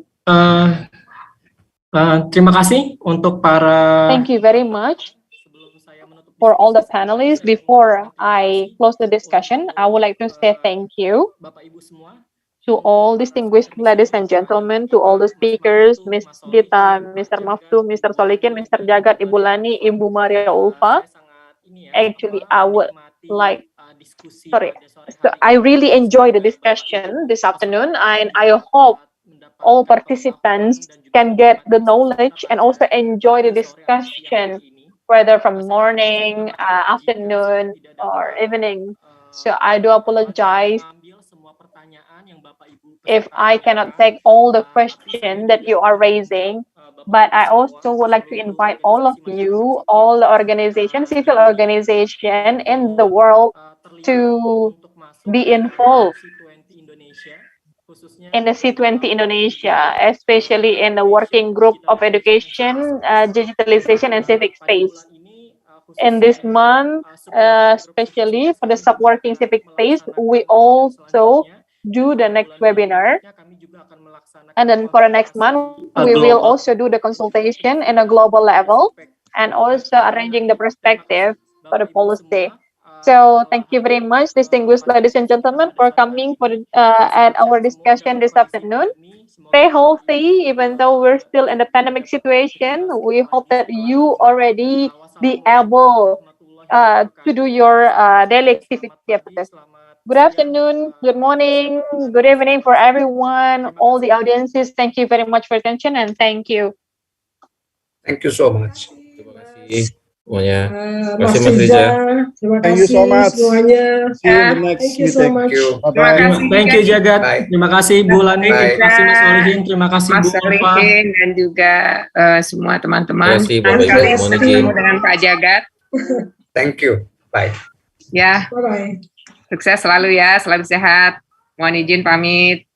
Terima kasih untuk para. Thank you very much for all the panelists. Before I close the discussion, I would like to say thank you to all distinguished ladies and gentlemen, to all the speakers, Ms. Gita, Mr. Maftu, Mr. Solikin, Mr. Jagat, Ibu Lani, Ibu Maria Ulfa. Actually, I would like, so I really enjoyed the discussion this afternoon, and I hope all participants can get the knowledge and also enjoy the discussion, whether from morning, afternoon, or evening. So I do apologize if I cannot take all the questions that you are raising, but I also would like to invite all of you, all the organizations, civil organization in the world, to be involved in the C20 Indonesia, especially in the working group of education, digitalization, and civic space. In this month, especially for the sub-working civic space, we also do the next webinar. And then for the next month, we will also do the consultation in a global level and also arranging the perspective for the policy. So thank you very much, distinguished ladies and gentlemen, for coming for at our discussion this afternoon. Stay healthy, even though we're still in the pandemic situation. We hope that you already be able to do your daily activity after this. Good afternoon, good morning, good evening for everyone, all the audiences. Thank you very much for attention, and thank you. Thank you so much. Terima kasih semuanya. Terima Mas kasih Mas Riza, Riza. terima Thank you so kasih much. semuanya. See you in the next Thank you so meeting. much. Bye-bye. Thank you, Jagat. Bye. Terima kasih Bu Lani, Bye. terima kasih Mas Solihin, terima kasih Mas Bu Ulfa. Solihin dan juga semua teman-teman. Terima kasih, Senang Bapak sekali Ibu, mohon izin. bertemu dengan Pak Jagat. Thank you. Bye. Ya, Bye-bye. sukses selalu ya, selalu sehat. Mohon izin pamit.